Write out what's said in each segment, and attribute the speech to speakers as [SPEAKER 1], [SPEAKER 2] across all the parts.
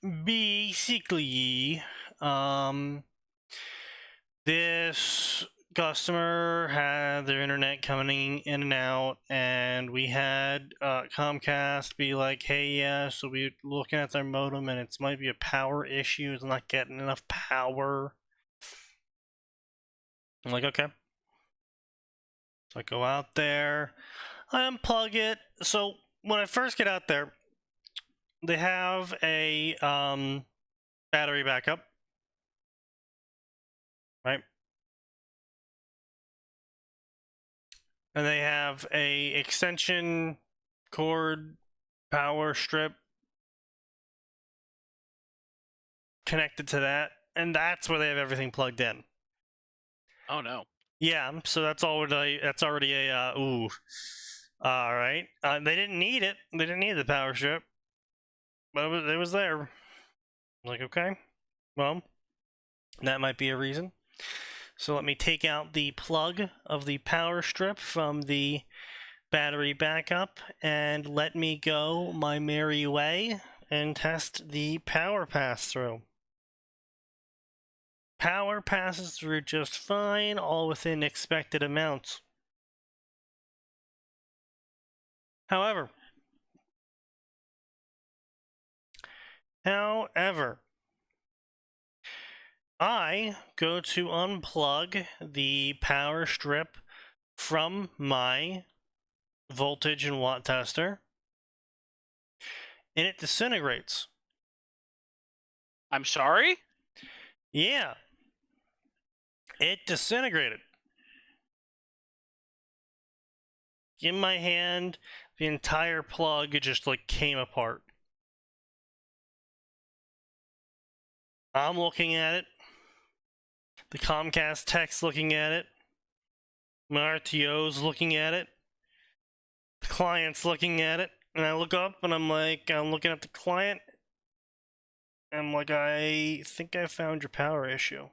[SPEAKER 1] basically, this customer had their internet coming in and out, and we had Comcast be like, hey, yeah, so we're looking at their modem, and it might be a power issue. It's not getting enough power. I'm like, okay. So I go out there, I unplug it. So when I first get out there, they have a battery backup, right? And they have a extension cord power strip connected to that, and that's where they have everything plugged in.
[SPEAKER 2] Oh no.
[SPEAKER 1] Yeah, so that's already a ooh. All right, they didn't need it. They didn't need the power strip, but it was there. Like, okay, well, that might be a reason. So let me take out the plug of the power strip from the battery backup and let me go my merry way and test the power pass-through. Power passes through just fine, all within expected amounts. However, I go to unplug the power strip from my voltage and watt tester, and it disintegrates.
[SPEAKER 2] I'm sorry?
[SPEAKER 1] Yeah, it disintegrated. In my hand, the entire plug just like came apart. I'm looking at it. The Comcast tech's looking at it. My RTO's looking at it. The client's looking at it. And I look up and I'm looking at the client. I'm like, I think I found your power issue.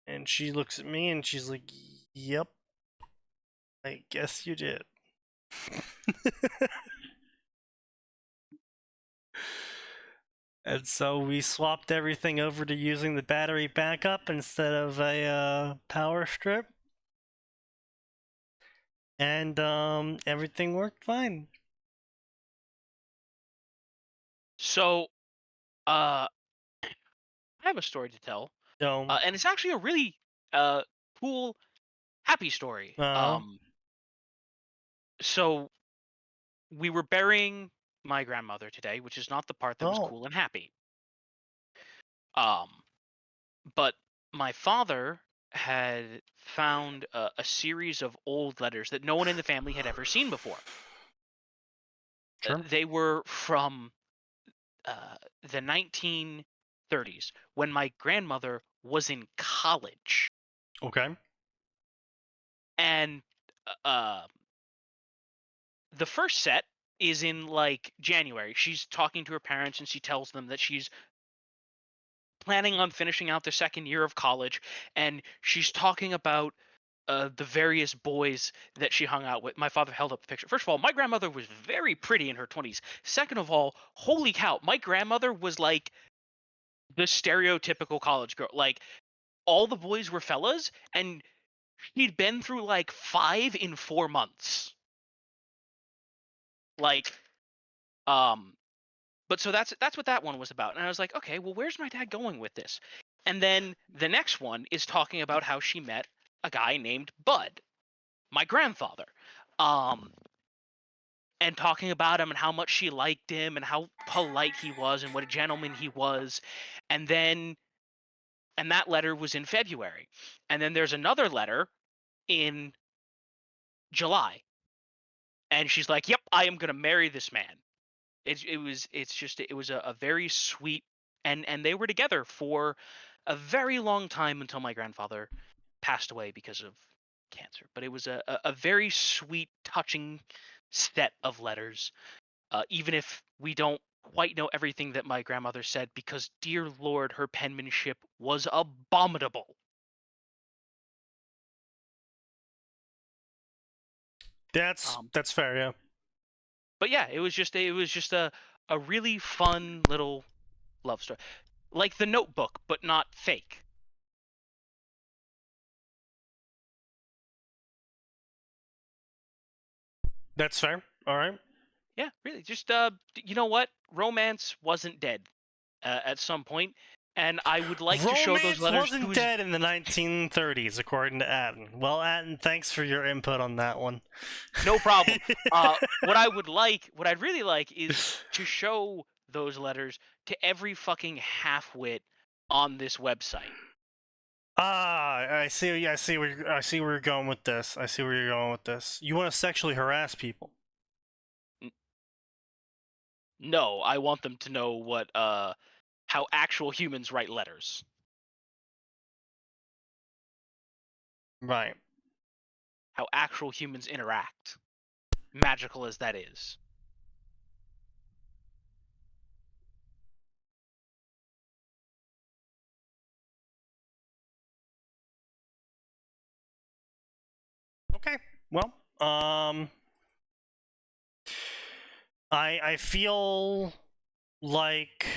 [SPEAKER 1] And she looks at me and she's like, yep, I guess you did. And so we swapped everything over to using the battery backup instead of a power strip. And everything worked fine.
[SPEAKER 2] So, I have a story to tell.
[SPEAKER 1] So,
[SPEAKER 2] And it's actually a really cool, happy story. So we were burying my grandmother today, which is not the part that was
[SPEAKER 1] oh,
[SPEAKER 2] cool and happy. Um, but my father had found a series of old letters that no one in the family had ever seen before.
[SPEAKER 1] sure.
[SPEAKER 2] They were from the 1930s when my grandmother was in college,
[SPEAKER 1] Okay.
[SPEAKER 2] and uh, the first set is in like January. She's talking to her parents and she tells them that she's planning on finishing out the second year of college, and she's talking about the various boys that she hung out with. My father held up the picture. First of all, my grandmother was very pretty in her 20s. Second of all, holy cow, my grandmother was like the stereotypical college girl. Like all the boys were fellas, and she'd been through like 5 in 4 months. Like, um, but so that's what that one was about. And I was like, okay, well, where's my dad going with this? And then the next one is talking about how she met a guy named Bud, my grandfather. Um, and talking about him and how much she liked him and how polite he was and what a gentleman he was. And then and that letter was in February. And then there's another letter in July. And she's like, "Yep, I am going to marry this man." It was a very sweet, and they were together for a very long time until my grandfather passed away because of cancer. But it was a very sweet, touching set of letters, even if we don't quite know everything that my grandmother said, because dear Lord, her penmanship was abominable.
[SPEAKER 1] That's
[SPEAKER 2] Um,
[SPEAKER 1] that's fair, yeah.
[SPEAKER 2] but yeah, it was just a a really fun little love story, like The Notebook, but not fake.
[SPEAKER 1] That's fair. All right.
[SPEAKER 2] Yeah, really. Just you know what? Romance wasn't dead at some point, and I would like to show those
[SPEAKER 1] Romance
[SPEAKER 2] letters
[SPEAKER 1] wasn't
[SPEAKER 2] to
[SPEAKER 1] dead in the 1930s, according to Atin. Well, Atin, thanks for your input on that one.
[SPEAKER 2] No problem. What I'd really like is to show those letters to every fucking half-wit on this website.
[SPEAKER 1] I see. I see where you're going with this. I see where you're going with this. You want to sexually harass people?
[SPEAKER 2] No, I want them to know what how actual humans write letters.
[SPEAKER 1] Right.
[SPEAKER 2] How actual humans interact. Magical as that is.
[SPEAKER 1] Okay. Well, I feel like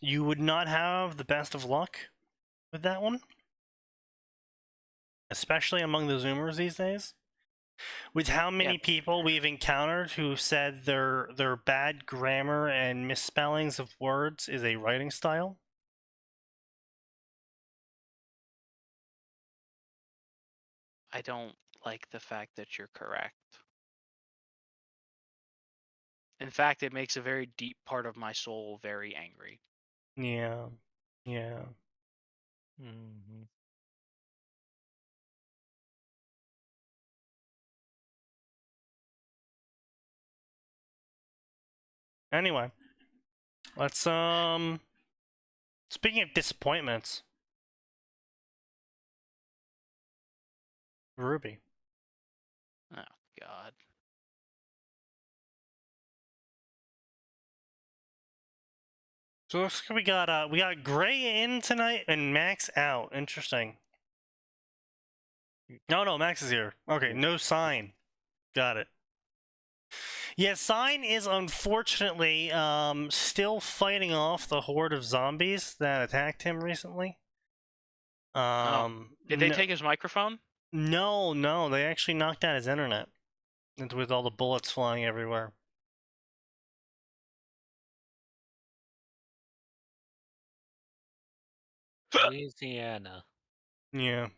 [SPEAKER 1] you would not have the best of luck with that one, especially among the Zoomers these days. With how many people we've encountered who said their bad grammar and misspellings of words is a writing style.
[SPEAKER 2] I don't like the fact that you're correct. In fact, it makes a very deep part of my soul very angry.
[SPEAKER 1] Yeah. Yeah.
[SPEAKER 3] Mm-hmm.
[SPEAKER 1] Anyway, let's speaking of disappointments, Ruby.
[SPEAKER 2] Oh God.
[SPEAKER 1] So looks like we got Gray in tonight and Max out. Interesting. No, Max is here. Okay, no Sign. Got it. Yeah, Sign is unfortunately still fighting off the horde of zombies that attacked him recently.
[SPEAKER 2] Did they take his microphone?
[SPEAKER 1] No, they actually knocked out his internet with all the bullets flying everywhere.
[SPEAKER 3] Louisiana.
[SPEAKER 1] Yeah.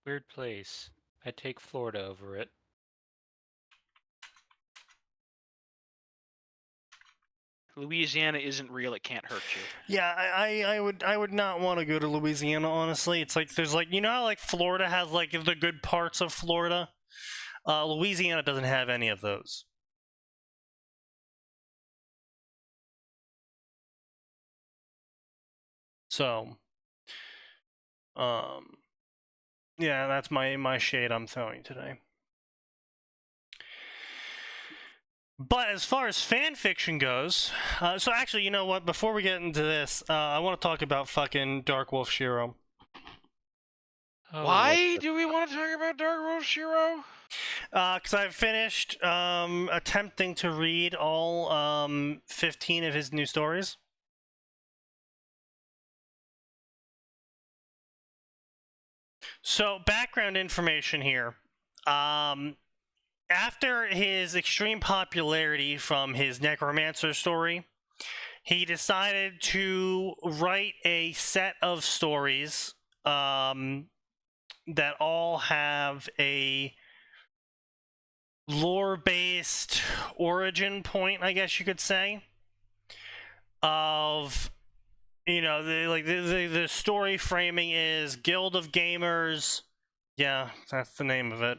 [SPEAKER 3] Weird place. I'd take Florida over it.
[SPEAKER 2] Louisiana isn't real, it can't hurt you.
[SPEAKER 1] Yeah, I would not want to go to Louisiana, honestly. It's like there's like, you know how like Florida has like the good parts of Florida? Louisiana doesn't have any of those. So yeah, that's my shade I'm throwing today. But as far as fanfiction goes, so actually, you know what? Before we get into this, I want to talk about fucking Dark Wolf Shiro.
[SPEAKER 3] Oh,
[SPEAKER 2] Why do we want to talk about Dark Wolf Shiro?
[SPEAKER 1] Because I've finished attempting to read all 15 of his new stories. So, background information here. After his extreme popularity from his Necromancer story, he decided to write a set of stories that all have a lore-based origin point, I guess you could say, of, you know, the story framing is Guild of Gamers. Yeah, that's the name of it.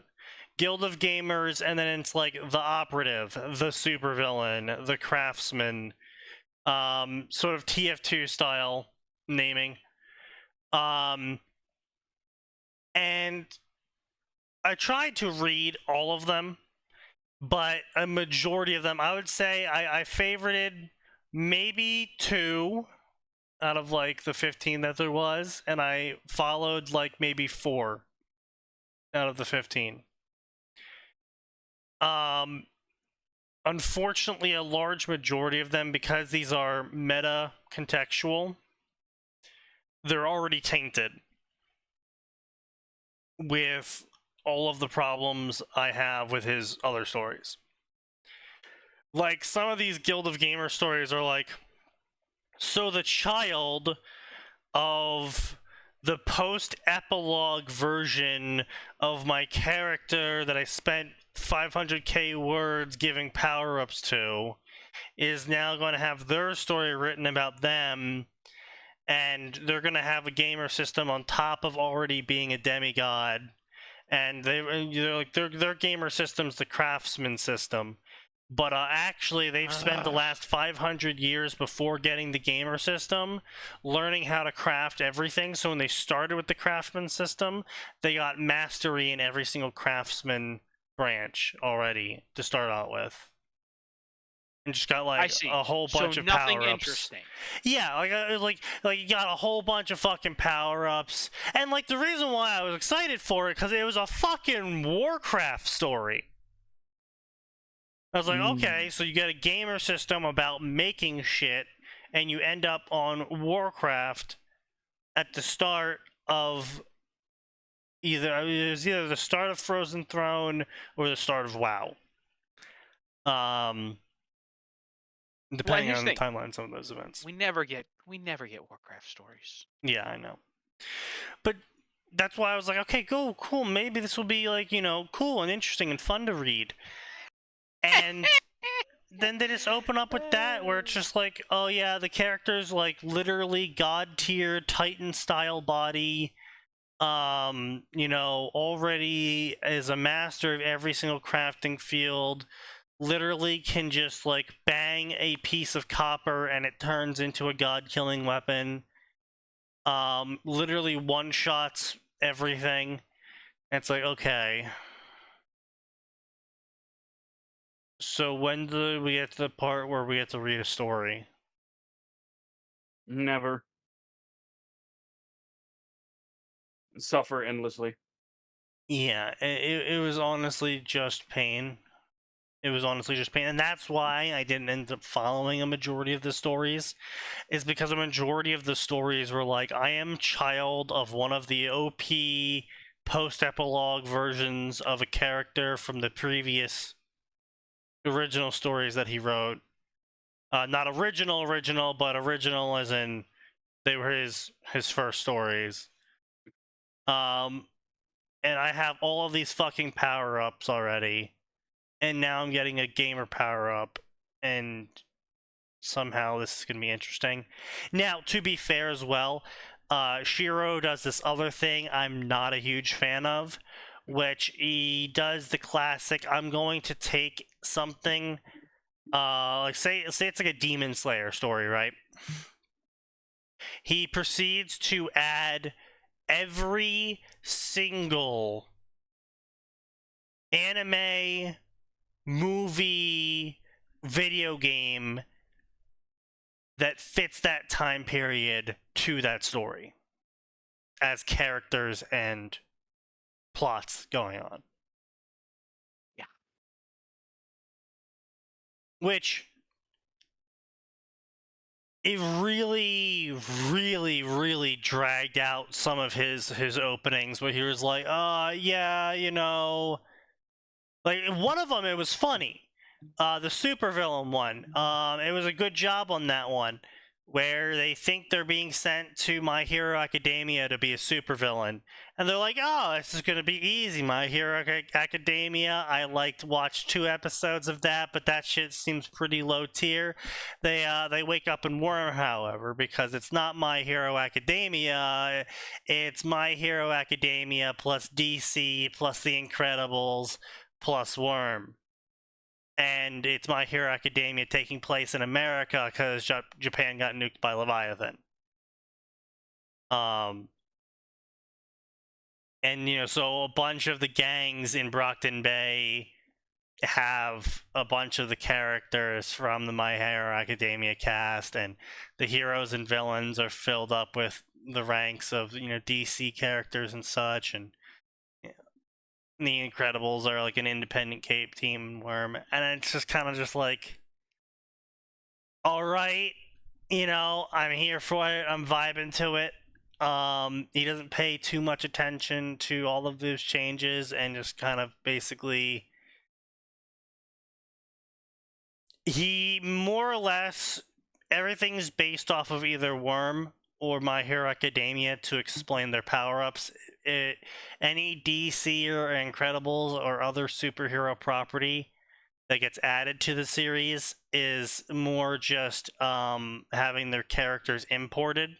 [SPEAKER 1] Guild of Gamers, and then it's like the Operative, the Supervillain, the Craftsman, sort of TF2 style naming. And I tried to read all of them, but a majority of them, I would say I favorited maybe two out of like the 15 that there was, and I followed like maybe 4 out of the 15. Unfortunately, a large majority of them, because these are meta contextual, they're already tainted with all of the problems I have with his other stories. Like, some of these Guild of Gamers stories are like, so the child of the post-epilogue version of my character that I spent 500k words giving power-ups to is now going to have their story written about them, and they're going to have a gamer system on top of already being a demigod, and they're like their gamer system's the craftsman system. But actually, they've spent the last 500 years before getting the gamer system learning how to craft everything. So when they started with the craftsman system, they got mastery in every single craftsman branch already to start out with. And just got like a whole bunch of
[SPEAKER 2] nothing
[SPEAKER 1] power-ups.
[SPEAKER 2] Interesting.
[SPEAKER 1] Yeah, like you got a whole bunch of fucking power-ups. And like the reason why I was excited for it, because it was a fucking Warcraft story. I was like, okay, so you get a gamer system about making shit, and you end up on Warcraft at the start of it was either the start of Frozen Throne or the start of WoW. Depending on the timeline of some of those events.
[SPEAKER 2] We never get Warcraft stories.
[SPEAKER 1] Yeah, I know. But that's why I was like, okay, cool. Maybe this will be like, cool and interesting and fun to read. And then they just open up with that, where it's just like, oh yeah, the character's like literally god tier Titan style body, already is a master of every single crafting field, literally can just like bang a piece of copper and it turns into a god killing weapon, literally one shots everything. And it's like, okay. So when do we get to the part where we get to read a story?
[SPEAKER 4] Never. Suffer endlessly.
[SPEAKER 1] Yeah, it was honestly just pain. It was honestly just pain. And that's why I didn't end up following a majority of the stories, is because a majority of the stories were like, I am child of one of the OP post-epilogue versions of a character from the previous original stories that he wrote. Not original, but original as in they were his first stories. And I have all of these fucking power-ups already, and now I'm getting a gamer power-up, and somehow this is going to be interesting. Now, to be fair as well, Shiro does this other thing I'm not a huge fan of, which he does the classic, I'm going to take something, like say it's like a Demon Slayer story, right? He proceeds to add every single anime, movie, video game that fits that time period to that story as characters and plots going on.
[SPEAKER 2] Yeah.
[SPEAKER 1] Which it really, really, really dragged out some of his openings where he was like, yeah, like one of them, it was funny. The supervillain one, it was a good job on that one, where they think they're being sent to My Hero Academia to be a supervillain, and they're like, oh, this is gonna be easy. My Hero Academia, I watched 2 episodes of that, but that shit seems pretty low tier. They wake up in Worm, however, because it's not My Hero Academia, it's My Hero Academia plus DC plus The Incredibles plus Worm. And it's My Hero Academia taking place in America because Japan got nuked by Leviathan. And so a bunch of the gangs in Brockton Bay have a bunch of the characters from the My Hero Academia cast, and the heroes and villains are filled up with the ranks of DC characters and such, and the Incredibles are like an independent Cape Team Worm, and it's just kind of just like, all right, I'm here for it. I'm vibing to it. He doesn't pay too much attention to all of those changes, and just kind of basically, he more or less, everything's based off of either Worm or My Hero Academia to explain their power-ups. Any DC or Incredibles or other superhero property that gets added to the series is more just having their characters imported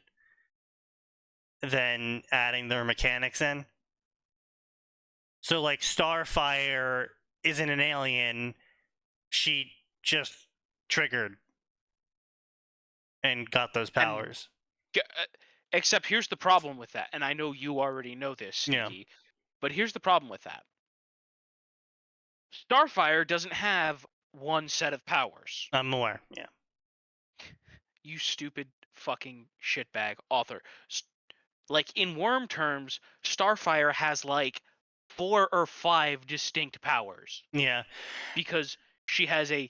[SPEAKER 1] than adding their mechanics in. So, like, Starfire isn't an alien. She just triggered and got those powers.
[SPEAKER 2] Except here's the problem with that, and I know you already know this, Sneaky, but here's the problem with that. Starfire doesn't have one set of powers.
[SPEAKER 1] I'm aware, yeah.
[SPEAKER 2] You stupid fucking shitbag author. Like, in Worm terms, Starfire has like 4 or 5 distinct powers.
[SPEAKER 1] Yeah.
[SPEAKER 2] Because she has a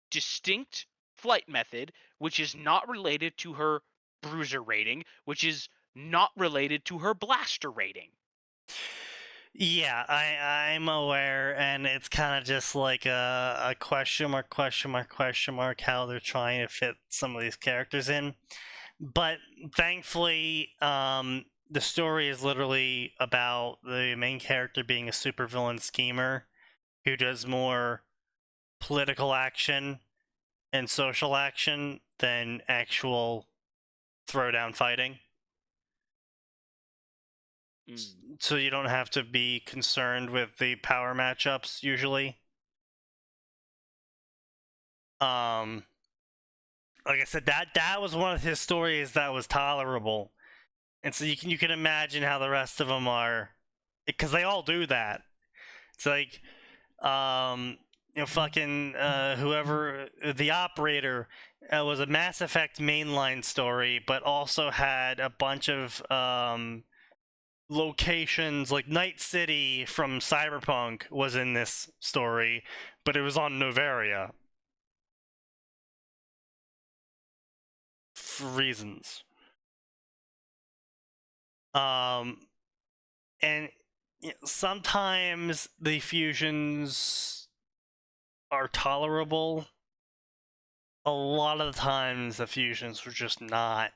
[SPEAKER 2] distinct flight method, which is not related to her bruiser rating, which is not related to her blaster rating.
[SPEAKER 1] Yeah, I'm aware, and it's kind of just like a question mark how they're trying to fit some of these characters in. But thankfully, the story is literally about the main character being a supervillain schemer who does more political action and social action than actual throwdown fighting. So you don't have to be concerned with the power matchups usually. Like I said, that was one of his stories that was tolerable, and so you can imagine how the rest of them are, because they all do that. It's like, fucking whoever the operator was a Mass Effect mainline story, but also had a bunch of locations, like Night City from Cyberpunk was in this story, but it was on Novaria for reasons. And sometimes the fusions are tolerable. A lot of the times the fusions were just not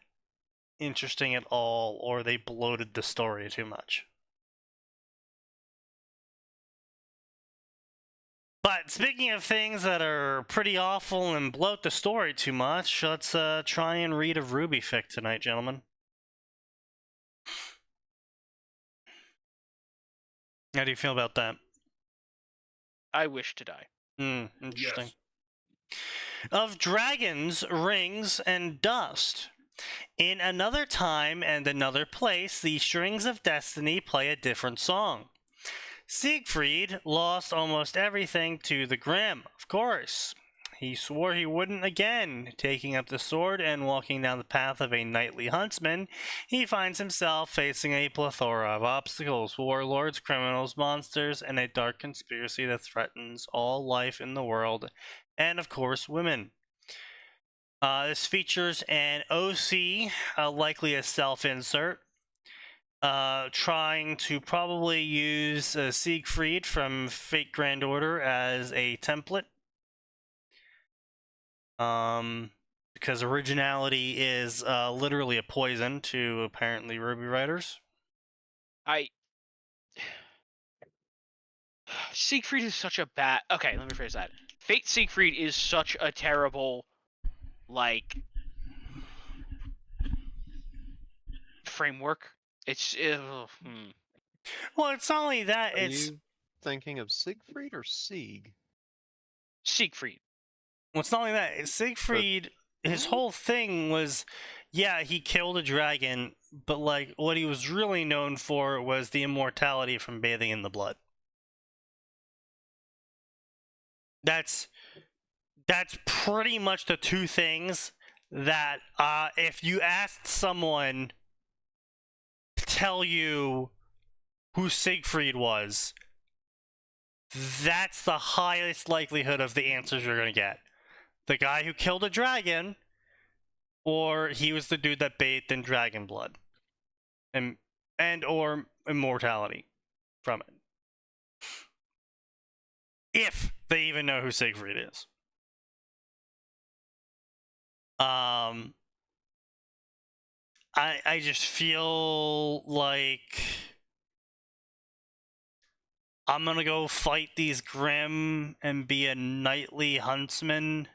[SPEAKER 1] interesting at all, or they bloated the story too much. But speaking of things that are pretty awful and bloat the story too much, let's try and read a Ruby fic tonight, gentlemen. How do you feel about that?
[SPEAKER 2] I wish to die.
[SPEAKER 1] Interesting.
[SPEAKER 4] Yes.
[SPEAKER 1] Of dragons, rings, and dust. In another time and another place, the strings of destiny play a different song. Siegfried lost almost everything to the Grim, of course. He swore he wouldn't again. Taking up the sword and walking down the path of a knightly huntsman, he finds himself facing a plethora of obstacles, warlords, criminals, monsters, and a dark conspiracy that threatens all life in the world, and of course, women. This features an OC, likely a self-insert, trying to probably use Siegfried from Fate Grand Order as a template. Because originality is literally a poison to apparently Ruby writers.
[SPEAKER 2] Siegfried is such a bad... Okay, let me phrase that. Fate Siegfried is such a terrible, like, framework. It's...
[SPEAKER 1] Well, it's not only that,
[SPEAKER 5] Are
[SPEAKER 1] it's...
[SPEAKER 5] you thinking of Siegfried or Sieg?
[SPEAKER 2] Siegfried.
[SPEAKER 1] Well, it's not only that. Siegfried, his whole thing was, yeah, he killed a dragon, but, like, what he was really known for was the immortality from bathing in the blood. That's pretty much the two things that if you asked someone to tell you who Siegfried was, that's the highest likelihood of the answers you're gonna get. The guy who killed a dragon, or he was the dude that bathed in dragon blood, and or immortality from it. If they even know who Siegfried is. I just feel like I'm gonna go fight these Grimm and be a knightly huntsman.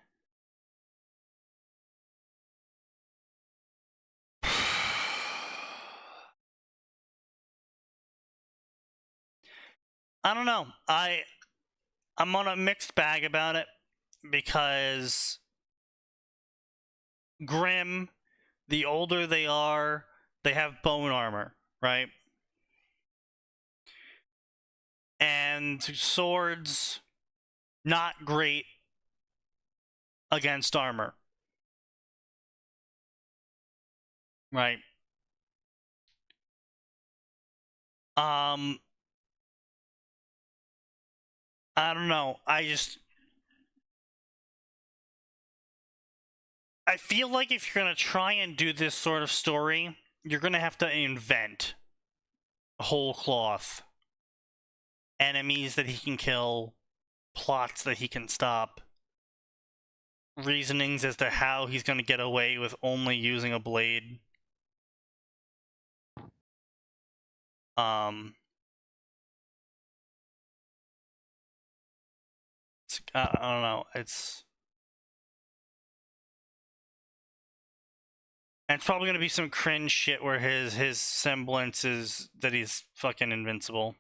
[SPEAKER 1] I don't know. I'm on a mixed bag about it because Grimm, the older they are, they have bone armor, right? And swords, not great against armor. Right. I don't know. I feel like if you're gonna try and do this sort of story, you're gonna have to invent whole cloth. Enemies that he can kill, plots that he can stop, reasonings as to how he's gonna get away with only using a blade. I don't know. It's probably gonna be some cringe shit where his semblance is that he's fucking invincible.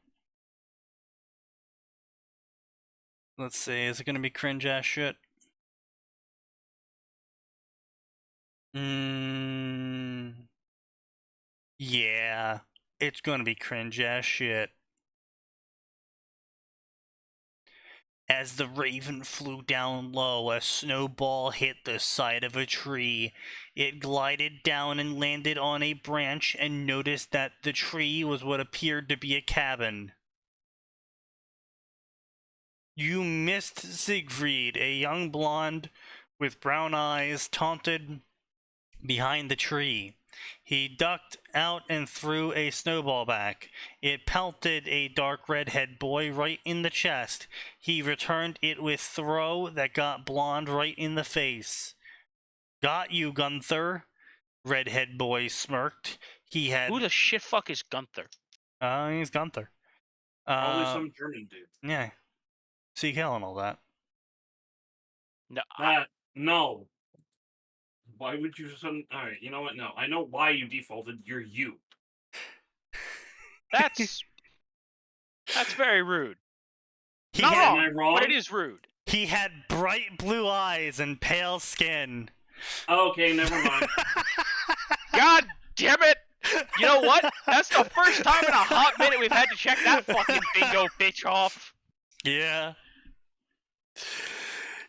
[SPEAKER 1] Let's see, is it gonna be cringe ass shit? Yeah, it's gonna be cringe ass shit. As the raven flew down low, a snowball hit the side of a tree. It glided down and landed on a branch and noticed that the tree was what appeared to be a cabin. You missed Siegfried, a young blonde with brown eyes, taunted behind the tree. He ducked out and threw a snowball back. It pelted a dark redhead boy right in the chest. He returned it with throw that got blonde right in the face. Got you, Gunther, redhead boy smirked. He had...
[SPEAKER 2] Who the shit fuck is Gunther?
[SPEAKER 1] He's Gunther.
[SPEAKER 4] Probably some German dude.
[SPEAKER 1] Yeah. Sieg Heil and all that.
[SPEAKER 2] No,
[SPEAKER 4] No. Why would you suddenly... Alright, you know what? No. I know why you defaulted. You're you.
[SPEAKER 2] that's very rude.
[SPEAKER 1] Am
[SPEAKER 4] I wrong?
[SPEAKER 2] But it is rude.
[SPEAKER 1] He had bright blue eyes and pale skin.
[SPEAKER 4] Okay, never mind.
[SPEAKER 2] God damn it! You know what? That's the first time in a hot minute we've had to check that fucking bingo bitch off.
[SPEAKER 1] Yeah.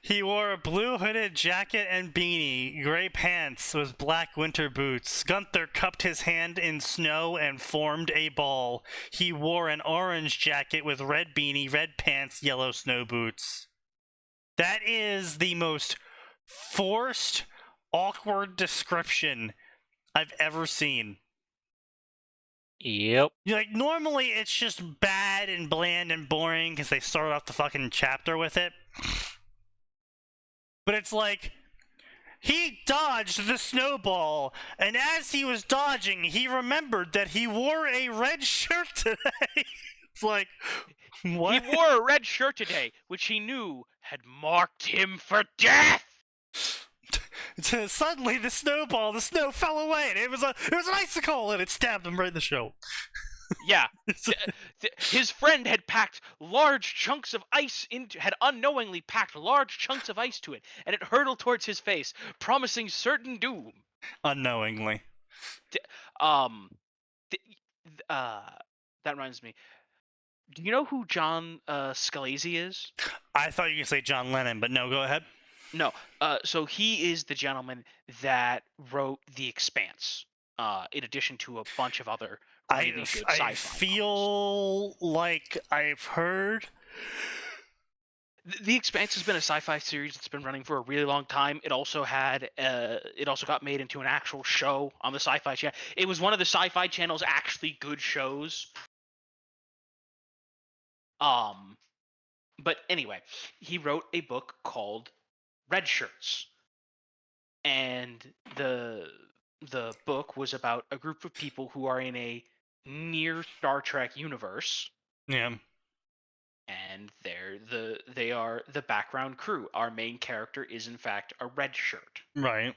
[SPEAKER 1] He wore a blue hooded jacket and beanie, gray pants with black winter boots. Gunther cupped his hand in snow and formed a ball. He wore an orange jacket with red beanie, red pants, yellow snow boots. That is the most forced, awkward description I've ever seen.
[SPEAKER 3] Yep.
[SPEAKER 1] Like, normally it's just bad and bland and boring because they start off the fucking chapter with it. But it's like, he dodged the snowball, and as he was dodging, he remembered that he wore a red shirt today. It's like, what?
[SPEAKER 2] He wore a red shirt today, which he knew had marked him for death.
[SPEAKER 1] Suddenly, the snow fell away, and it was an icicle, and it stabbed him right in the shoulder.
[SPEAKER 2] Yeah, his friend had unknowingly packed large chunks of ice to it, and it hurtled towards his face, promising certain doom.
[SPEAKER 1] Unknowingly.
[SPEAKER 2] That reminds me. Do you know who John Scalise is?
[SPEAKER 1] I thought you could say John Lennon, but no, go ahead.
[SPEAKER 2] No. So he is the gentleman that wrote The Expanse, in addition to a bunch of other really good sci-fi
[SPEAKER 1] I
[SPEAKER 2] novels.
[SPEAKER 1] feel like I've heard.
[SPEAKER 2] The Expanse has been a sci-fi series that's been running for a really long time. It also got made into an actual show on the Sci-Fi Channel. It was one of the Sci-Fi Channel's actually good shows. But anyway, he wrote a book called Red Shirts, and the book was about a group of people who are in a near Star Trek universe.
[SPEAKER 1] Yeah.
[SPEAKER 2] And they are the background crew. Our main character is in fact a red shirt.
[SPEAKER 1] Right.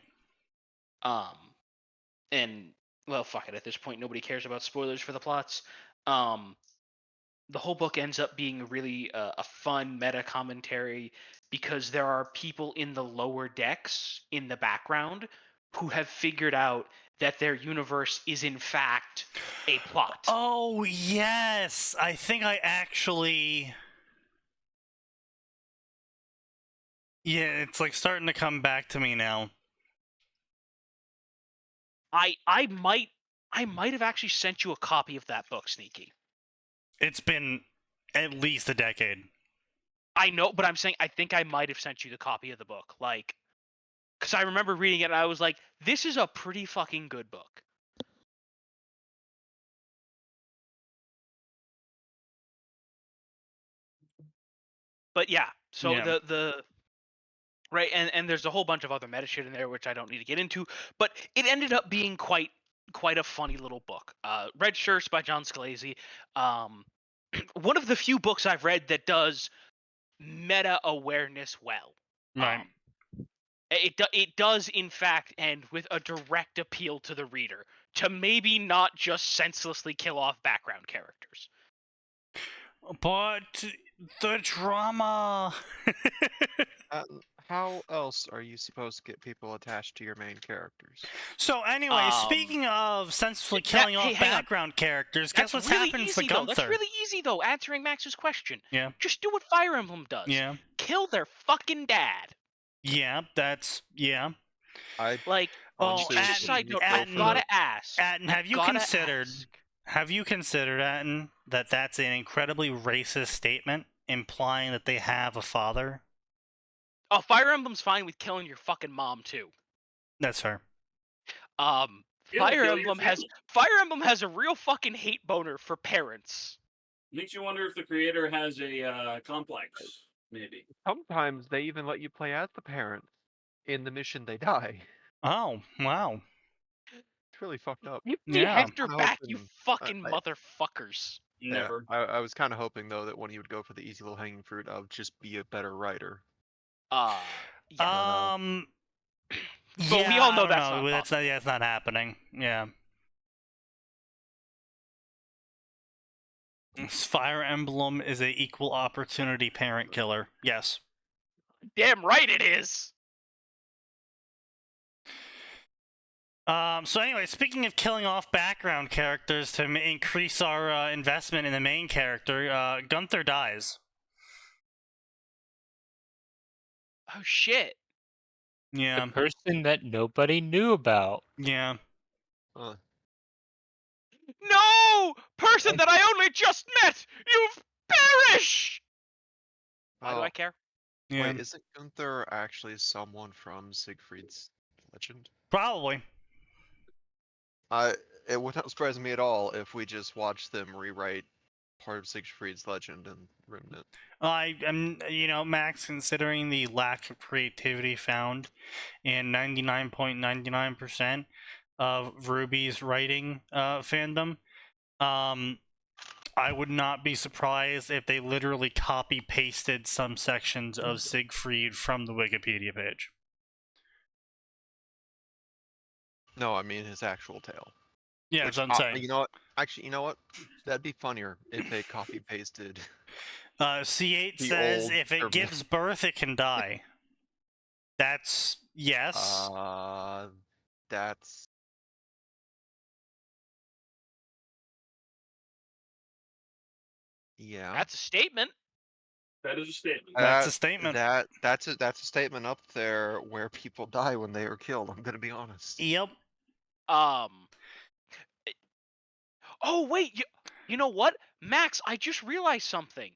[SPEAKER 2] And well, fuck it. At this point, nobody cares about spoilers for the plots. The whole book ends up being really a fun meta commentary because there are people in the lower decks in the background who have figured out that their universe is in fact a plot.
[SPEAKER 1] Oh yes, I think I actually. Yeah, it's like starting to come back to me now.
[SPEAKER 2] I might have actually sent you a copy of that book, Sneaky.
[SPEAKER 1] It's been at least a decade.
[SPEAKER 2] I know, but I'm saying I think I might have sent you the copy of the book, like, because I remember reading it and I was like, this is a pretty fucking good book. But yeah, so
[SPEAKER 1] Yeah.
[SPEAKER 2] the right, and there's a whole bunch of other meta shit in there which I don't need to get into, but it ended up being quite a funny little book. Red Shirts by John Scalise. One of the few books I've read that does meta awareness well.
[SPEAKER 1] Right.
[SPEAKER 2] It does in fact end with a direct appeal to the reader to maybe not just senselessly kill off background characters.
[SPEAKER 1] But the drama.
[SPEAKER 5] How else are you supposed to get people attached to your main characters?
[SPEAKER 1] So anyway, speaking of senselessly killing off
[SPEAKER 2] hang on.
[SPEAKER 1] background characters, guess
[SPEAKER 2] That's
[SPEAKER 1] what's
[SPEAKER 2] really
[SPEAKER 1] happened
[SPEAKER 2] easy,
[SPEAKER 1] to
[SPEAKER 2] though.
[SPEAKER 1] Gunther?
[SPEAKER 2] That's really easy, though, answering Max's question.
[SPEAKER 1] Yeah.
[SPEAKER 2] Just do what Fire Emblem does.
[SPEAKER 1] Yeah.
[SPEAKER 2] Kill their fucking dad.
[SPEAKER 1] Yeah, that's yeah.
[SPEAKER 2] Like,
[SPEAKER 1] Oh,
[SPEAKER 2] just a side note, I've
[SPEAKER 1] Atin,
[SPEAKER 2] gotta ask.
[SPEAKER 1] Atin, have you
[SPEAKER 2] gotta
[SPEAKER 1] considered?
[SPEAKER 2] ask.
[SPEAKER 1] Have you considered, Atin, that that's an incredibly racist statement, implying that they have a father?
[SPEAKER 2] Oh, Fire Emblem's fine with killing your fucking mom too.
[SPEAKER 1] That's fair.
[SPEAKER 4] It'll
[SPEAKER 2] Fire
[SPEAKER 4] kill your
[SPEAKER 2] Emblem has a real fucking hate boner for parents.
[SPEAKER 4] Makes you wonder if the creator has a complex, maybe.
[SPEAKER 5] Sometimes they even let you play as the parents in the mission they die.
[SPEAKER 1] Oh, wow.
[SPEAKER 5] It's really fucked up.
[SPEAKER 2] Give me
[SPEAKER 1] Yeah.
[SPEAKER 2] Hector
[SPEAKER 5] I'm
[SPEAKER 2] back, you
[SPEAKER 5] hoping-
[SPEAKER 2] fucking
[SPEAKER 5] I-
[SPEAKER 2] motherfuckers.
[SPEAKER 4] Never.
[SPEAKER 5] I was kind of hoping though that when you would go for the easy low hanging fruit of just be a better writer.
[SPEAKER 2] Yeah.
[SPEAKER 1] But
[SPEAKER 2] But we all know
[SPEAKER 1] that's
[SPEAKER 2] that's not
[SPEAKER 1] that's not. Yeah, it's not happening. Yeah. Fire Emblem is a equal opportunity parent killer. Yes.
[SPEAKER 2] Damn right it is.
[SPEAKER 1] So anyway, speaking of killing off background characters to increase our investment in the main character, Gunther dies.
[SPEAKER 2] Oh shit.
[SPEAKER 1] Yeah.
[SPEAKER 3] The person that nobody knew about.
[SPEAKER 1] Yeah.
[SPEAKER 2] No! Person that I only just met! You've perished! Why do I care?
[SPEAKER 1] Yeah.
[SPEAKER 5] Wait, isn't Gunther actually someone from Siegfried's Legend?
[SPEAKER 1] Probably.
[SPEAKER 5] It would not surprise me at all if we just watched them rewrite part of Siegfried's Legend and ruin it.
[SPEAKER 1] I am, Max, considering the lack of creativity found in 99.99% of Ruby's writing fandom, I would not be surprised if they literally copy-pasted some sections of Siegfried from the Wikipedia page.
[SPEAKER 5] No, I mean his actual tale.
[SPEAKER 1] Yeah,
[SPEAKER 5] Which,
[SPEAKER 1] that's what I'm saying.
[SPEAKER 5] you know what? Actually, you know what? That'd be funnier if they copy-pasted.
[SPEAKER 1] C8
[SPEAKER 5] the
[SPEAKER 1] says
[SPEAKER 5] old
[SPEAKER 1] if it
[SPEAKER 5] German.
[SPEAKER 1] gives birth, it can die. That's yes.
[SPEAKER 5] That's Yeah.
[SPEAKER 2] That's a statement.
[SPEAKER 4] That is a statement.
[SPEAKER 1] That's a statement.
[SPEAKER 5] That's a statement up there where people die when they are killed. I'm gonna be honest.
[SPEAKER 1] Yep.
[SPEAKER 2] Oh wait, you know what, Max? I just realized something.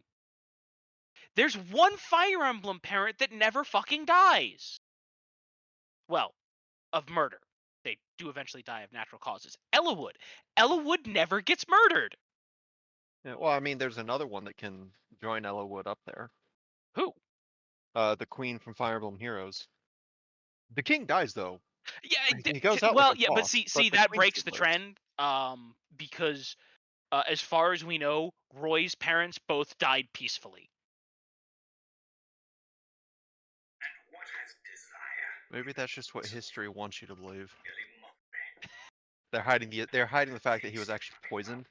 [SPEAKER 2] There's one Fire Emblem parent that never fucking dies. Well, of murder. They do eventually die of natural causes. Ellawood. Ellawood never gets murdered.
[SPEAKER 5] Yeah, well, I mean, there's another one that can join Ellawood up there.
[SPEAKER 2] Who?
[SPEAKER 5] The Queen from Fire Emblem Heroes. The king dies though.
[SPEAKER 2] Yeah,
[SPEAKER 5] He goes out
[SPEAKER 2] well,
[SPEAKER 5] like a
[SPEAKER 2] yeah, but
[SPEAKER 5] boss,
[SPEAKER 2] see,
[SPEAKER 5] the
[SPEAKER 2] that
[SPEAKER 5] queen
[SPEAKER 2] breaks
[SPEAKER 5] still
[SPEAKER 2] the
[SPEAKER 5] lives.
[SPEAKER 2] trend. Because as far as we know, Roy's parents both died peacefully.
[SPEAKER 5] Maybe that's just what history wants you to believe. They're hiding the fact that he was actually poisoned.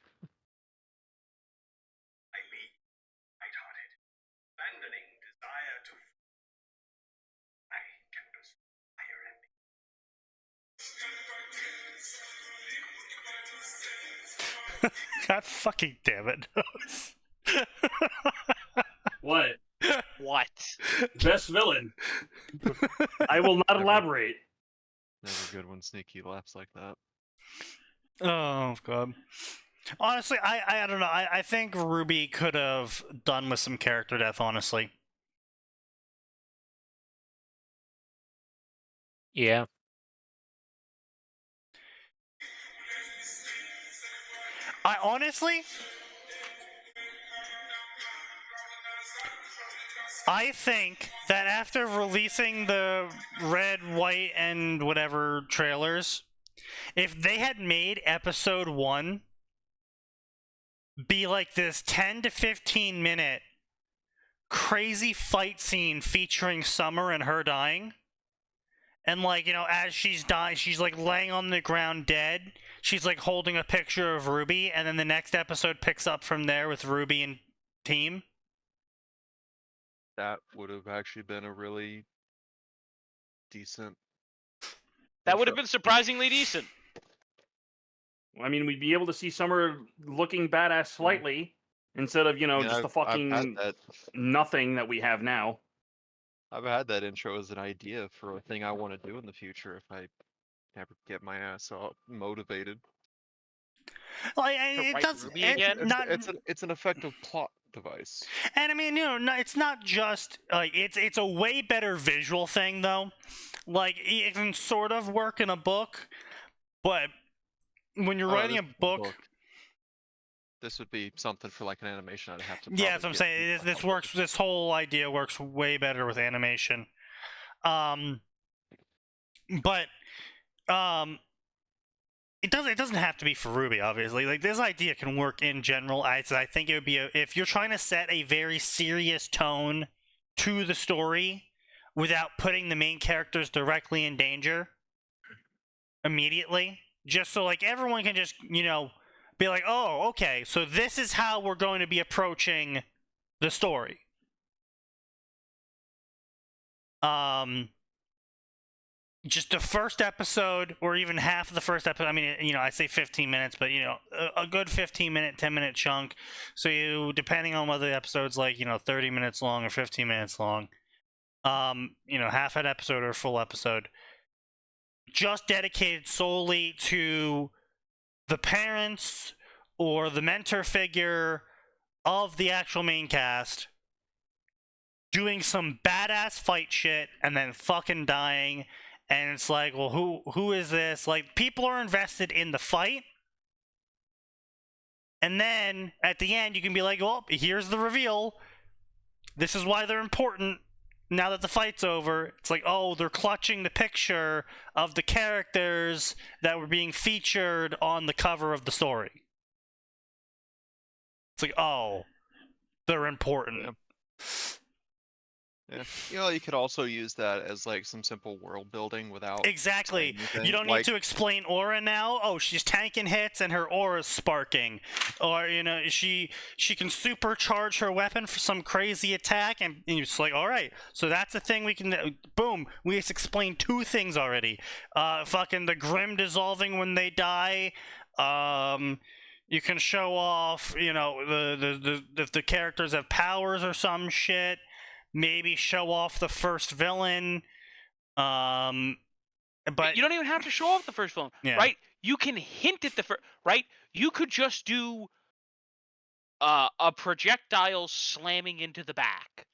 [SPEAKER 1] God fucking damn it.
[SPEAKER 4] What?
[SPEAKER 2] What?
[SPEAKER 4] Best villain. I will not
[SPEAKER 5] Never.
[SPEAKER 4] elaborate.
[SPEAKER 5] Never good when Sneaky laughs like that.
[SPEAKER 1] Oh god. Honestly, I don't know. I think Ruby could have done with some character death, honestly.
[SPEAKER 3] Yeah.
[SPEAKER 1] I think that after releasing the red, white, and whatever trailers, if they had made episode 1 be like this 10 to 15 minute crazy fight scene featuring Summer and her dying, and like, you know, as she's dying, she's like laying on the ground dead, she's like holding a picture of Ruby, and then the next episode picks up from there with Ruby and team.
[SPEAKER 5] That would have actually been a really decent.
[SPEAKER 2] That would have
[SPEAKER 5] intro.
[SPEAKER 2] been surprisingly decent.
[SPEAKER 4] I mean, we'd be able to see Summer looking badass slightly instead of, you know,
[SPEAKER 5] Yeah,
[SPEAKER 4] just the
[SPEAKER 5] I've had
[SPEAKER 4] fucking
[SPEAKER 5] that.
[SPEAKER 4] nothing that we have now.
[SPEAKER 5] I've had that intro as an idea for a thing I want to do in the future if I ever get my ass all motivated.
[SPEAKER 1] Like,
[SPEAKER 2] To
[SPEAKER 1] it
[SPEAKER 2] write
[SPEAKER 1] does
[SPEAKER 2] Ruby again?
[SPEAKER 5] It's an effective plot device.
[SPEAKER 1] And I mean, you know, it's not just like it's a way better visual thing though. Like it can sort of work in a book, but when you're writing a book,
[SPEAKER 5] this would be something for like an animation. I'd have to.
[SPEAKER 1] yeah, that's what I'm
[SPEAKER 5] probably
[SPEAKER 1] saying.
[SPEAKER 5] get
[SPEAKER 1] This works. This whole idea works way better with animation. But it doesn't have to be for Ruby, obviously. Like, this idea can work in general. I think it would be if you're trying to set a very serious tone to the story without putting the main characters directly in danger immediately, just so like everyone can just, you know, be like, oh, okay, so this is how we're going to be approaching the story. Just the first episode, or even half of the first episode. I mean, you know, I say 15 minutes, but, you know, a good 15-minute, 10-minute chunk. So you, depending on whether the episode's like, you know, 30 minutes long or 15 minutes long, you know, half an episode or a full episode, just dedicated solely to the parents or the mentor figure of the actual main cast doing some badass fight shit and then fucking dying. And it's like, well, who is this? Like, people are invested in the fight. And then, at the end, you can be like, well, here's the reveal. This is why they're important now that the fight's over. It's like, oh, they're clutching the picture of the characters that were being featured on the cover of the story. It's like, oh, they're important.
[SPEAKER 5] Yeah. Yeah, you know, you could also use that as like some simple world building without.
[SPEAKER 1] Exactly.
[SPEAKER 5] anything.
[SPEAKER 1] You don't need to explain aura now. Oh, she's tanking hits and her aura's sparking, or, you know, she can supercharge her weapon for some crazy attack, and you're just like, all right, so that's a thing we can. Boom, we just explained 2 things already. Fucking the Grim dissolving when they die. You can show off, you know, if the characters have powers or some shit. Maybe show off the first villain. But
[SPEAKER 2] you don't even have to show off the first villain,
[SPEAKER 1] Yeah.
[SPEAKER 2] right? You can hint at the first, right? You could just do a projectile slamming into the back.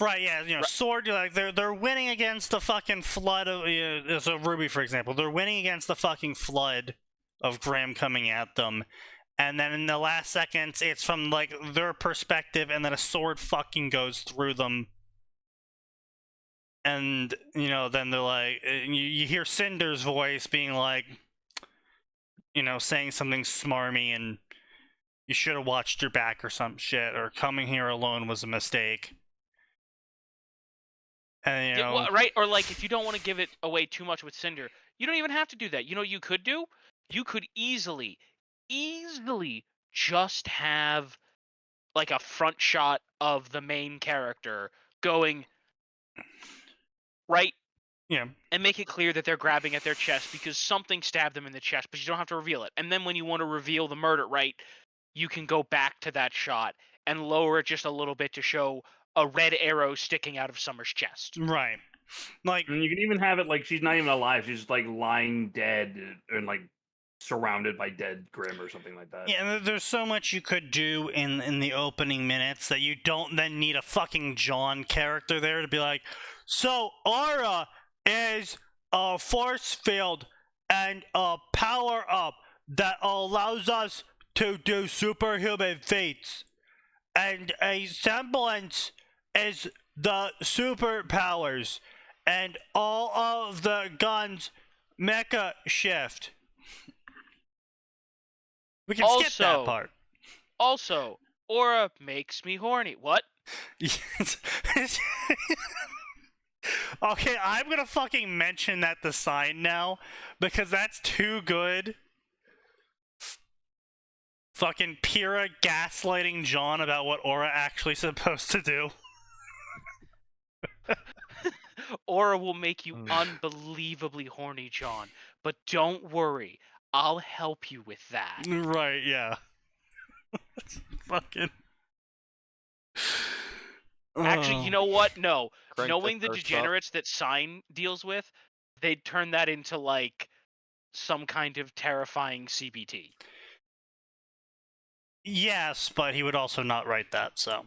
[SPEAKER 1] Right, yeah, you know, sword. Like they're winning against the fucking flood of. So Ruby, for example, they're winning against the fucking flood of Graham coming at them, and then in the last seconds, it's from like their perspective, and then a sword fucking goes through them, and you know, then they're like, you hear Cinder's voice being like, you know, saying something smarmy, and you should have watched your back or some shit, or coming here alone was a mistake. And, you know,
[SPEAKER 2] Well, right? Or like, if you don't want to give it away too much with Cinder, you don't even have to do that. You know what you could do? You could easily just have like a front shot of the main character going right,
[SPEAKER 1] yeah,
[SPEAKER 2] and make it clear that they're grabbing at their chest because something stabbed them in the chest, but you don't have to reveal it. And then when you want to reveal the murder, right, you can go back to that shot and lower it just a little bit to show a red arrow sticking out of Summer's chest.
[SPEAKER 1] right. Like,
[SPEAKER 4] And you can even have it like she's not even alive; she's just like lying dead and like surrounded by dead Grim or something like that.
[SPEAKER 1] yeah, there's so much you could do in the opening minutes that you don't then need a fucking John character there to be like, so Aura is a force field and a power up that allows us to do superhuman feats, and a semblance is the superpowers, and all of the guns mecha shift. We can skip that part.
[SPEAKER 2] Also, Aura makes me horny. What?
[SPEAKER 1] Okay, I'm gonna fucking mention that the sign now because that's too good. Fucking Pyrrha gaslighting John about what Aura actually supposed to do.
[SPEAKER 2] Aura will make you unbelievably horny, John. But don't worry, I'll help you with that.
[SPEAKER 1] Right, yeah. Fucking.
[SPEAKER 2] Actually, you know what? No.
[SPEAKER 5] Crank
[SPEAKER 2] Knowing the
[SPEAKER 5] thirst up.
[SPEAKER 2] degenerates that Sign deals with, they'd turn that into, like, some kind of terrifying CBT.
[SPEAKER 1] Yes, but he would also not write that, so.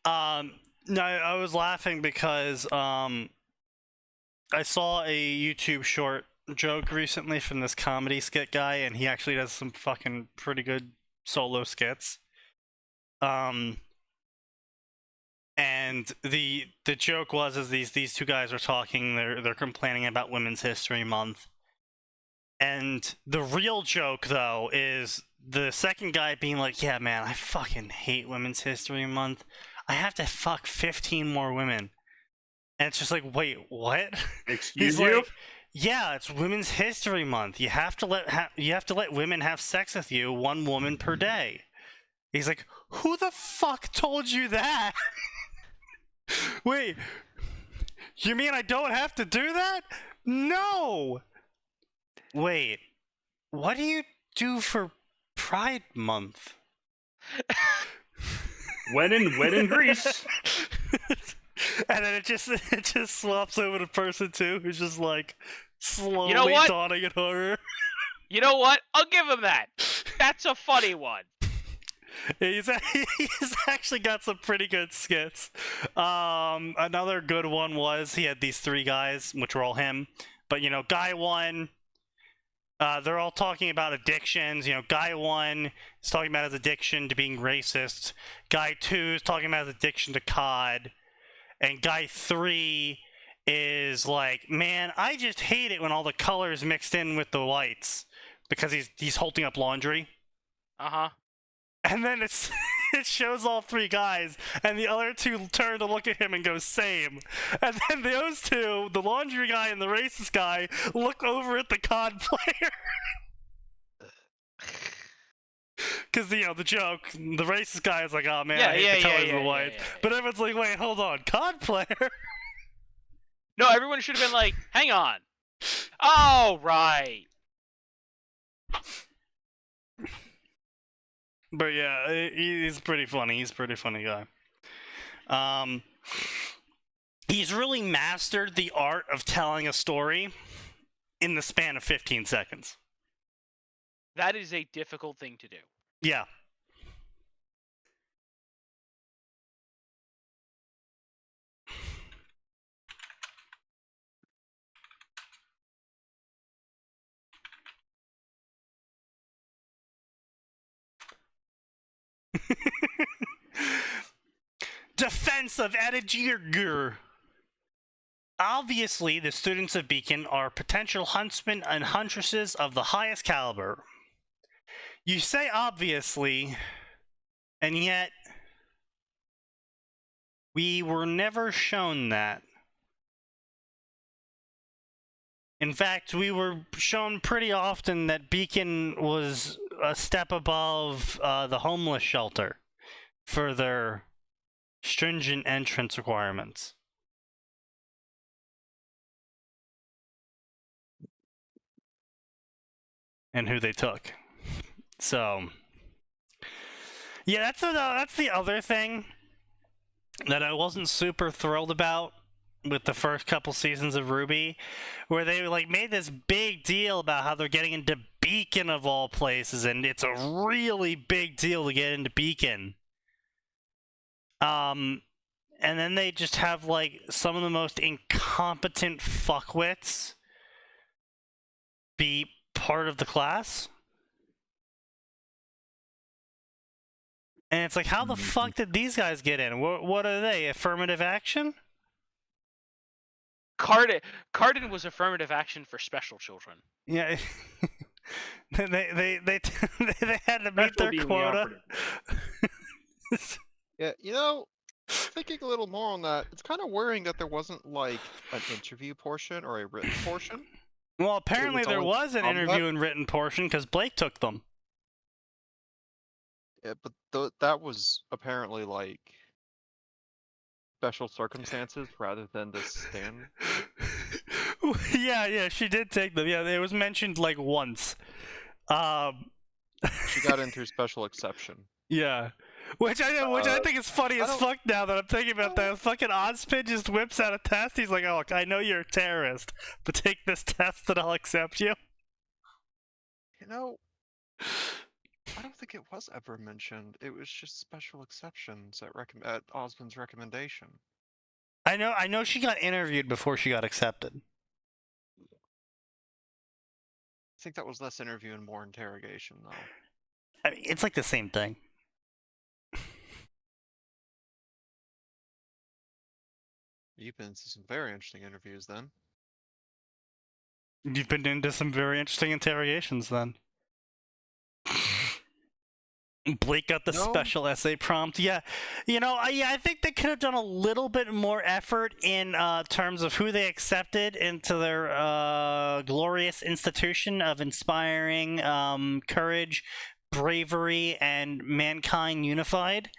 [SPEAKER 1] No, I was laughing because, I saw a YouTube short joke recently from this comedy skit guy, and he actually does some fucking pretty good solo skits. And the joke was these two guys are talking, they're complaining about Women's History Month. And the real joke though is the second guy being like, yeah man, I fucking hate Women's History Month. I have to fuck 15 more women. And it's just like, wait, what?
[SPEAKER 4] Excuse
[SPEAKER 1] He's
[SPEAKER 4] you?
[SPEAKER 1] like, yeah, it's Women's History Month. You have to let women have sex with you, one woman per day. He's like, who the fuck told you that? Wait, you mean I don't have to do that? No! Wait, what do you do for Pride Month?
[SPEAKER 4] When in Greece.
[SPEAKER 1] And then it just swaps over to person two who's just like slowly
[SPEAKER 2] You know what?
[SPEAKER 1] dawning at horror.
[SPEAKER 2] You know what? I'll give him that. That's a funny one.
[SPEAKER 1] He's actually got some pretty good skits. Another good one was he had these three guys, which were all him. But you know, guy one, they're all talking about addictions. You know, guy one is talking about his addiction to being racist. Guy two is talking about his addiction to COD. And guy three is like, man, I just hate it when all the colors mixed in with the whites because he's holding up laundry.
[SPEAKER 2] Uh-huh.
[SPEAKER 1] And then it shows all three guys, and the other two turn to look at him and go, same. And then those two, the laundry guy and the racist guy, look over at the COD player. Because, you know, the joke, the racist guy is like, oh man, I hate the colors of the white. But everyone's like, wait, hold on, COD player?
[SPEAKER 2] No, everyone should have been like, hang on. Oh, right.
[SPEAKER 1] But yeah, he's pretty funny. He's a pretty funny guy. He's really mastered the art of telling a story in the span of 15 seconds.
[SPEAKER 2] That is a difficult thing to do.
[SPEAKER 1] Yeah. Defense of Edgir. Obviously, the students of Beacon are potential huntsmen and huntresses of the highest caliber. You say obviously, and yet we were never shown that. In fact, we were shown pretty often that Beacon was a step above the homeless shelter for their stringent entrance requirements. And who they took. So, yeah, that's the other thing that I wasn't super thrilled about with the first couple seasons of RWBY, where they like made this big deal about how they're getting into Beacon of all places, and it's a really big deal to get into Beacon. And then they just have like some of the most incompetent fuckwits be part of the class. And it's like, how the fuck did these guys get in? What are they? Affirmative action?
[SPEAKER 2] Cardin was affirmative action for special children.
[SPEAKER 1] Yeah. they had to meet their quota.
[SPEAKER 5] Yeah, you know, thinking a little more on that, it's kind of worrying that there wasn't like an interview portion or a written portion.
[SPEAKER 1] Well, apparently there was an interview and written portion because Blake took them.
[SPEAKER 5] Yeah, but that was apparently like special circumstances rather than the stand.
[SPEAKER 1] Yeah, she did take them. Yeah, it was mentioned like once.
[SPEAKER 5] She got in through special exception.
[SPEAKER 1] Yeah. Which I think is funny as fuck now that I'm thinking about that. Fucking Ozpin just whips out a test. He's like, oh, look, I know you're a terrorist, but take this test and I'll accept you.
[SPEAKER 5] You know, I don't think it was ever mentioned. It was just special exceptions at Osmond's recommendation.
[SPEAKER 1] I know she got interviewed before she got accepted.
[SPEAKER 5] I think that was less interview and more interrogation, though.
[SPEAKER 1] I mean, it's like the same thing.
[SPEAKER 5] You've been to some very interesting interviews then.
[SPEAKER 1] You've been into some very interesting interrogations then. Blake got the special essay prompt. Yeah, I think they could have done a little bit more effort in terms of who they accepted into their glorious institution of inspiring courage, bravery, and mankind unified.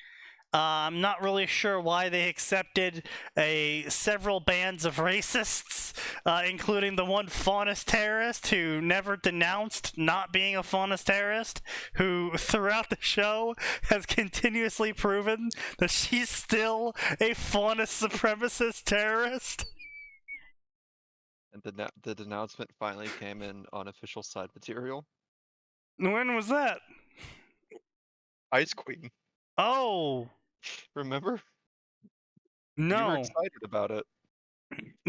[SPEAKER 1] I'm not really sure why they accepted several bands of racists, including the one faunus terrorist who never denounced not being a faunus terrorist, who throughout the show has continuously proven that she's still a faunus supremacist terrorist.
[SPEAKER 5] And the denouncement finally came in on official side material.
[SPEAKER 1] When was that?
[SPEAKER 5] Ice Queen.
[SPEAKER 1] Oh.
[SPEAKER 5] Remember?
[SPEAKER 1] No.
[SPEAKER 5] You were excited about it.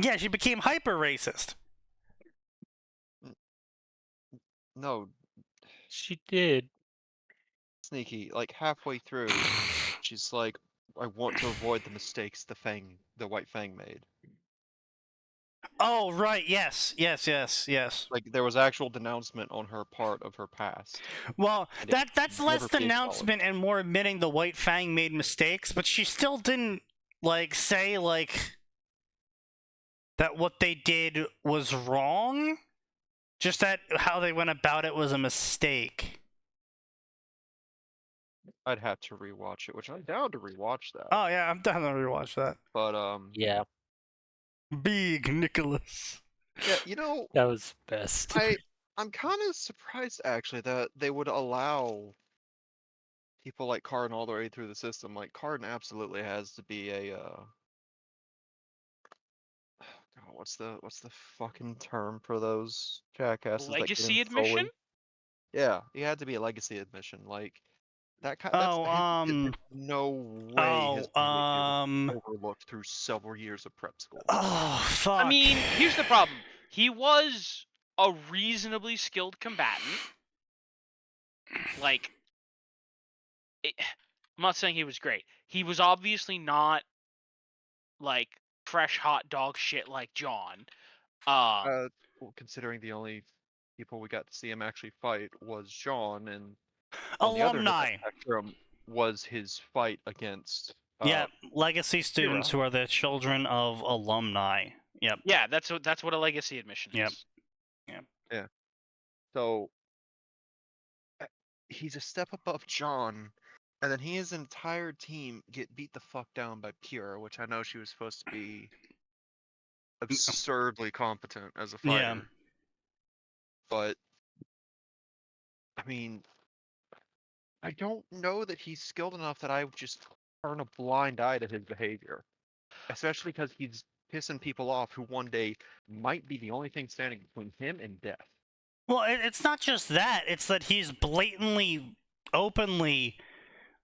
[SPEAKER 1] Yeah, she became hyper racist.
[SPEAKER 5] No.
[SPEAKER 3] She did.
[SPEAKER 5] Sneaky, like halfway through, she's like, I want to avoid the mistakes the White Fang made.
[SPEAKER 1] Oh, right, yes.
[SPEAKER 5] Like, there was actual denouncement on her part of her past.
[SPEAKER 1] Well, that's less denouncement and more admitting the White Fang made mistakes, but she still didn't, say, that what they did was wrong? Just that how they went about it was a mistake.
[SPEAKER 5] I'd have to rewatch it, which I'm down to rewatch that.
[SPEAKER 1] Oh, yeah, I'm down to rewatch that.
[SPEAKER 5] But,
[SPEAKER 3] yeah.
[SPEAKER 1] Big Nicholas.
[SPEAKER 5] Yeah,
[SPEAKER 3] that was best.
[SPEAKER 5] I'm kind of surprised actually that they would allow people like Cardin all the way through the system, like Cardin absolutely has to be a God, what's the fucking term for those jackasses that get in
[SPEAKER 2] Legacy admission?
[SPEAKER 5] solely? Yeah, he had to be a legacy admission. Like that's
[SPEAKER 1] Oh,
[SPEAKER 5] there's no way his behavior was overlooked through several years of prep school.
[SPEAKER 1] Oh, fuck.
[SPEAKER 2] I mean, here's the problem. He was a reasonably skilled combatant. Like, I'm not saying he was great. He was obviously not like fresh hot dog shit like John.
[SPEAKER 5] Well, considering the only people we got to see him actually fight was John, and on the other end of
[SPEAKER 1] Alumni.
[SPEAKER 5] the spectrum was his fight against
[SPEAKER 1] Yeah, legacy students who are the children of alumni. Yep.
[SPEAKER 2] Yeah, that's what a legacy admission
[SPEAKER 1] Yep.
[SPEAKER 2] is.
[SPEAKER 5] Yeah. So he's a step above John, and then he and his entire team get beat the fuck down by Pure, which I know she was supposed to be absurdly competent as a fighter.
[SPEAKER 1] Yeah.
[SPEAKER 5] But I mean, I don't know that he's skilled enough that I would just turn a blind eye to his behavior. Especially because he's pissing people off who one day might be the only thing standing between him and death.
[SPEAKER 1] Well, it's not just that. It's that he's blatantly, openly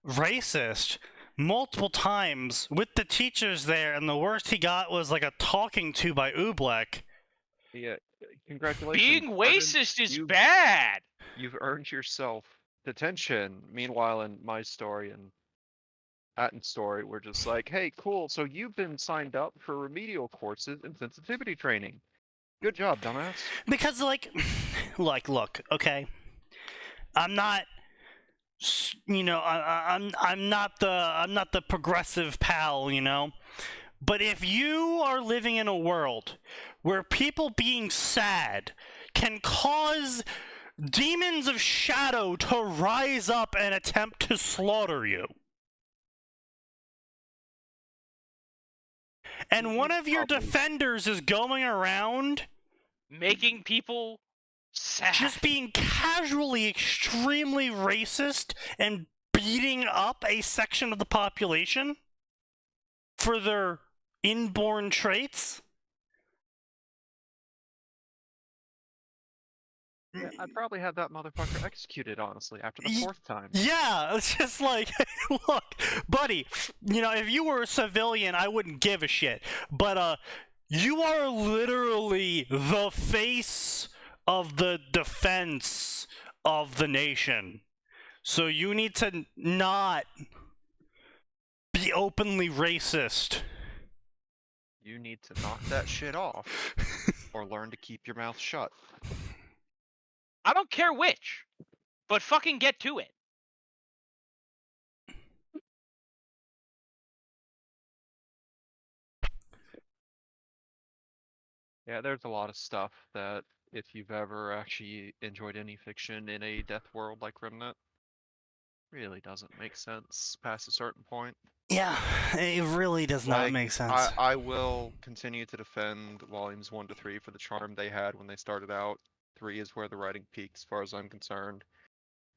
[SPEAKER 1] racist multiple times with the teachers there, and the worst he got was like a talking to by Oobleck.
[SPEAKER 5] Yeah, congratulations.
[SPEAKER 2] Being
[SPEAKER 5] Arden.
[SPEAKER 2] racist is bad.
[SPEAKER 5] You've earned yourself detention. Meanwhile, in my story and Atin's story, we're just like, hey, cool, so you've been signed up for remedial courses and sensitivity training. Good job, dumbass.
[SPEAKER 1] Because, like, look, okay? I'm not, you know, I'm not the progressive pal, you know? But if you are living in a world where people being sad can cause demons of shadow to rise up and attempt to slaughter you, and one of your defenders is going around
[SPEAKER 2] making people sad,
[SPEAKER 1] just being casually extremely racist and beating up a section of the population for their inborn traits.
[SPEAKER 5] Yeah, I'd probably have that motherfucker executed, honestly, after the fourth time.
[SPEAKER 1] Yeah, it's just like, look, buddy, you know, if you were a civilian, I wouldn't give a shit. But, you are literally the face of the defense of the nation. So you need to not be openly racist.
[SPEAKER 5] You need to knock that shit off, or learn to keep your mouth shut.
[SPEAKER 2] I don't care which, but fucking get to it.
[SPEAKER 5] Yeah, there's a lot of stuff that, if you've ever actually enjoyed any fiction in a death world like Remnant, really doesn't make sense past a certain point.
[SPEAKER 1] Yeah, it really does not make sense.
[SPEAKER 5] I will continue to defend volumes 1 to 3 for the charm they had when they started out. 3 is where the writing peaked, as far as I'm concerned.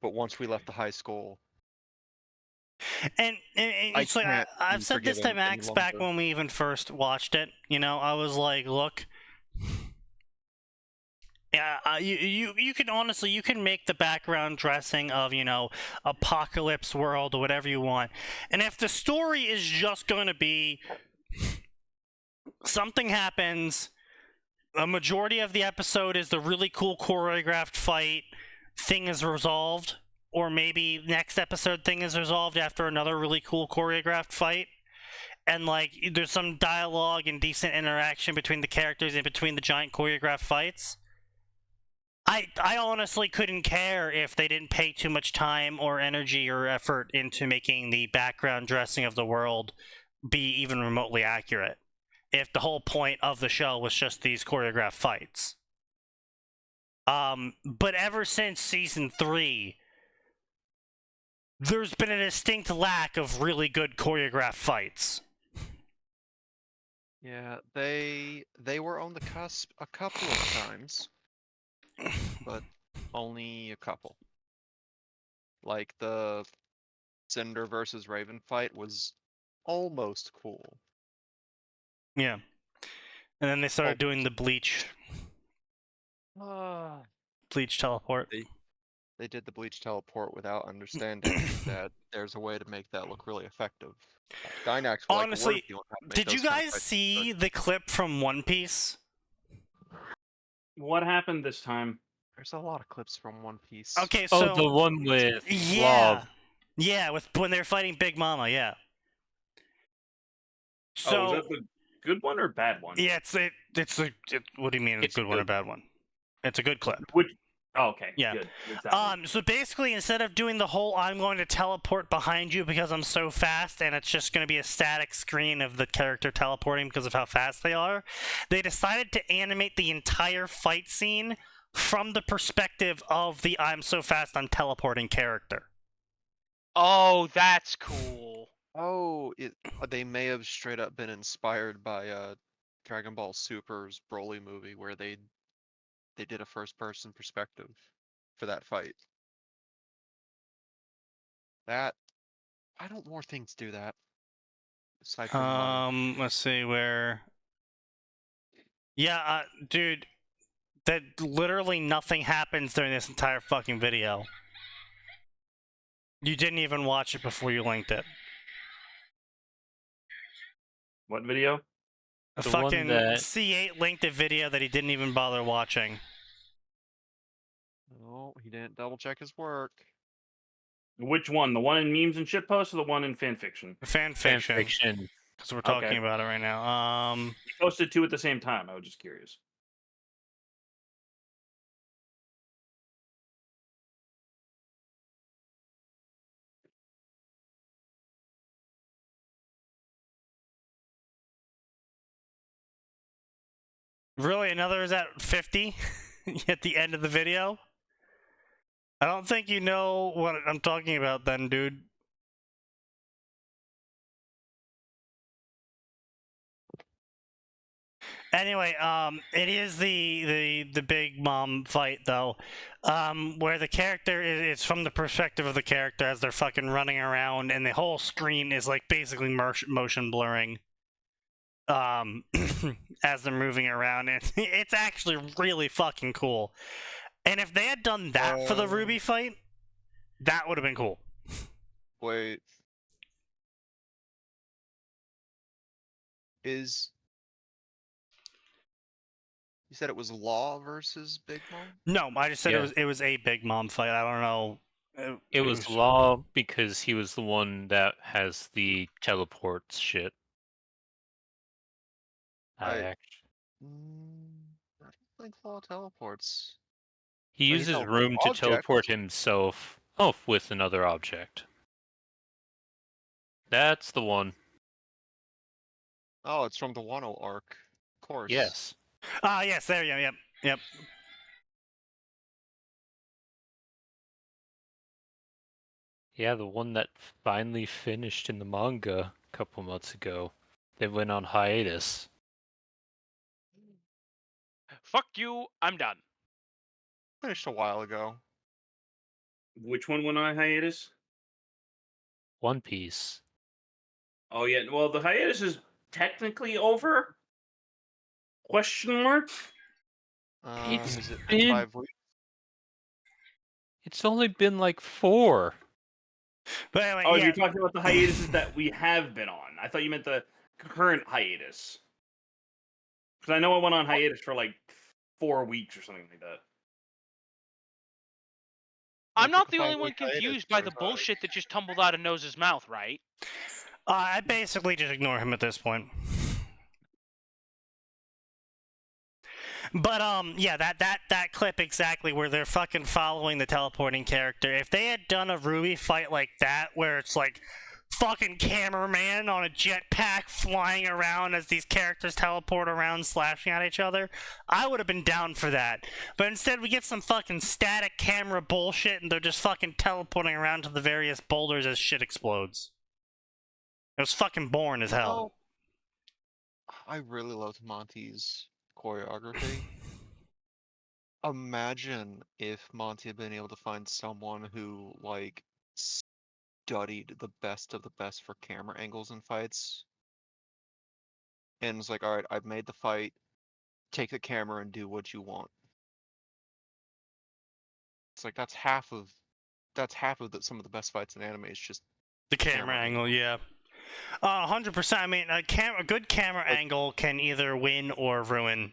[SPEAKER 5] But once we left the high school,
[SPEAKER 1] and it's like I've said this to Max back when we even first watched it. You know, I was like, look, yeah, you can honestly, you can make the background dressing of, you know, apocalypse world or whatever you want, and if the story is just going to be something happens, a majority of the episode is the really cool choreographed fight, thing is resolved, or maybe next episode thing is resolved after another really cool choreographed fight, and like there's some dialogue and decent interaction between the characters in between the giant choreographed fights. I honestly couldn't care if they didn't pay too much time or energy or effort into making the background dressing of the world be even remotely accurate, if the whole point of the show was just these choreographed fights. But ever since season 3, there's been a distinct lack of really good choreographed fights.
[SPEAKER 5] Yeah, they were on the cusp a couple of times, but only a couple. Like the Cinder versus Raven fight was almost cool.
[SPEAKER 1] Yeah. And then they started doing the bleach teleport.
[SPEAKER 5] They did the bleach teleport without understanding that there's a way to make that look really effective. Dynax were like,
[SPEAKER 1] Honestly,
[SPEAKER 5] "We're how to make
[SPEAKER 1] did you
[SPEAKER 5] those kind of
[SPEAKER 1] guys
[SPEAKER 5] fights
[SPEAKER 1] see the clip from One Piece?
[SPEAKER 4] What happened this time?
[SPEAKER 5] There's a lot of clips from One Piece.
[SPEAKER 1] Okay,
[SPEAKER 3] Oh,
[SPEAKER 1] so
[SPEAKER 3] the one with
[SPEAKER 1] yeah,
[SPEAKER 3] Law.
[SPEAKER 1] yeah, with when they're fighting Big Mama, yeah. So
[SPEAKER 4] Oh, is that the good one or bad one?
[SPEAKER 1] yeah, what do you mean it's
[SPEAKER 3] It's
[SPEAKER 1] a good one or
[SPEAKER 3] good.
[SPEAKER 1] bad one? It's a good clip.
[SPEAKER 4] Which? Oh, okay.
[SPEAKER 1] Yeah.
[SPEAKER 4] Good. It's that one.
[SPEAKER 1] So basically, instead of doing the whole "I'm going to teleport behind you because I'm so fast," and it's just going to be a static screen of the character teleporting because of how fast they are, they decided to animate the entire fight scene from the perspective of the "I'm so fast I'm teleporting" character.
[SPEAKER 2] Oh, that's cool.
[SPEAKER 5] Oh, they may have straight up been inspired by Dragon Ball Super's Broly movie where they did a first person perspective for that fight. That why don't more things do that? Aside from money.
[SPEAKER 1] Let's see where. Yeah, dude, that literally nothing happens during this entire fucking video. You didn't even watch it before you linked it.
[SPEAKER 4] What video?
[SPEAKER 1] A
[SPEAKER 3] The one
[SPEAKER 1] fucking
[SPEAKER 3] that-
[SPEAKER 1] C8 linked a video that he didn't even bother watching.
[SPEAKER 5] Oh, he didn't double check his work.
[SPEAKER 4] Which one? The one in memes and shitposts, or the one in fanfiction?
[SPEAKER 1] Fanfiction.
[SPEAKER 3] Fanfiction.
[SPEAKER 1] Because we're talking
[SPEAKER 4] Okay.
[SPEAKER 1] about it right now.
[SPEAKER 4] You posted two at the same time. I was just curious.
[SPEAKER 1] Really, another is at 50 at the end of the video? I don't think you know what I'm talking about then, dude. Anyway, it is the Big Mom fight though, where the character it's from the perspective of the character as they're fucking running around, and the whole screen is like basically motion blurring, as they're moving around. It's actually really fucking cool. And if they had done that for the Ruby fight, that would have been cool.
[SPEAKER 5] Wait. You said it was Law versus Big Mom?
[SPEAKER 1] No, I just said
[SPEAKER 3] Yeah.
[SPEAKER 1] it was a Big Mom fight. I don't know.
[SPEAKER 3] It was Law because he was the one that has the teleports shit.
[SPEAKER 5] I don't think Law teleports.
[SPEAKER 3] He
[SPEAKER 5] Well, you
[SPEAKER 3] uses
[SPEAKER 5] teleport
[SPEAKER 3] room to
[SPEAKER 5] objects.
[SPEAKER 3] teleport himself off with another object. That's the one.
[SPEAKER 5] Oh, it's from the Wano arc. Of course.
[SPEAKER 3] Yes.
[SPEAKER 1] Yes, there you go. Yep.
[SPEAKER 3] Yeah, the one that finally finished in the manga a couple months ago. They went on hiatus.
[SPEAKER 2] Fuck you. I'm done.
[SPEAKER 5] Finished a while ago.
[SPEAKER 4] Which one went on hiatus?
[SPEAKER 3] One Piece.
[SPEAKER 4] Oh yeah. Well, the hiatus is technically over. Question mark.
[SPEAKER 3] It's
[SPEAKER 5] Is it
[SPEAKER 3] been-
[SPEAKER 5] 5 weeks?
[SPEAKER 3] It's only been like 4.
[SPEAKER 1] But anyway,
[SPEAKER 4] Oh,
[SPEAKER 1] yeah.
[SPEAKER 4] you're talking about the hiatuses that we have been on. I thought you meant the current hiatus. Because I know I went on hiatus for like 4 weeks or something like that.
[SPEAKER 2] I'm
[SPEAKER 5] took
[SPEAKER 2] not
[SPEAKER 5] a
[SPEAKER 2] the only
[SPEAKER 5] 5-week
[SPEAKER 2] one
[SPEAKER 5] hiatus
[SPEAKER 2] confused
[SPEAKER 5] to
[SPEAKER 2] by the
[SPEAKER 5] survive.
[SPEAKER 2] bullshit that just tumbled out of Nose's mouth, right?
[SPEAKER 1] I basically just ignore him at this point. But yeah, that clip exactly where they're fucking following the teleporting character. If they had done a Ruby fight like that, where it's like fucking cameraman on a jetpack flying around as these characters teleport around, slashing at each other, I would have been down for that. But instead, we get some fucking static camera bullshit, and they're just fucking teleporting around to the various boulders as shit explodes. It was fucking boring as hell.
[SPEAKER 5] I really loved Monty's choreography. Imagine if Monty had been able to find someone who, like, studied the best of the best for camera angles and fights, and was like, all right, I've made the fight. Take the camera and do what you want. It's like that's half of some of the best fights in anime is just
[SPEAKER 1] The camera angle, yeah. 100%. I mean, a good camera
[SPEAKER 5] Like-
[SPEAKER 1] angle can either win or ruin.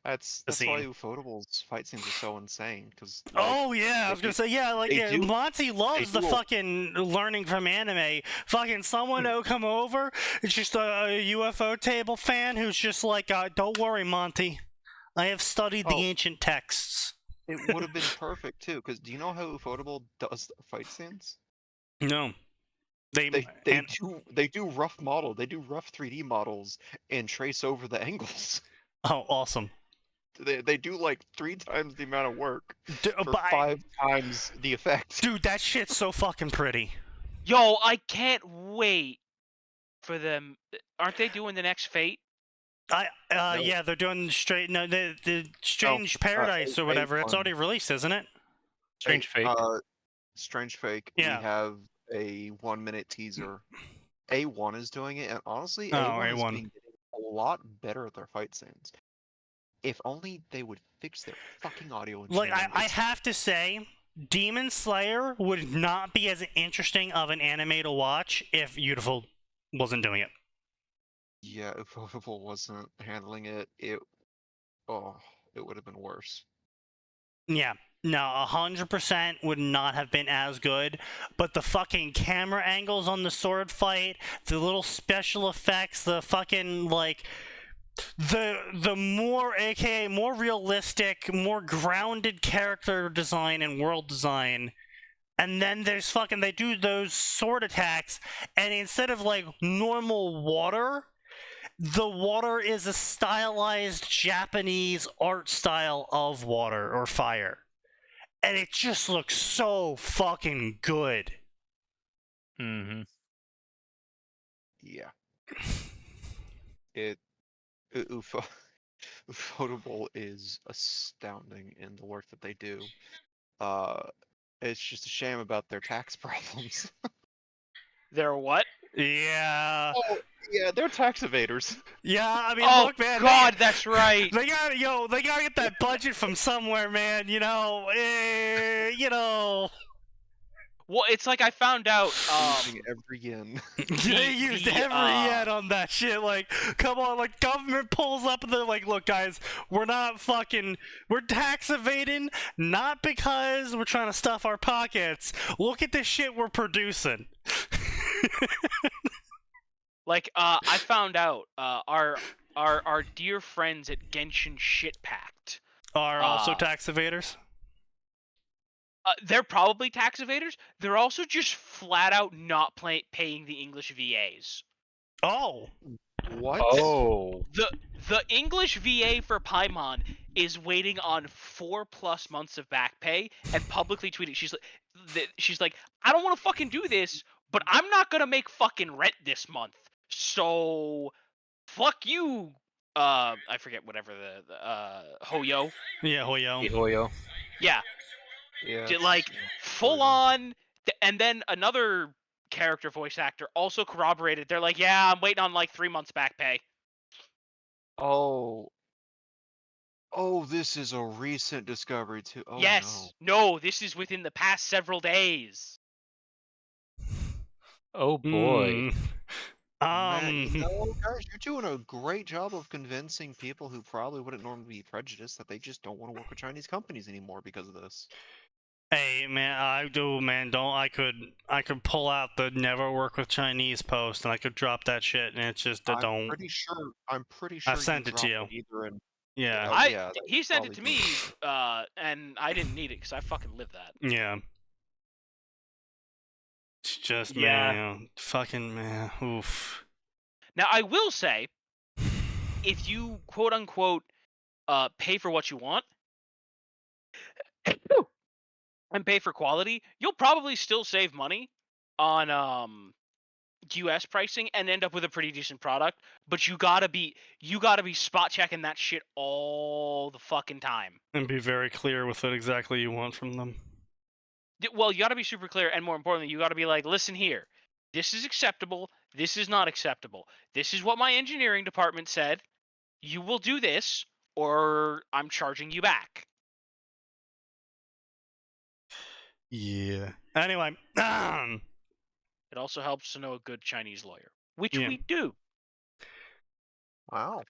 [SPEAKER 5] that's
[SPEAKER 1] The
[SPEAKER 5] why
[SPEAKER 1] scene.
[SPEAKER 5] Ufotable's fight scenes are so insane because
[SPEAKER 1] Oh yeah, I was gonna say yeah, like
[SPEAKER 5] they
[SPEAKER 1] yeah,
[SPEAKER 5] do-
[SPEAKER 1] Monty loves the
[SPEAKER 5] do a-
[SPEAKER 1] fucking learning from anime. Fucking someone will come over. It's just a UFO table fan who's just like, don't worry, Monty. I have studied the
[SPEAKER 5] Oh.
[SPEAKER 1] ancient texts.
[SPEAKER 5] it would have been perfect too. Because do you know how Ufotable does fight scenes?
[SPEAKER 1] No, they
[SPEAKER 5] They do rough model. They do rough 3D models and trace over the angles.
[SPEAKER 1] Oh, awesome.
[SPEAKER 5] They do like 3 times the amount of work for
[SPEAKER 1] But
[SPEAKER 5] 5 times the effect.
[SPEAKER 1] dude, that shit's so fucking pretty.
[SPEAKER 2] Yo, I can't wait for them. Aren't they doing the next Fate?
[SPEAKER 5] No.
[SPEAKER 1] Yeah, they're doing the Strange Paradise or whatever. It's already released, isn't it?
[SPEAKER 3] Strange Fake.
[SPEAKER 5] Strange Fake.
[SPEAKER 1] Yeah.
[SPEAKER 5] We have a 1-minute teaser. A1 is doing it, and honestly,
[SPEAKER 1] Oh,
[SPEAKER 5] A1 has
[SPEAKER 1] A1.
[SPEAKER 5] been getting a lot better at their fight scenes. If only they would fix their fucking audio.
[SPEAKER 1] Like, I
[SPEAKER 5] engineering.
[SPEAKER 1] have to say, Demon Slayer would not be as interesting of an anime to watch if Beautiful wasn't doing it.
[SPEAKER 5] Yeah, if Ufotable wasn't handling it, it would have been worse.
[SPEAKER 1] Yeah. No, 100% would not have been as good, but the fucking camera angles on the sword fight, the little special effects, the fucking, like, the more, aka more realistic, more grounded character design and world design, and then there's fucking, they do those sword attacks, and instead of, like, normal water, the water is a stylized Japanese art style of water or fire. And it just looks so fucking good.
[SPEAKER 3] Mm-hmm.
[SPEAKER 5] Yeah. Ufotable is astounding in the work that they do. It's just a shame about their tax problems.
[SPEAKER 2] They're what?
[SPEAKER 1] Yeah.
[SPEAKER 5] Oh, yeah, they're tax evaders.
[SPEAKER 1] Yeah, I mean,
[SPEAKER 2] Oh
[SPEAKER 1] look, man.
[SPEAKER 2] God, that's right.
[SPEAKER 1] They gotta get that budget from somewhere, man. You know,
[SPEAKER 2] Well, it's like I found out.
[SPEAKER 5] Using every yen.
[SPEAKER 1] they used every yen on that shit. Like, come on, like, government pulls up and they're like, look, guys, we're tax evading, not because we're trying to stuff our pockets. Look at the shit we're producing.
[SPEAKER 2] Like, I found out. Our dear friends at Genshin Shit Pact.
[SPEAKER 1] Are also tax evaders.
[SPEAKER 2] They're probably tax evaders. They're also just flat out not paying the English VAs.
[SPEAKER 1] Oh.
[SPEAKER 5] What?
[SPEAKER 3] Oh.
[SPEAKER 2] The English VA for Paimon is waiting on 4+ months of back pay and publicly tweeting. She's like, I don't want to fucking do this, but I'm not gonna make fucking rent this month. So, fuck you. I forget whatever the Hoyo.
[SPEAKER 1] Yeah, Hoyo.
[SPEAKER 3] Hoyo.
[SPEAKER 2] Yeah.
[SPEAKER 5] Yeah.
[SPEAKER 2] Like full on, and then another character voice actor also corroborated. They're like, yeah, I'm waiting on like 3 months back pay.
[SPEAKER 5] Oh, this is a recent discovery too. Oh
[SPEAKER 2] Yes, no, this is within the past several days.
[SPEAKER 3] Oh boy.
[SPEAKER 5] Man, you know, guys, you're doing a great job of convincing people who probably wouldn't normally be prejudiced that they just don't want to work with Chinese companies anymore because of this.
[SPEAKER 1] Hey man, I do, man. I could pull out the never work with Chinese post and I could drop that shit, and it's just
[SPEAKER 5] I'm pretty sure
[SPEAKER 1] I sent it to
[SPEAKER 5] dropped
[SPEAKER 1] you.
[SPEAKER 5] it either in.
[SPEAKER 1] Yeah.
[SPEAKER 5] Oh, yeah,
[SPEAKER 2] He sent it
[SPEAKER 5] probably
[SPEAKER 2] to me, and I didn't need it because I fucking live that.
[SPEAKER 1] Yeah. It's just
[SPEAKER 4] Yeah.
[SPEAKER 1] man, you know, fucking man. Oof.
[SPEAKER 2] Now I will say, if you quote unquote pay for what you want and pay for quality, you'll probably still save money on US pricing and end up with a pretty decent product. But you gotta be spot checking that shit all the fucking time.
[SPEAKER 1] And be very clear with what exactly you want from them.
[SPEAKER 2] Well, you got to be super clear, and more importantly, you got to be like, listen here, this is acceptable. This is not acceptable. This is what my engineering department said. You will do this, or I'm charging you back.
[SPEAKER 1] Yeah. Anyway,
[SPEAKER 2] It also helps to know a good Chinese lawyer, which
[SPEAKER 1] Yeah.
[SPEAKER 2] we do.
[SPEAKER 5] Wow.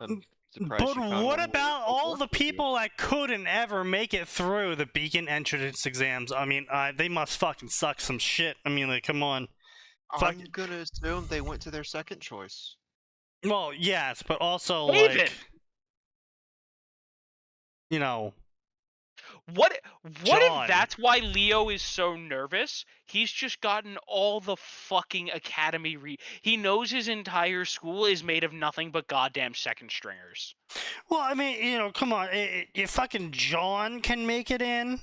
[SPEAKER 5] I'm surprised
[SPEAKER 1] but
[SPEAKER 5] you found
[SPEAKER 1] what
[SPEAKER 5] one
[SPEAKER 1] about
[SPEAKER 5] that
[SPEAKER 1] all
[SPEAKER 5] worked
[SPEAKER 1] the
[SPEAKER 5] with you.
[SPEAKER 1] people that couldn't ever make it through the Beacon entrance exams? I mean, they must fucking suck some shit. I mean, like, come on. Fuck.
[SPEAKER 5] I'm gonna assume they went to their second choice.
[SPEAKER 1] Well, yes, but also
[SPEAKER 2] David!
[SPEAKER 1] like, you know,
[SPEAKER 2] What
[SPEAKER 1] John.
[SPEAKER 2] if that's why Leo is so nervous? He's just gotten all the fucking academy he knows his entire school is made of nothing but goddamn second stringers.
[SPEAKER 1] Well, I mean, you know, come on, if fucking John can make it in,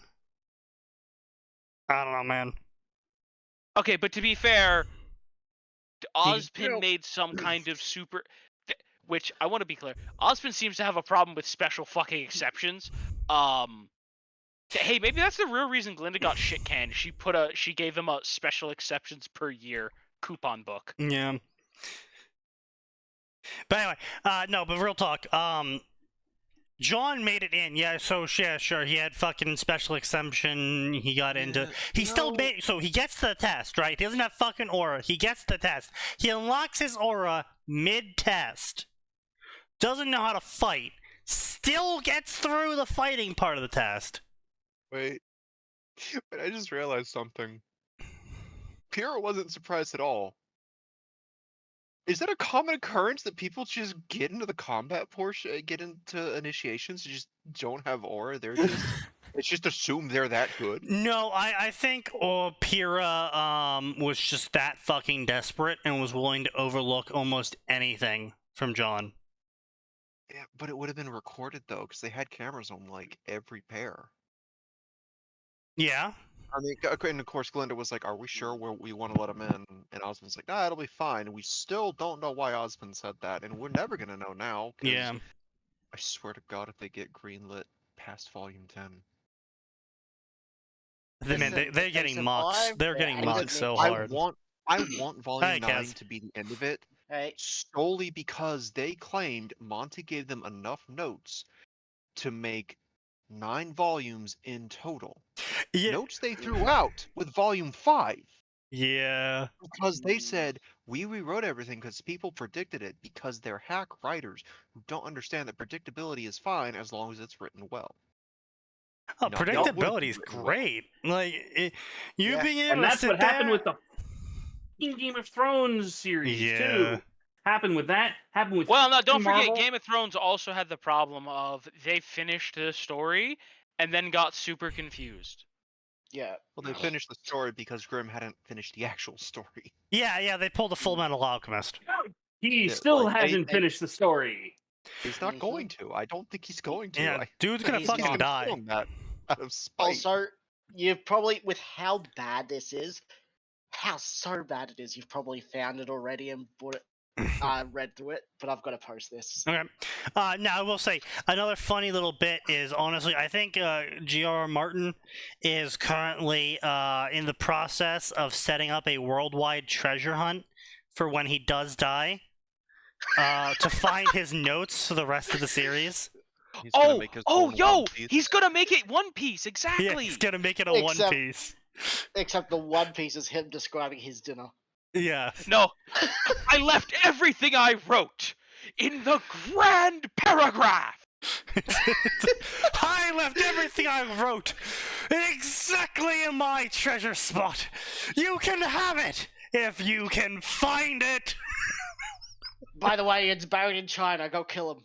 [SPEAKER 1] I don't know, man.
[SPEAKER 2] Okay, but to be fair, Ozpin
[SPEAKER 5] you know-
[SPEAKER 2] made some kind of super... Which, I want to be clear, Ozpin seems to have a problem with special fucking exceptions. Hey, maybe that's the real reason Glinda got shit canned. She gave them a special exceptions per year coupon book.
[SPEAKER 1] Yeah. But anyway, no, but real talk. John made it in, yeah. So yeah, sure. He had fucking special exemption. He got into. He still made. So he gets the test, right? He doesn't have fucking aura. He gets the test. He unlocks his aura mid-test. Doesn't know how to fight. Still gets through the fighting part of the test.
[SPEAKER 5] Wait. But I just realized something. Pierre wasn't surprised at all. Is that a common occurrence that people just get into the combat portion, get into initiations, and just don't have aura? They're just, it's just assumed they're that good.
[SPEAKER 1] No, I think Pyrrha was just that fucking desperate and was willing to overlook almost anything from John.
[SPEAKER 5] Yeah, but it would have been recorded though, because they had cameras on like every pair.
[SPEAKER 1] Yeah.
[SPEAKER 5] I mean, and of course, Glinda was like, "Are we sure we want to let him in?" And Osmond's like, "Nah, it'll be fine." And we still don't know why Osmond said that, and we're never gonna know now. 'Cause
[SPEAKER 1] Yeah.
[SPEAKER 5] I swear to God, if they get greenlit past Volume 10,
[SPEAKER 1] They're getting mocked. They're getting mocked so hard.
[SPEAKER 5] I want Volume
[SPEAKER 1] Hi,
[SPEAKER 5] 9
[SPEAKER 1] Kaz.
[SPEAKER 5] to be the end of it,
[SPEAKER 6] Right.
[SPEAKER 5] solely because they claimed Monty gave them enough notes to make 9 volumes in total.
[SPEAKER 1] Yeah.
[SPEAKER 5] Notes they threw out with Volume 5.
[SPEAKER 1] Yeah.
[SPEAKER 5] Because they said, we rewrote everything because people predicted it, because they're hack writers who don't understand that predictability is fine as long as it's written well.
[SPEAKER 1] Oh,
[SPEAKER 5] No, they
[SPEAKER 1] predictability is
[SPEAKER 5] wouldn't written well.
[SPEAKER 1] great. Like, you
[SPEAKER 6] Yeah.
[SPEAKER 1] being able
[SPEAKER 4] And
[SPEAKER 1] to
[SPEAKER 4] that's
[SPEAKER 1] sit
[SPEAKER 4] what happened
[SPEAKER 1] there-
[SPEAKER 4] with the f***ing Game of Thrones series
[SPEAKER 1] Yeah.
[SPEAKER 4] too. Happened with that. Happened with.
[SPEAKER 2] Well, no, don't forget,
[SPEAKER 4] Marvel.
[SPEAKER 2] Game of Thrones also had the problem of they finished the story and then got super confused.
[SPEAKER 6] Yeah.
[SPEAKER 5] Well, they finished the story because Grimm hadn't finished the actual story.
[SPEAKER 1] Yeah, they pulled a Full Metal Alchemist.
[SPEAKER 4] He
[SPEAKER 5] Yeah,
[SPEAKER 4] still
[SPEAKER 5] like,
[SPEAKER 4] hasn't
[SPEAKER 6] they-
[SPEAKER 4] finished the story.
[SPEAKER 5] He's not going to. I don't think he's going to.
[SPEAKER 1] Yeah, dude's gonna
[SPEAKER 6] he's
[SPEAKER 1] fucking
[SPEAKER 6] not.
[SPEAKER 1] die.
[SPEAKER 5] Film that out of spite.
[SPEAKER 6] Also, you've probably, with how bad this is, how so bad it is, you've probably found it already and bought it, read through it, but I've got to post this.
[SPEAKER 1] Okay. Now, I will say, another funny little bit is, honestly, I think G.R.R. Martin is currently in the process of setting up a worldwide treasure hunt for when he does die, to find his notes for the rest of the series.
[SPEAKER 5] He's gonna make his own One Piece.
[SPEAKER 2] He's gonna make it One Piece,
[SPEAKER 1] Yeah,
[SPEAKER 2] exactly.
[SPEAKER 1] he's gonna make it a
[SPEAKER 6] Except-
[SPEAKER 1] One Piece.
[SPEAKER 6] Except the One Piece is him describing his dinner.
[SPEAKER 1] Yeah.
[SPEAKER 2] No, I left everything I wrote in the grand paragraph.
[SPEAKER 1] I left everything I wrote exactly in my treasure spot. You can have it if you can find it.
[SPEAKER 6] By the way, it's buried in China. Go kill him.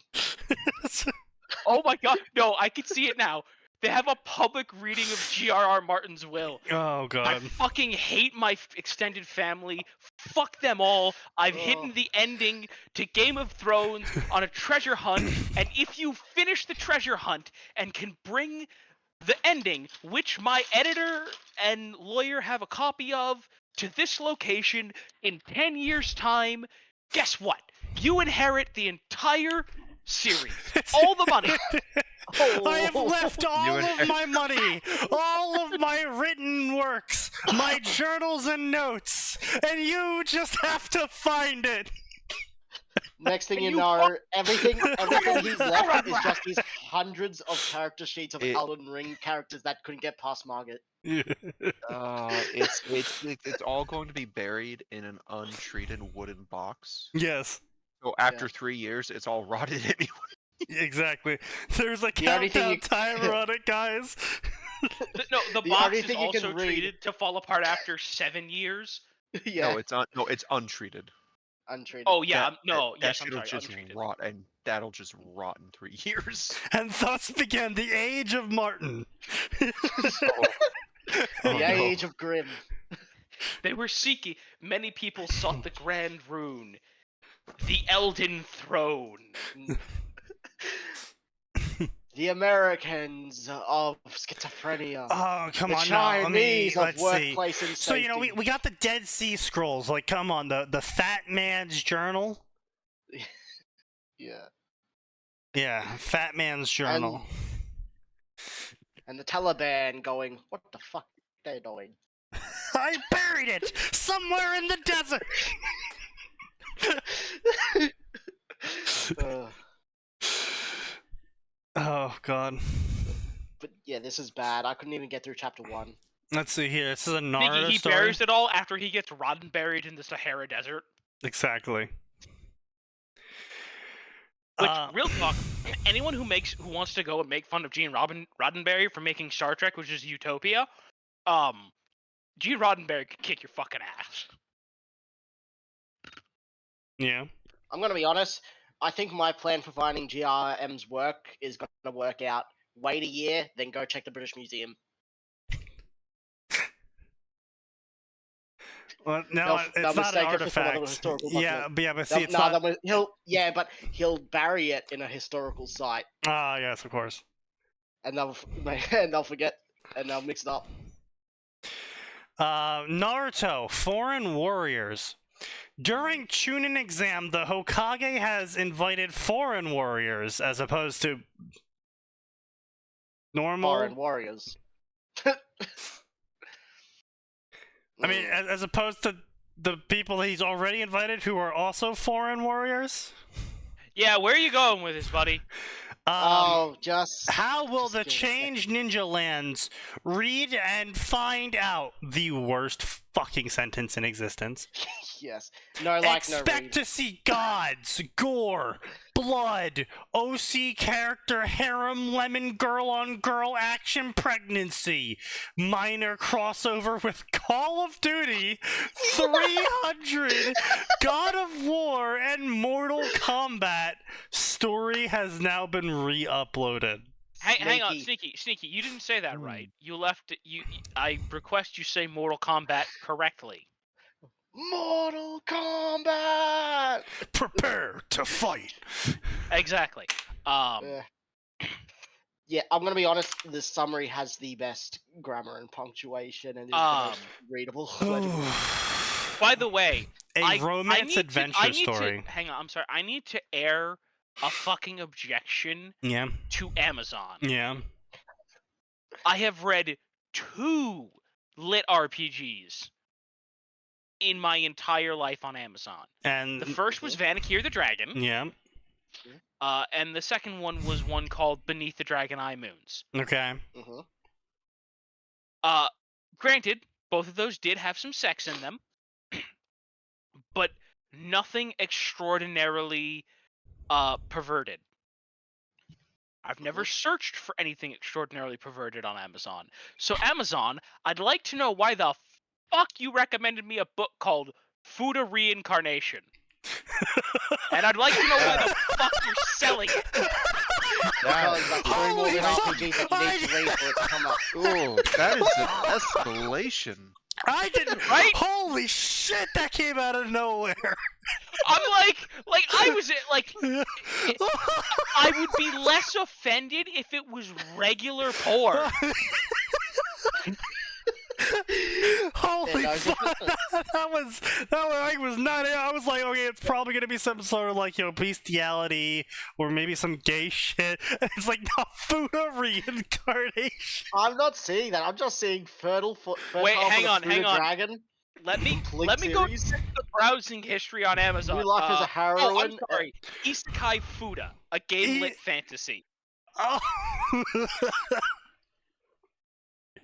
[SPEAKER 2] Oh my god, no, I can see it now. They have a public reading of G.R.R. Martin's will.
[SPEAKER 1] Oh
[SPEAKER 2] I
[SPEAKER 1] god.
[SPEAKER 2] fucking hate my extended family. Fuck them all. I've hidden the ending to Game of Thrones on a treasure hunt, and if you finish the treasure hunt and can bring the ending, which my editor and lawyer have a copy of, to this location in 10 years' time, guess what? You inherit the entire series. All the money.
[SPEAKER 1] I have left all
[SPEAKER 5] You
[SPEAKER 1] of my money, all of my written works, my journals and notes, and you just have to find it.
[SPEAKER 6] Next thing you
[SPEAKER 2] You
[SPEAKER 6] know, everything he's left is just his hundreds of character sheets of Elden Ring characters that couldn't get past Margit.
[SPEAKER 5] It's all going to be buried in an untreated wooden box.
[SPEAKER 1] Yes,
[SPEAKER 5] So after 3 years, it's all rotted anyway.
[SPEAKER 1] exactly. There's a
[SPEAKER 6] The only thing
[SPEAKER 1] countdown timer on it, guys.
[SPEAKER 2] The
[SPEAKER 6] The
[SPEAKER 2] box
[SPEAKER 6] only
[SPEAKER 2] is
[SPEAKER 6] thing you can
[SPEAKER 2] also
[SPEAKER 6] read-
[SPEAKER 2] treated to fall apart after 7 years.
[SPEAKER 6] Yeah,
[SPEAKER 5] No, it's untreated.
[SPEAKER 6] untreated.
[SPEAKER 2] Oh yeah,
[SPEAKER 5] That-
[SPEAKER 2] no,
[SPEAKER 5] that
[SPEAKER 2] yes, I'm
[SPEAKER 5] shit'll
[SPEAKER 2] sorry,
[SPEAKER 5] just
[SPEAKER 2] untreated.
[SPEAKER 5] rot, and that'll just rot in 3 years.
[SPEAKER 1] And thus began the age of Martin.
[SPEAKER 6] The Age of Grim.
[SPEAKER 2] They were seeking. Many people sought the Grand Rune, the Elden Throne.
[SPEAKER 6] The Americans of schizophrenia.
[SPEAKER 1] Oh, come
[SPEAKER 6] The
[SPEAKER 1] on, now, let me,
[SPEAKER 6] Chinese of
[SPEAKER 1] let's see.
[SPEAKER 6] workplace and
[SPEAKER 1] So, you know,
[SPEAKER 6] safety.
[SPEAKER 1] we got the Dead Sea Scrolls, like, come on, the Fat Man's Journal.
[SPEAKER 6] Yeah.
[SPEAKER 1] Yeah, Fat Man's Journal.
[SPEAKER 6] And the Taliban going, what the fuck are they doing?
[SPEAKER 1] I buried it somewhere in the desert. Oh, God.
[SPEAKER 6] But yeah, this is bad. I couldn't even get through chapter 1.
[SPEAKER 1] Let's see here. This is a
[SPEAKER 2] Thinking
[SPEAKER 1] Naruto
[SPEAKER 2] he
[SPEAKER 1] story.
[SPEAKER 2] buries it all after he gets rotten buried in the Sahara Desert.
[SPEAKER 1] Exactly.
[SPEAKER 2] Which, real talk, anyone who wants to go and make fun of Gene Roddenberry for making Star Trek, which is Utopia, Gene Roddenberry could kick your fucking ass.
[SPEAKER 1] Yeah.
[SPEAKER 6] I'm gonna be honest. I think my plan for finding GRM's work is gonna work out. Wait a year, then go check the British Museum.
[SPEAKER 1] Well, no,
[SPEAKER 6] They'll
[SPEAKER 1] it's not an
[SPEAKER 6] mistake it for some other
[SPEAKER 1] artifact.
[SPEAKER 6] historical
[SPEAKER 1] Yeah,
[SPEAKER 6] document.
[SPEAKER 1] but see, it's not.
[SPEAKER 6] But he'll bury it in a historical site,
[SPEAKER 1] Ah, yes, of course.
[SPEAKER 6] and they'll forget, and they'll mix it up.
[SPEAKER 1] Naruto, Foreign Warriors. During Chunin exam, the Hokage has invited foreign warriors as opposed to normal.
[SPEAKER 6] Foreign warriors.
[SPEAKER 1] I mean, as opposed to the people he's already invited who are also foreign warriors.
[SPEAKER 2] Yeah, where are you going with this, buddy?
[SPEAKER 1] How will
[SPEAKER 6] just
[SPEAKER 1] the
[SPEAKER 6] give it a
[SPEAKER 1] changed ninja lands read and find out the worst fucking sentence in existence?
[SPEAKER 6] yes. No like,
[SPEAKER 1] Expect
[SPEAKER 6] no read.
[SPEAKER 1] to see gods, gore, blood, OC character, harem, lemon girl on girl action, pregnancy, minor crossover with Call of Duty, 300, God of War, and Mortal Kombat. Story has now been re-uploaded.
[SPEAKER 2] Hang on,
[SPEAKER 6] Sneaky.
[SPEAKER 2] Sneaky, you didn't say that right. You left it. I request you say Mortal Kombat correctly.
[SPEAKER 6] Mortal Kombat.
[SPEAKER 1] Prepare to fight.
[SPEAKER 2] Exactly.
[SPEAKER 6] Yeah, I'm gonna be honest. The summary has the best grammar and punctuation, and is the most readable. legible.
[SPEAKER 2] By the way,
[SPEAKER 1] A romance adventure story.
[SPEAKER 2] Hang on, I'm sorry. I need to air a fucking objection
[SPEAKER 1] Yeah.
[SPEAKER 2] to Amazon.
[SPEAKER 1] Yeah.
[SPEAKER 2] I have read 2 lit RPGs in my entire life on Amazon.
[SPEAKER 1] And
[SPEAKER 2] The first was Vanakir the Dragon,
[SPEAKER 1] yeah.
[SPEAKER 2] and the second one was one called Beneath the Dragon Eye Moons.
[SPEAKER 1] Okay.
[SPEAKER 2] Granted, both of those did have some sex in them, but nothing extraordinarily perverted. I've never searched for anything extraordinarily perverted on Amazon. So Amazon, I'd like to know why the fuck you recommended me a book called Fuda Reincarnation. And I'd like to know why the fuck you're selling it.
[SPEAKER 6] Because that's very more
[SPEAKER 1] Holy
[SPEAKER 6] than
[SPEAKER 1] fuck!
[SPEAKER 6] RPGs that you need to read for it to come up.
[SPEAKER 5] Ooh, that is an escalation.
[SPEAKER 1] I didn't.
[SPEAKER 2] Right?
[SPEAKER 1] Holy shit! That came out of nowhere.
[SPEAKER 2] I'm like I was like, I would be less offended if it was regular porn.
[SPEAKER 1] Holy
[SPEAKER 6] no,
[SPEAKER 1] fuck! that was not it. I was like, okay, it's probably gonna be some sort of like, bestiality or maybe some gay shit. And it's like, no, Fuda reincarnation.
[SPEAKER 6] I'm not seeing that. I'm just seeing fertile
[SPEAKER 2] Wait, hang on, hang on.
[SPEAKER 6] dragon.
[SPEAKER 2] Let me
[SPEAKER 6] Complete
[SPEAKER 2] go
[SPEAKER 6] series.
[SPEAKER 2] check the browsing history on Amazon.
[SPEAKER 6] New life as a
[SPEAKER 2] Oh, I'm
[SPEAKER 6] heroine.
[SPEAKER 2] sorry. Isekai Fuda, a gay lit fantasy.
[SPEAKER 1] Oh.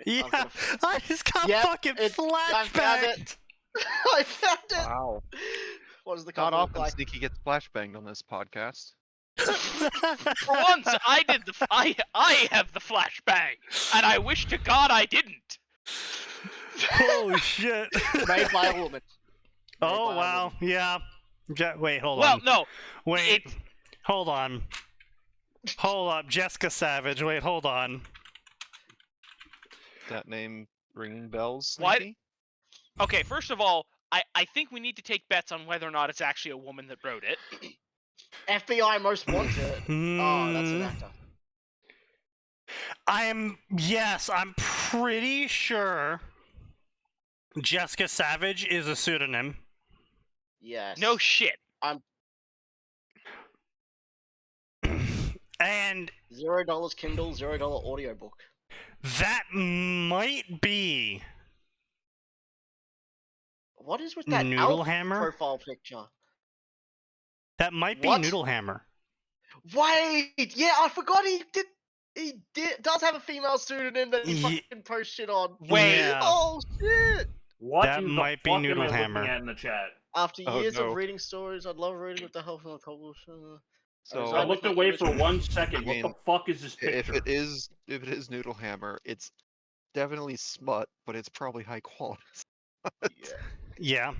[SPEAKER 1] Yeah,
[SPEAKER 6] gonna-
[SPEAKER 1] I just got
[SPEAKER 6] Yep,
[SPEAKER 1] fucking
[SPEAKER 6] I found it.
[SPEAKER 1] flashback.
[SPEAKER 6] I found it.
[SPEAKER 5] Wow.
[SPEAKER 6] What does the
[SPEAKER 5] Not
[SPEAKER 6] cover look
[SPEAKER 5] often
[SPEAKER 6] like?
[SPEAKER 5] Sneaky gets flashbanged on this podcast.
[SPEAKER 2] For once, I did the. I have the flashbang, and I wish to God I didn't.
[SPEAKER 1] Holy shit.
[SPEAKER 6] Made by a woman.
[SPEAKER 1] Oh
[SPEAKER 6] by a
[SPEAKER 1] wow, yeah. Wait, hold
[SPEAKER 2] Well,
[SPEAKER 1] on.
[SPEAKER 2] no,
[SPEAKER 1] Wait,
[SPEAKER 2] it's
[SPEAKER 1] hold on. Hold up, Jessica Savage. Wait, hold on.
[SPEAKER 5] That name ringing bells,
[SPEAKER 2] Why-
[SPEAKER 5] Sneaky?
[SPEAKER 2] okay. First of all, I think we need to take bets on whether or not it's actually a woman that wrote it.
[SPEAKER 6] FBI most wanted. Oh, that's an
[SPEAKER 1] Hmm.
[SPEAKER 6] actor.
[SPEAKER 1] I'm pretty sure Jessica Savage is a pseudonym.
[SPEAKER 6] Yes.
[SPEAKER 2] No shit.
[SPEAKER 1] And
[SPEAKER 6] $0 Kindle, $0 audiobook.
[SPEAKER 1] that might be
[SPEAKER 6] What is with that
[SPEAKER 1] Noodle
[SPEAKER 6] Alf
[SPEAKER 1] Hammer?
[SPEAKER 6] profile picture?
[SPEAKER 1] That might be
[SPEAKER 6] What?
[SPEAKER 1] Noodlehammer.
[SPEAKER 6] Wait, yeah, I forgot he does have a female pseudonym that he
[SPEAKER 1] Ye-
[SPEAKER 6] fucking posts shit on.
[SPEAKER 2] Wait.
[SPEAKER 1] Yeah.
[SPEAKER 6] Oh shit!
[SPEAKER 4] What
[SPEAKER 1] That
[SPEAKER 4] in the
[SPEAKER 1] might be
[SPEAKER 4] fuck am I
[SPEAKER 1] Noodlehammer.
[SPEAKER 4] looking at in the chat?
[SPEAKER 6] After
[SPEAKER 5] Oh,
[SPEAKER 6] years
[SPEAKER 5] no.
[SPEAKER 6] of reading stories, I'd love reading with the help of a publisher.
[SPEAKER 5] So
[SPEAKER 4] I looked away for 1 second.
[SPEAKER 5] I
[SPEAKER 4] What
[SPEAKER 5] mean,
[SPEAKER 4] the fuck is this
[SPEAKER 5] if
[SPEAKER 4] picture?
[SPEAKER 5] it is Noodlehammer, it's definitely smut, but it's probably high quality.
[SPEAKER 1] Yeah.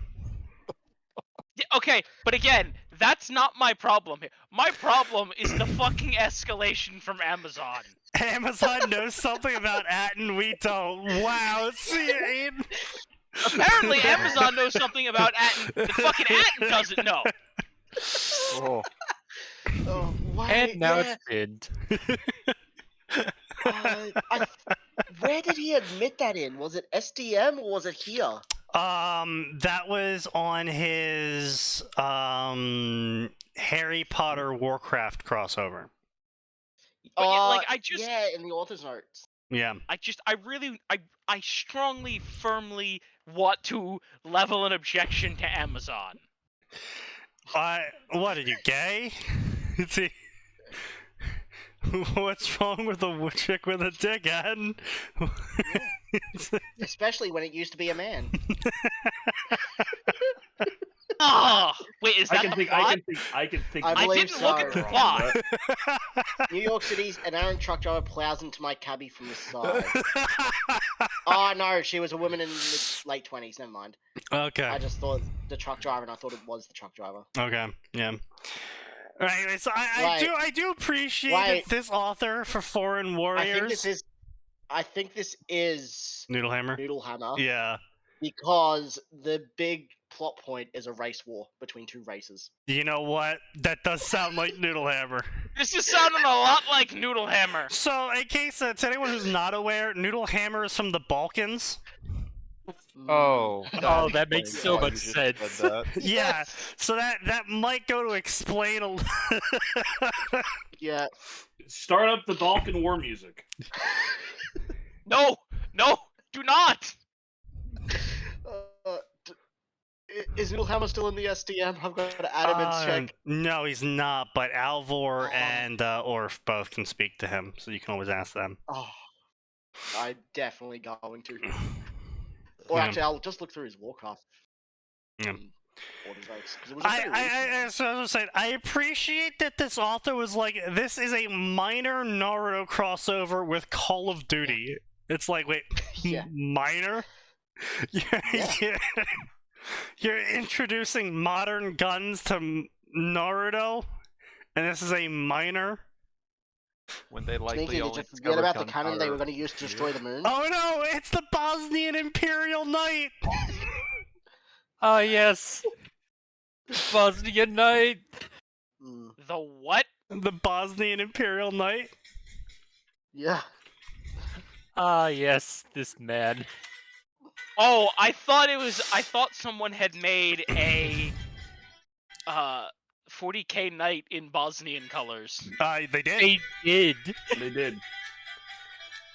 [SPEAKER 2] Okay, but again, that's not my problem here. My problem is the fucking escalation from Amazon.
[SPEAKER 1] Amazon knows something about Atin we don't. Wow, see, Aiden.
[SPEAKER 2] Apparently, Amazon knows something about Atin that fucking Atin doesn't know.
[SPEAKER 5] Oh,
[SPEAKER 6] Oh, wait,
[SPEAKER 3] And now
[SPEAKER 6] yeah.
[SPEAKER 3] it's pinned.
[SPEAKER 6] Where did he admit that in? Was it SDM or was it here?
[SPEAKER 1] That was on his Harry Potter Warcraft crossover.
[SPEAKER 2] But yeah, like,
[SPEAKER 6] yeah, in the author's notes.
[SPEAKER 1] Yeah.
[SPEAKER 2] I strongly, firmly want to level an objection to Amazon.
[SPEAKER 1] What are you, gay? See, what's wrong with a chick with a dick, Atin?
[SPEAKER 6] Especially when it used to be a man.
[SPEAKER 2] Oh, wait, is
[SPEAKER 4] I
[SPEAKER 2] that
[SPEAKER 4] can
[SPEAKER 2] the
[SPEAKER 4] think.
[SPEAKER 2] plot?
[SPEAKER 4] I can think.
[SPEAKER 6] I
[SPEAKER 2] I
[SPEAKER 6] believe
[SPEAKER 2] didn't look at
[SPEAKER 6] so.
[SPEAKER 2] the plot.
[SPEAKER 6] New York City's an errant truck driver plows into my cabbie from the side. Oh no, she was a woman in the late 20s. Never mind.
[SPEAKER 1] Okay.
[SPEAKER 6] I just thought the truck driver, and I thought it was the truck driver.
[SPEAKER 1] Okay. Yeah. Right. So I do appreciate that this author for Foreign Warriors.
[SPEAKER 6] I think this is
[SPEAKER 1] Noodlehammer.
[SPEAKER 6] Noodlehammer.
[SPEAKER 1] Yeah.
[SPEAKER 6] Because the big plot point is a race war between two races.
[SPEAKER 1] You know what? That does sound like Noodlehammer.
[SPEAKER 2] This is sounding a lot like Noodlehammer.
[SPEAKER 1] So, in case to anyone who's not aware, Noodlehammer is from the Balkans.
[SPEAKER 5] oh,
[SPEAKER 3] That makes
[SPEAKER 5] explains
[SPEAKER 3] so
[SPEAKER 5] why
[SPEAKER 3] much
[SPEAKER 5] you just said
[SPEAKER 3] sense.
[SPEAKER 5] that.
[SPEAKER 1] Yeah. So that might go to explain a.
[SPEAKER 6] Yeah.
[SPEAKER 4] Start up the Balkan War music.
[SPEAKER 2] No, do not.
[SPEAKER 6] Is Noodlehammer still in the SDM? I've got to add him and check.
[SPEAKER 1] No, he's not. But Alvor
[SPEAKER 6] Oh.
[SPEAKER 1] and Orf both can speak to him, so you can always ask them.
[SPEAKER 6] Oh, I'm definitely going to. Or
[SPEAKER 1] Yeah.
[SPEAKER 6] actually, I'll just look through his Warcraft.
[SPEAKER 1] Yeah.
[SPEAKER 6] Order votes, 'cause it was a very recent one.
[SPEAKER 1] So I was saying, I appreciate that this author was like, this is a minor Naruto crossover with Call of Duty. It's like, wait,
[SPEAKER 6] Yeah.
[SPEAKER 1] minor? You're introducing modern guns to Naruto, and this is a minor?
[SPEAKER 5] When they likely
[SPEAKER 6] Sneaky, did
[SPEAKER 5] only
[SPEAKER 6] you forget
[SPEAKER 5] discovered
[SPEAKER 6] about the cannon they
[SPEAKER 5] gunpowder
[SPEAKER 6] were going to use to destroy the moon?
[SPEAKER 1] Oh no, it's the Bosnian Imperial Knight!
[SPEAKER 3] Ah, yes. Bosnian Night.
[SPEAKER 6] Mm,
[SPEAKER 2] The what?
[SPEAKER 1] The Bosnian Imperial Knight?
[SPEAKER 6] yeah.
[SPEAKER 3] Ah, yes, this man.
[SPEAKER 2] Oh, I thought someone had made a 40k knight in Bosnian colors.
[SPEAKER 1] They did.
[SPEAKER 3] They did.
[SPEAKER 4] They did.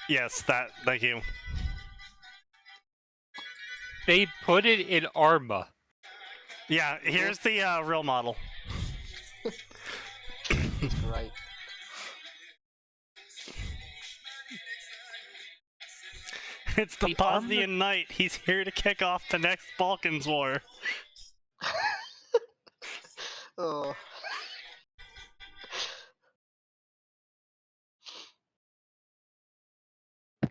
[SPEAKER 1] Yes, that. Thank you.
[SPEAKER 3] They put it in Arma.
[SPEAKER 1] Yeah, here's the real model.
[SPEAKER 6] It's great.
[SPEAKER 1] It's the
[SPEAKER 3] The
[SPEAKER 1] Bosnian Knight. He's here to kick off the next Balkans war.
[SPEAKER 6] Oh.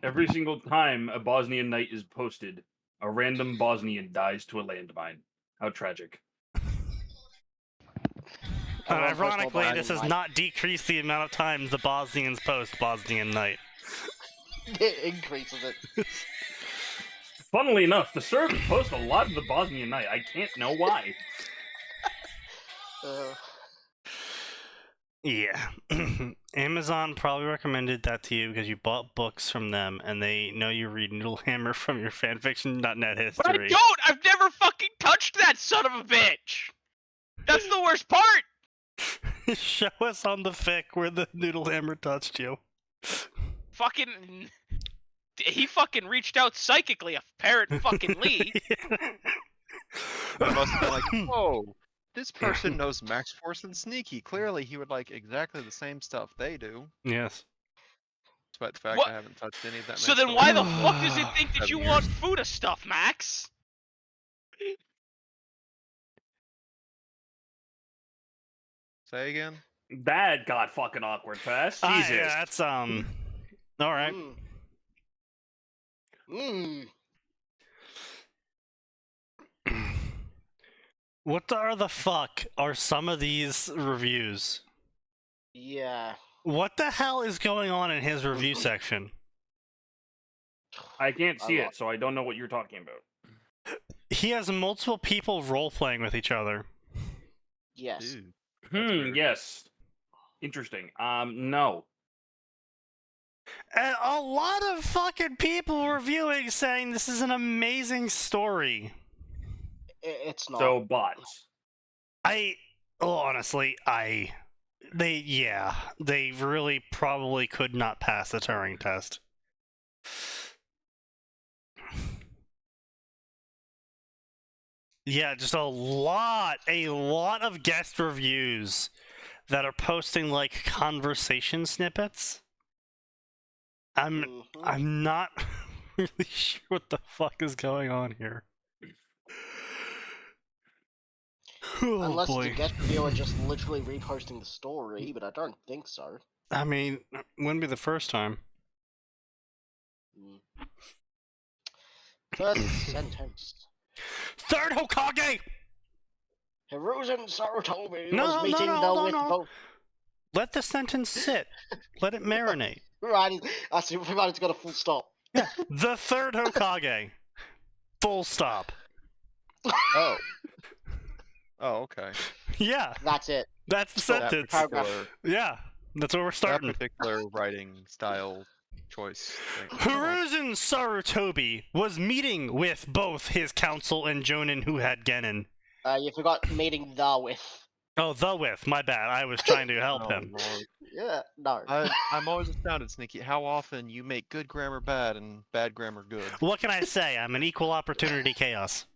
[SPEAKER 4] Every single time a Bosnian knight is posted, a random Bosnian dies to a landmine. How tragic.
[SPEAKER 1] Ironically, this has not decreased the amount of times the Bosnians post Bosnian Knight.
[SPEAKER 6] It increases it.
[SPEAKER 4] Funnily enough, the Serbs post a lot of the Bosnian knight. I can't know why.
[SPEAKER 1] Yeah. Amazon probably recommended that to you because you bought books from them and they know you read Noodlehammer from your fanfiction.net history.
[SPEAKER 2] But I don't! I've never fucking touched that son of a bitch! That's the worst part!
[SPEAKER 1] Show us on the fic where the Noodlehammer touched you.
[SPEAKER 2] Fucking... He fucking reached out psychically, apparent fucking Lee.
[SPEAKER 5] I must have been like, whoa, this person knows Max Force and Sneaky. Clearly, he would like exactly the same stuff they do.
[SPEAKER 1] Yes.
[SPEAKER 5] Despite the fact
[SPEAKER 2] What?
[SPEAKER 5] I haven't touched any of that.
[SPEAKER 2] So
[SPEAKER 5] Max
[SPEAKER 2] then
[SPEAKER 5] Force
[SPEAKER 2] why the
[SPEAKER 5] stuff
[SPEAKER 2] fuck
[SPEAKER 5] in
[SPEAKER 2] does it think that
[SPEAKER 5] 7
[SPEAKER 2] you
[SPEAKER 5] years.
[SPEAKER 2] want Fuda stuff, Max?
[SPEAKER 5] Say again?
[SPEAKER 4] That got fucking awkward fast. Jesus.
[SPEAKER 1] Yeah, that's, alright. What the fuck are some of these reviews?
[SPEAKER 6] Yeah.
[SPEAKER 1] What the hell is going on in his review section?
[SPEAKER 4] I can't see it, so I don't know what you're talking about.
[SPEAKER 1] He has multiple people role-playing with each other.
[SPEAKER 6] Yes.
[SPEAKER 5] Dude, that's weird.
[SPEAKER 4] Yes. Interesting. No.
[SPEAKER 1] And a lot of fucking people reviewing saying this is an amazing story.
[SPEAKER 6] It's not.
[SPEAKER 4] So bots.
[SPEAKER 1] Honestly, they really probably could not pass the Turing test. Yeah, just a lot of guest reviews that are posting like conversation snippets. I'm not really sure what the fuck is going on here. Oh,
[SPEAKER 6] Unless
[SPEAKER 1] boy.
[SPEAKER 6] it's a guest reviewer just literally reposting the story, but I don't think so.
[SPEAKER 1] I mean, wouldn't be the first time.
[SPEAKER 6] First sentence.
[SPEAKER 1] Third Hokage!
[SPEAKER 6] Hiruzen Sarutobi
[SPEAKER 1] No,
[SPEAKER 6] was
[SPEAKER 1] no,
[SPEAKER 6] meeting
[SPEAKER 1] no,
[SPEAKER 6] with
[SPEAKER 1] no.
[SPEAKER 6] both.
[SPEAKER 1] Let the sentence sit. Let it marinate.
[SPEAKER 6] Right, I see. Right, it's got a full stop.
[SPEAKER 1] Yeah. The third Hokage. Full stop.
[SPEAKER 5] Oh. Oh, okay.
[SPEAKER 1] Yeah,
[SPEAKER 6] That's it.
[SPEAKER 1] that's the
[SPEAKER 6] Stop.
[SPEAKER 1] sentence.
[SPEAKER 6] Paragraph.
[SPEAKER 1] Yeah, that's where we're
[SPEAKER 5] That
[SPEAKER 1] starting.
[SPEAKER 5] particular writing style choice thing.
[SPEAKER 1] Hiruzen Sarutobi was meeting with both his council and Jonin who had Genin.
[SPEAKER 6] You forgot meeting the with.
[SPEAKER 1] Oh, the with. My bad. I was trying to help
[SPEAKER 5] Oh,
[SPEAKER 1] him.
[SPEAKER 5] Lord.
[SPEAKER 6] Yeah, no.
[SPEAKER 5] I'm always astounded, Sneaky, how often you make good grammar bad and bad grammar good.
[SPEAKER 1] What can I say? I'm an equal opportunity chaos.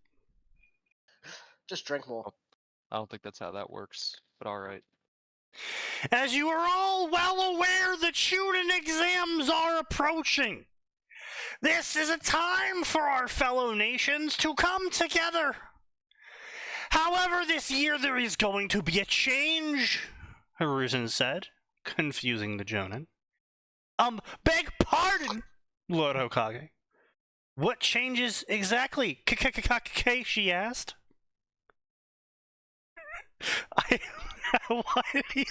[SPEAKER 6] Just drink more.
[SPEAKER 5] I don't think that's how that works, but alright.
[SPEAKER 1] As you are all well aware, the Chunin exams are approaching. This is a time for our fellow nations to come together. However, this year there is going to be a change, Hiruzen said, confusing the Jonin. Beg pardon, Lord Hokage. What changes exactly? She asked. Why did he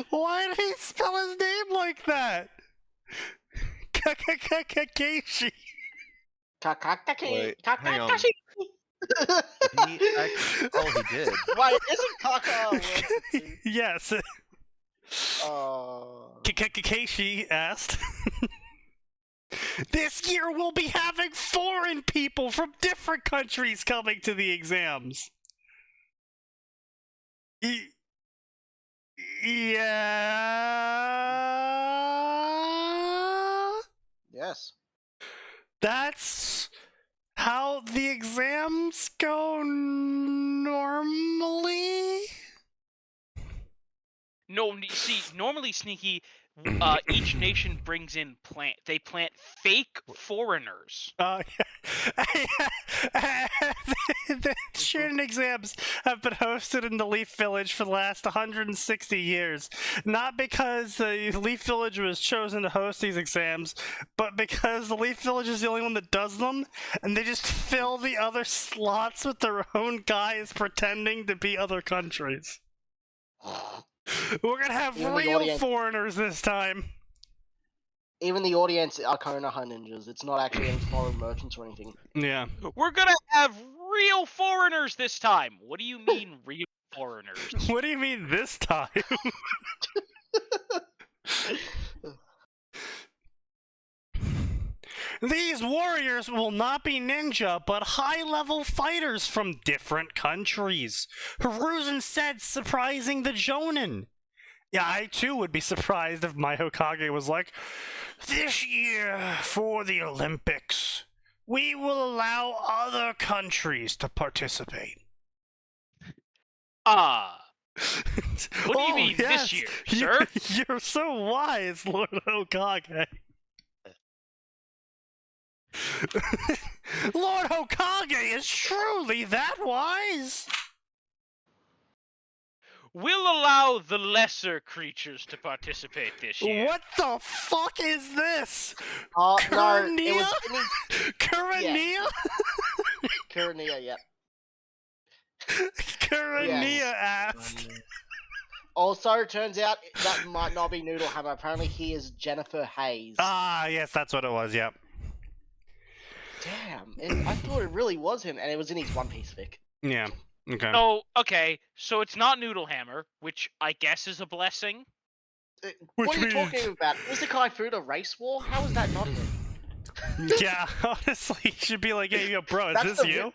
[SPEAKER 1] why did he spell his name like that? Kakashi.
[SPEAKER 5] Wait, hang on.
[SPEAKER 6] Kakakashi.
[SPEAKER 5] He he did.
[SPEAKER 6] Wait, isn't Kaka?
[SPEAKER 1] Yes.
[SPEAKER 6] Oh.
[SPEAKER 1] Kakashi asked. This year we'll be having foreign people from different countries coming to the exams. Yeah.
[SPEAKER 6] Yes.
[SPEAKER 1] That's how the exams go normally.
[SPEAKER 2] No, see, normally, Sneaky, each nation brings in they plant fake foreigners.
[SPEAKER 1] The student exams have been hosted in the Leaf Village for the last 160 years. Not because the Leaf Village was chosen to host these exams, but because the Leaf Village is the only one that does them, and they just fill the other slots with their own guys pretending to be other countries. We're gonna have
[SPEAKER 6] Even the
[SPEAKER 1] real
[SPEAKER 6] audience-
[SPEAKER 1] foreigners this time.
[SPEAKER 6] Even the audience are Konoha ninjas. It's not actually any foreign merchants or anything.
[SPEAKER 1] Yeah.
[SPEAKER 2] We're gonna have real foreigners this time. What do you mean, real foreigners?
[SPEAKER 1] What do you mean this time? These warriors will not be ninja, but high-level fighters from different countries. Hiruzen said, surprising the Jonin. Yeah, I too would be surprised if my Hokage was like, this year for the Olympics, we will allow other countries to participate.
[SPEAKER 2] What do you
[SPEAKER 1] Oh,
[SPEAKER 2] mean
[SPEAKER 1] yes.
[SPEAKER 2] this year, sir?
[SPEAKER 1] You're so wise, Lord Hokage. Lord Hokage is truly that wise.
[SPEAKER 2] We'll allow the lesser creatures to participate this year.
[SPEAKER 1] What the fuck is this?
[SPEAKER 6] No, it
[SPEAKER 1] Kurnia?
[SPEAKER 6] was
[SPEAKER 1] Kurania?
[SPEAKER 6] Kurnia, yep.
[SPEAKER 1] Kurania asked.
[SPEAKER 6] Also, it turns out that might not be Noodle Hammer. Apparently, he is Jennifer Hayes.
[SPEAKER 1] Ah, yes, that's what it was, yep.
[SPEAKER 6] Damn, I thought it really was him, and it was in his One Piece fic.
[SPEAKER 1] Yeah, okay.
[SPEAKER 2] Oh, okay, so it's not Noodlehammer, which I guess is a blessing.
[SPEAKER 6] What are you
[SPEAKER 1] Which
[SPEAKER 6] talking about? Was the Kaifuda race war? How is that not him?
[SPEAKER 1] Yeah, honestly, you should be like, hey, yo, bro, is
[SPEAKER 6] That's
[SPEAKER 1] this
[SPEAKER 6] the
[SPEAKER 1] you?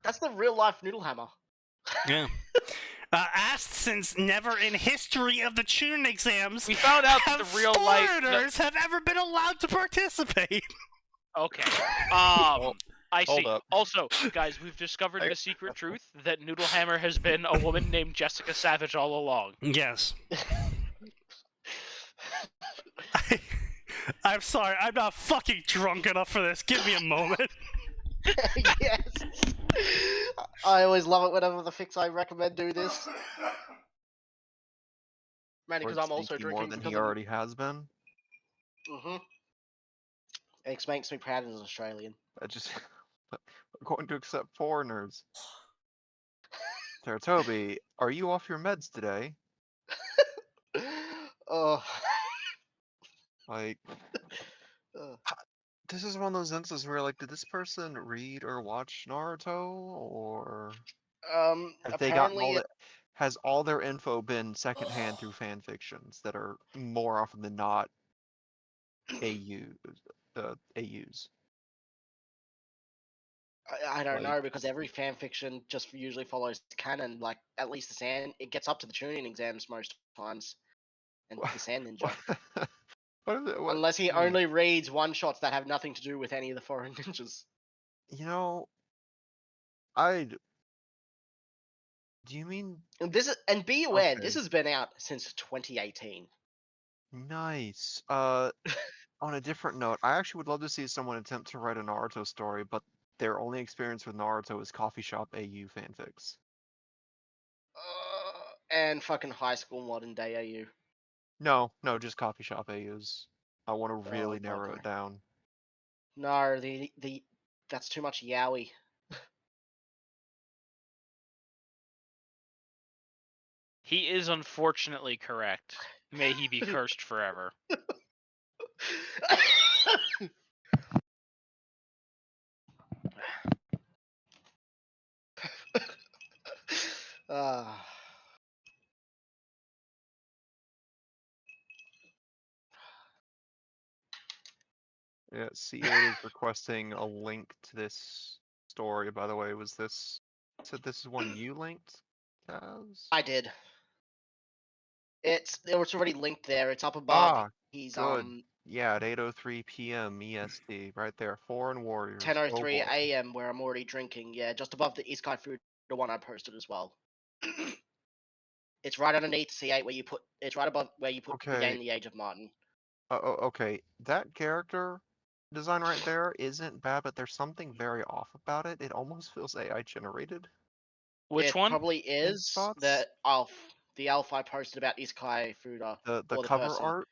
[SPEAKER 6] That's the real life Noodle Hammer.
[SPEAKER 1] Yeah. Asked since never in history of the Chunin exams
[SPEAKER 2] We found out that
[SPEAKER 1] have
[SPEAKER 2] the real life.
[SPEAKER 1] foreigners have ever been allowed to participate.
[SPEAKER 2] Okay.
[SPEAKER 5] Well,
[SPEAKER 2] I
[SPEAKER 5] hold
[SPEAKER 2] see.
[SPEAKER 5] up.
[SPEAKER 2] Also, guys, we've discovered the secret truth that Noodlehammer has been a woman named Jessica Savage all along.
[SPEAKER 1] Yes. I'm sorry, I'm not fucking drunk enough for this. Give me a moment.
[SPEAKER 6] Yes. I always love it whenever the fics I recommend do this. Mainly because
[SPEAKER 5] Or
[SPEAKER 6] I'm also
[SPEAKER 5] sneaky
[SPEAKER 6] drinking.
[SPEAKER 5] more than he already has been.
[SPEAKER 6] It makes me proud as an Australian.
[SPEAKER 5] We're going to accept foreigners. Saratobi, are you off your meds today?
[SPEAKER 6] Oh.
[SPEAKER 5] Like,
[SPEAKER 6] Ugh.
[SPEAKER 5] this is one of those instances where, like, did this person read or watch Naruto, or have they gotten
[SPEAKER 6] Apparently,
[SPEAKER 5] all that? Has all their info been secondhand through fan fictions that are more often than not AUs?
[SPEAKER 6] I don't
[SPEAKER 5] Like-
[SPEAKER 6] know because every fan fiction just usually follows canon. Like at least the sand, it gets up to the tuning exams most times, and the Sand Ninja.
[SPEAKER 5] What is it? What?
[SPEAKER 6] Unless he only reads one shots that have nothing to do with any of the foreign ninjas.
[SPEAKER 5] You know, I'd. Do you mean
[SPEAKER 6] And be aware, this
[SPEAKER 5] Okay.
[SPEAKER 6] has been out since 2018.
[SPEAKER 5] nice? On a different note, I actually would love to see someone attempt to write a Naruto story, but their only experience with Naruto is coffee shop AU fanfics.
[SPEAKER 6] And fucking high school modern day AU.
[SPEAKER 5] No, just coffee shop AUs. I want to really narrow
[SPEAKER 6] okay.
[SPEAKER 5] it down.
[SPEAKER 6] No, that's too much yaoi.
[SPEAKER 2] He is unfortunately correct. May he be cursed forever.
[SPEAKER 6] Ah.
[SPEAKER 5] Yeah, C8 is requesting a link to this story, by the way. Was this... Said this is one you linked, Kaz?
[SPEAKER 6] I did. It was already linked there. It's up above.
[SPEAKER 5] Ah,
[SPEAKER 6] He's
[SPEAKER 5] good. Yeah, at 8:03 p.m. EST, right there. Foreign Warriors.
[SPEAKER 6] 10:03
[SPEAKER 5] Oh boy.
[SPEAKER 6] a.m. where I'm already drinking. Yeah, just above the Isekai food, the one I posted as well. It's right underneath C8 where you put. It's right above where you put
[SPEAKER 5] Okay.
[SPEAKER 6] Regain the Age of Martin.
[SPEAKER 5] Okay, that character design right there isn't bad, but there's something very off about it. It almost feels AI generated.
[SPEAKER 2] Which
[SPEAKER 6] it
[SPEAKER 2] one?
[SPEAKER 6] Probably is
[SPEAKER 5] thoughts?
[SPEAKER 6] the Alpha I posted about Isekai Fuda.
[SPEAKER 5] The
[SPEAKER 6] or the
[SPEAKER 5] cover
[SPEAKER 6] person.
[SPEAKER 5] art.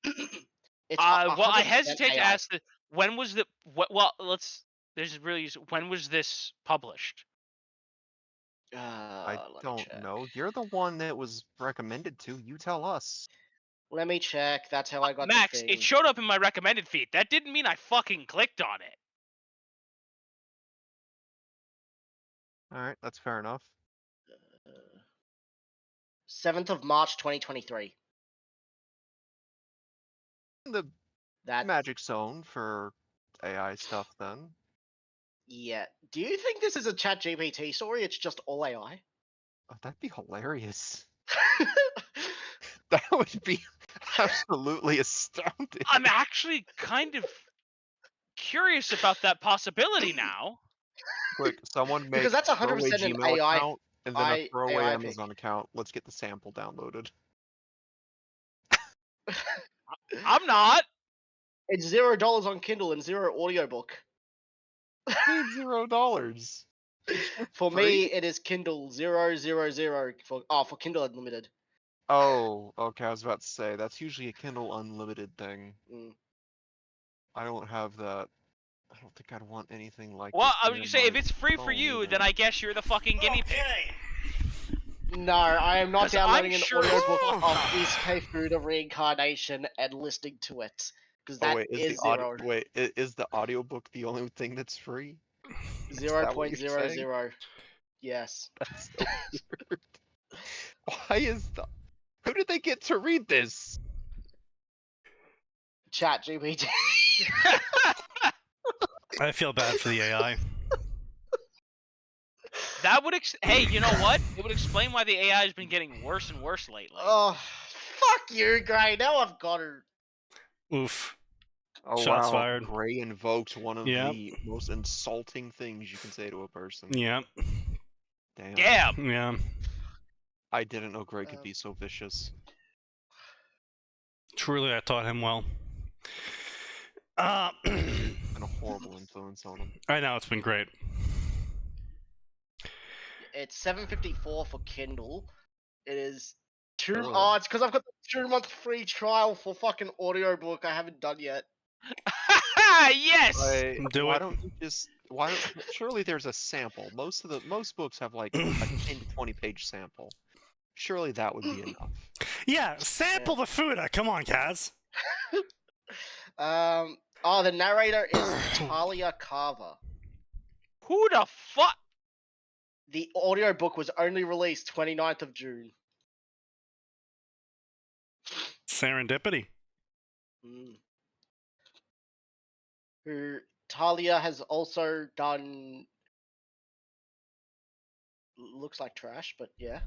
[SPEAKER 6] It's
[SPEAKER 2] Well, I
[SPEAKER 6] 100%
[SPEAKER 2] hesitate to
[SPEAKER 6] AI.
[SPEAKER 2] ask that. When was the? Well, let's. There's really. When was this published?
[SPEAKER 5] I
[SPEAKER 6] Let me
[SPEAKER 5] don't
[SPEAKER 6] check.
[SPEAKER 5] know. You're the one that was recommended to. You tell us.
[SPEAKER 6] Let me check. That's how I got
[SPEAKER 2] Max,
[SPEAKER 6] the thing.
[SPEAKER 2] it showed up in my recommended feed. That didn't mean I fucking clicked on it.
[SPEAKER 5] Alright, that's fair enough.
[SPEAKER 6] 7th of March 2023.
[SPEAKER 5] The
[SPEAKER 6] That
[SPEAKER 5] magic zone for AI stuff then.
[SPEAKER 6] Yeah. Do you think this is a Chat GPT story? It's just all AI.
[SPEAKER 5] Oh, that'd be hilarious. That would be absolutely astounding.
[SPEAKER 2] I'm actually kind of curious about that possibility now.
[SPEAKER 5] Quick, someone make
[SPEAKER 6] Because that's
[SPEAKER 5] a throwaway
[SPEAKER 6] 100% an
[SPEAKER 5] Gmail
[SPEAKER 6] AI
[SPEAKER 5] account and then a throwaway
[SPEAKER 6] AI
[SPEAKER 5] Amazon account. Let's get the sample downloaded.
[SPEAKER 2] I'm not.
[SPEAKER 6] It's $0 on Kindle and 0 audiobook.
[SPEAKER 5] Dude, $0.
[SPEAKER 6] For
[SPEAKER 5] Free?
[SPEAKER 6] me, it is Kindle 000 for Kindle Unlimited.
[SPEAKER 5] Oh, okay. I was about to say that's usually a Kindle Unlimited thing.
[SPEAKER 6] Mm.
[SPEAKER 5] I don't have that. I don't think I'd want anything like
[SPEAKER 2] Well,
[SPEAKER 5] this
[SPEAKER 2] I was
[SPEAKER 5] near
[SPEAKER 2] gonna say if
[SPEAKER 5] my
[SPEAKER 2] it's free for
[SPEAKER 5] phone
[SPEAKER 2] you,
[SPEAKER 5] either.
[SPEAKER 2] then I guess you're the fucking guinea pig.
[SPEAKER 6] No, I am not
[SPEAKER 2] 'Cause I'm
[SPEAKER 6] downloading an
[SPEAKER 2] sure-
[SPEAKER 6] audiobook of Isekai Food of Reincarnation and listening to it. Because
[SPEAKER 5] Oh
[SPEAKER 6] that
[SPEAKER 5] wait,
[SPEAKER 6] is
[SPEAKER 5] the audio? Wait, is the audiobook the only thing that's free? Is that what you're saying?
[SPEAKER 6] 0.00. Yes.
[SPEAKER 5] That's so weird. Why is the? Who did they get to read this?
[SPEAKER 6] Chat GPT.
[SPEAKER 1] I feel bad for the AI.
[SPEAKER 2] That would hey, you know what? It would explain why the AI has been getting worse and worse lately.
[SPEAKER 6] Oh, fuck you, Gray. Now I've got her.
[SPEAKER 1] Oof.
[SPEAKER 5] Oh
[SPEAKER 1] Shots
[SPEAKER 5] wow,
[SPEAKER 1] fired.
[SPEAKER 5] Gray invoked one of
[SPEAKER 1] Yep.
[SPEAKER 5] the most insulting things you can say to a person.
[SPEAKER 1] Yeah.
[SPEAKER 5] Damn.
[SPEAKER 2] Damn.
[SPEAKER 1] Yeah.
[SPEAKER 5] I didn't know Gray could be so vicious.
[SPEAKER 1] Truly, I taught him well.
[SPEAKER 5] And a horrible influence on him.
[SPEAKER 1] I know, it's been great.
[SPEAKER 6] It's $7.54 for Kindle. It is
[SPEAKER 5] Oh.
[SPEAKER 6] Oh, it's because I've got the 2-month free trial for fucking audiobook I haven't done yet.
[SPEAKER 2] Yes.
[SPEAKER 1] Do
[SPEAKER 5] why
[SPEAKER 1] it.
[SPEAKER 5] don't you just? Surely there's a sample. Most books have like a 10 to 20 page sample. Surely that would be enough.
[SPEAKER 1] Yeah, sample the Fuda. Come on, Kaz.
[SPEAKER 6] Oh, the narrator is Talia Carver.
[SPEAKER 2] Who the fuck?
[SPEAKER 6] The audiobook was only released 29th of June.
[SPEAKER 1] Serendipity.
[SPEAKER 6] Who Talia has also done. Looks like trash, but yeah.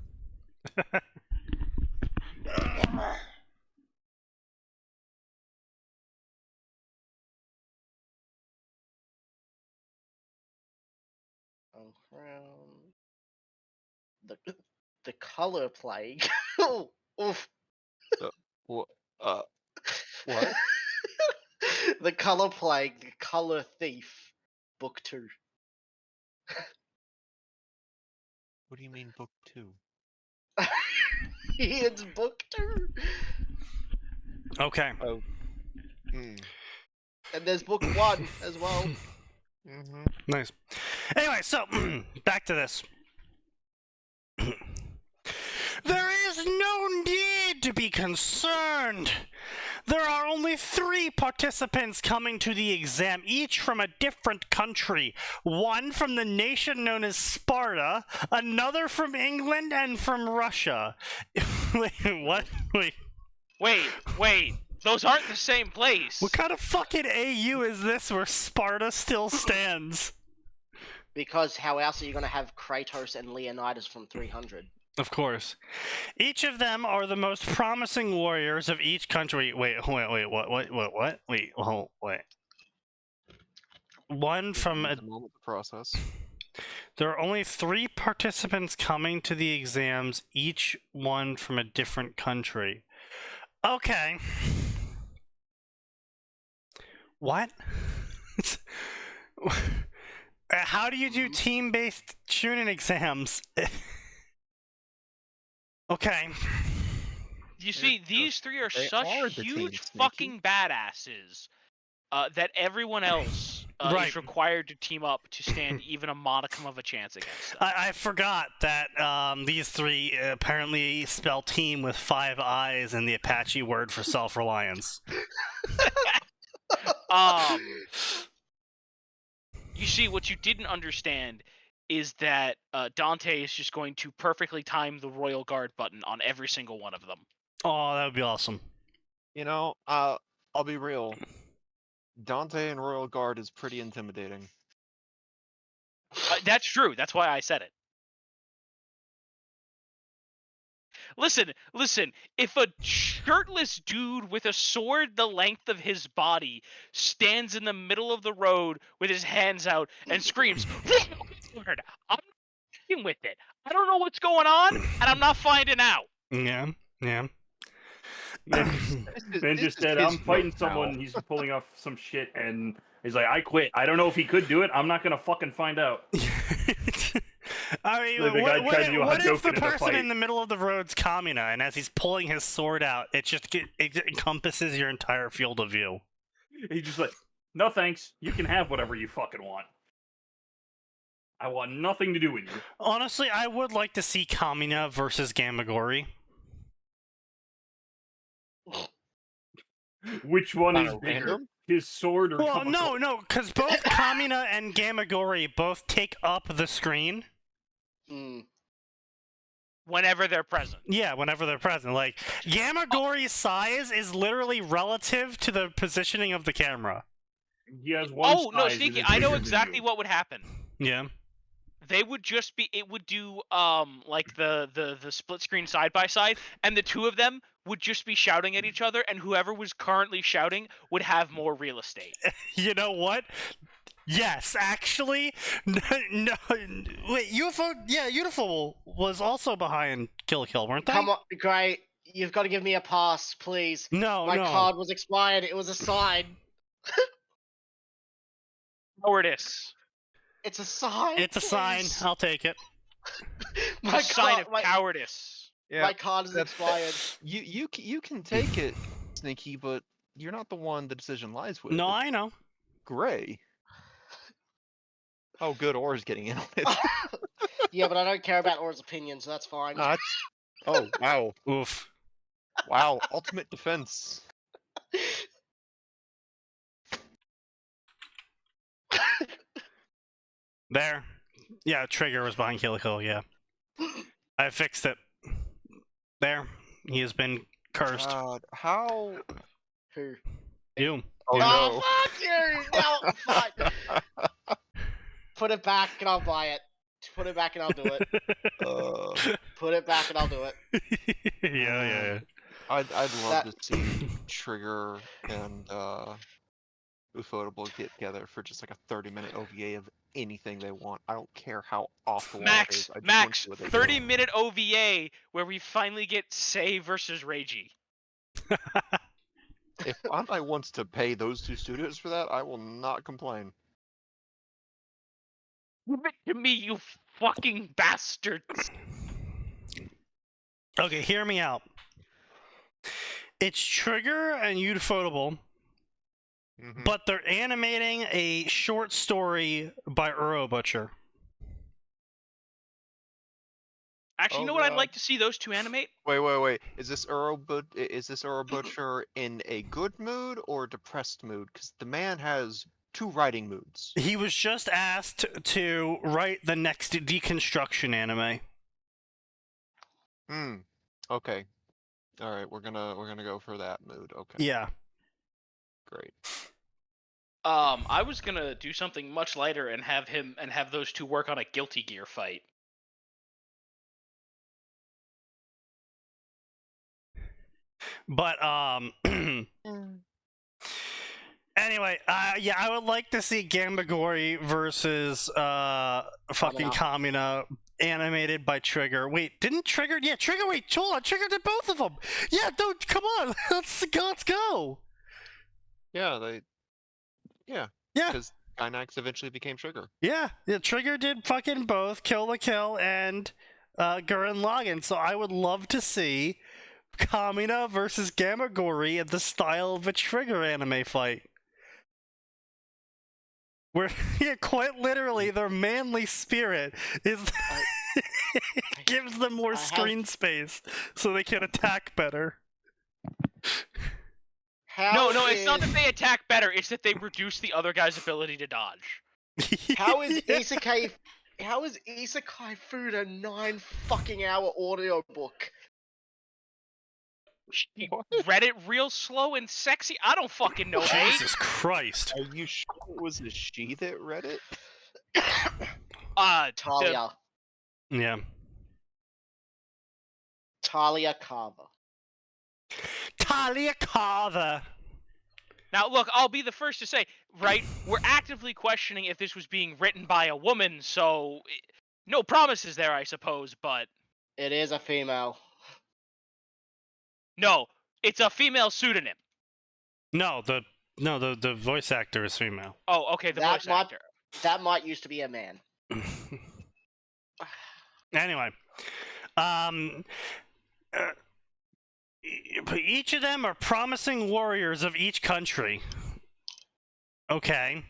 [SPEAKER 6] The color plague. Oof.
[SPEAKER 5] What?
[SPEAKER 6] The color plague, the color thief, book 2.
[SPEAKER 5] What do you mean book 2?
[SPEAKER 6] It's book 2.
[SPEAKER 1] Okay.
[SPEAKER 5] Oh.
[SPEAKER 6] And there's book 1 as well.
[SPEAKER 1] Nice. Anyway, so back to this. There is no need to be concerned. There are only 3 participants coming to the exam, each from a different country. One from the nation known as Sparta, another from England, and from Russia. Wait, what? Wait.
[SPEAKER 2] Wait. Those aren't the same place.
[SPEAKER 1] What kind of fucking AU is this where Sparta still stands?
[SPEAKER 6] Because how else are you going to have Kratos and Leonidas from 300?
[SPEAKER 1] Of course. Each of them are the most promising warriors of each country. Wait, what? Wait, hold, wait. One from a...
[SPEAKER 5] Needs a moment to process.
[SPEAKER 1] There are only 3 participants coming to the exams, each one from a different country. Okay. What? How do you do team-based tuning exams? Okay.
[SPEAKER 2] You see, these 3 are
[SPEAKER 5] They
[SPEAKER 2] such
[SPEAKER 5] are the team,
[SPEAKER 2] huge
[SPEAKER 5] Sneaky.
[SPEAKER 2] fucking badasses that everyone else
[SPEAKER 1] Right.
[SPEAKER 2] is required to team up to stand even a modicum of a chance against them.
[SPEAKER 1] I forgot that these 3 apparently spell team with 5 I's in the Apache word for self-reliance.
[SPEAKER 2] You see, what you didn't understand is that Dante is just going to perfectly time the Royal Guard button on every single one of them.
[SPEAKER 1] Oh, that would be awesome.
[SPEAKER 5] You know, I'll be real. Dante and Royal Guard is pretty intimidating.
[SPEAKER 2] That's true. That's why I said it. Listen. If a shirtless dude with a sword the length of his body stands in the middle of the road with his hands out and screams, "Sword! I'm not with it. I don't know what's going on, and I'm not finding out."
[SPEAKER 1] Yeah.
[SPEAKER 4] Man
[SPEAKER 5] This
[SPEAKER 4] just
[SPEAKER 5] is
[SPEAKER 4] said,
[SPEAKER 5] his
[SPEAKER 4] I'm fighting
[SPEAKER 5] joke now.
[SPEAKER 4] someone, he's pulling off some shit, and he's like, I quit. I don't know if he could do it. I'm not gonna fucking find out.
[SPEAKER 1] I mean,
[SPEAKER 4] The guy tried to do a
[SPEAKER 1] what if the
[SPEAKER 4] Hadouken in a
[SPEAKER 1] person
[SPEAKER 4] fight.
[SPEAKER 1] in the middle of the road's Kamina, and as he's pulling his sword out, it encompasses your entire field of view?
[SPEAKER 4] He's just like, no thanks. You can have whatever you fucking want. I want nothing to do with you.
[SPEAKER 1] Honestly, I would like to see Kamina versus Gamagori.
[SPEAKER 4] Which one
[SPEAKER 5] Not
[SPEAKER 4] is
[SPEAKER 5] a
[SPEAKER 4] bigger?
[SPEAKER 5] random?
[SPEAKER 4] His sword or
[SPEAKER 1] Well,
[SPEAKER 4] Kamakura?
[SPEAKER 1] no, because both Kamina and Gamagori both take up the screen.
[SPEAKER 6] Mm.
[SPEAKER 2] Whenever they're present.
[SPEAKER 1] Yeah, whenever they're present. Like, Gamagori's size is literally relative to the positioning of the camera.
[SPEAKER 4] He has one
[SPEAKER 2] Oh no,
[SPEAKER 4] size and
[SPEAKER 2] Sneaky!
[SPEAKER 4] is
[SPEAKER 2] I know
[SPEAKER 4] bigger than
[SPEAKER 2] exactly
[SPEAKER 4] you.
[SPEAKER 2] what would happen.
[SPEAKER 1] Yeah.
[SPEAKER 2] They would just be. It would do like the split screen side by side, and the 2 of them would just be shouting at each other, and whoever was currently shouting would have more real estate.
[SPEAKER 1] You know what? Yes, actually, no. Wait, UFO? Yeah, UFO was also behind Kill la Kill, weren't they?
[SPEAKER 6] Come on, great. You've got to give me a pass, please.
[SPEAKER 1] No,
[SPEAKER 6] My
[SPEAKER 1] no.
[SPEAKER 6] card was expired. It was a sign.
[SPEAKER 2] Cowardice.
[SPEAKER 6] It's a sign.
[SPEAKER 1] It's a sign.
[SPEAKER 6] please.
[SPEAKER 1] I'll take it.
[SPEAKER 6] My
[SPEAKER 2] A sign
[SPEAKER 6] card,
[SPEAKER 2] of cowardice.
[SPEAKER 5] Yeah,
[SPEAKER 6] my card is
[SPEAKER 5] that's-
[SPEAKER 6] expired.
[SPEAKER 5] you can take it, Sneaky, but you're not the one the decision lies with.
[SPEAKER 1] No,
[SPEAKER 5] It's
[SPEAKER 1] I know.
[SPEAKER 5] Gray. Oh, good. Or's getting in on it.
[SPEAKER 6] Yeah, but I don't care about Aura's opinion, so that's fine.
[SPEAKER 5] Oh, wow.
[SPEAKER 1] Oof.
[SPEAKER 5] Wow. Ultimate defense.
[SPEAKER 1] There. Yeah, Trigger was behind Kill la Kill, yeah. I fixed it. There. He has been cursed.
[SPEAKER 5] God, how?
[SPEAKER 6] Who?
[SPEAKER 1] You.
[SPEAKER 5] Oh,
[SPEAKER 6] Oh, fuck you! No, fuck. Put it back and I'll buy it. Put it back and I'll do it.
[SPEAKER 5] no.
[SPEAKER 6] Put it back and I'll do it.
[SPEAKER 1] yeah.
[SPEAKER 5] I'd love
[SPEAKER 6] That-
[SPEAKER 5] to see Trigger and Ufotable get together for just like a 30-minute OVA of anything they want. I don't care how awful it
[SPEAKER 2] Max,
[SPEAKER 5] is. I just want
[SPEAKER 2] Max,
[SPEAKER 5] to see what they do.
[SPEAKER 2] 30-minute OVA where we finally get Say versus Reiji.
[SPEAKER 5] If Bandai wants to pay those 2 studios for that, I will not complain.
[SPEAKER 2] Give it to me, you fucking bastards!
[SPEAKER 1] Okay, hear me out. It's Trigger and Ufotable,
[SPEAKER 5] Mhm.
[SPEAKER 1] but they're animating a short story by Uro Butcher.
[SPEAKER 2] Actually, you
[SPEAKER 5] Oh,
[SPEAKER 2] know what I'd
[SPEAKER 5] God.
[SPEAKER 2] like to see those 2 animate?
[SPEAKER 5] Wait. Is this Earl Butcher in a good mood or depressed mood? Because the man has 2 writing moods.
[SPEAKER 1] He was just asked to write the next deconstruction anime.
[SPEAKER 5] Okay. All right, we're gonna go for that mood. Okay,
[SPEAKER 1] Yeah.
[SPEAKER 5] great.
[SPEAKER 2] I was gonna do something much lighter and have those two work on a Guilty Gear fight.
[SPEAKER 1] But anyway, yeah, I would like to see Gambagori versus fucking Kamina animated by Trigger. Wait, didn't Trigger? Yeah, Trigger. Wait, hold on, Trigger did both of them. Yeah, don't come on. Let's go.
[SPEAKER 5] Yeah, yeah,
[SPEAKER 1] Yeah.
[SPEAKER 5] because Gynax eventually became Trigger.
[SPEAKER 1] Yeah, Trigger did fucking both Kill la Kill and Gurren Lagann. So I would love to see Kamina versus Gamagori in the style of a Trigger anime fight. Where, yeah, quite literally, their manly spirit is gives them more screen space so they can attack better.
[SPEAKER 2] No, it's not that they attack better, it's that they reduce the other guy's ability to dodge.
[SPEAKER 6] How is Isekai Food a 9 fucking hour audiobook?
[SPEAKER 2] She read it real slow and sexy. I don't fucking know, mate.
[SPEAKER 1] Jesus Christ.
[SPEAKER 5] Are you sure it was a she that read it?
[SPEAKER 6] Talia.
[SPEAKER 1] Yeah.
[SPEAKER 6] Talia Carver.
[SPEAKER 1] Talia Carver.
[SPEAKER 2] Now, look, I'll be the first to say, right, we're actively questioning if this was being written by a woman, so no promises there, I suppose, but...
[SPEAKER 6] It is a female.
[SPEAKER 2] No, it's a female pseudonym.
[SPEAKER 1] No, the voice actor is female.
[SPEAKER 2] Oh, okay, the voice actor.
[SPEAKER 6] That might used to be a man.
[SPEAKER 1] Anyway, each of them are promising warriors of each country. Okay.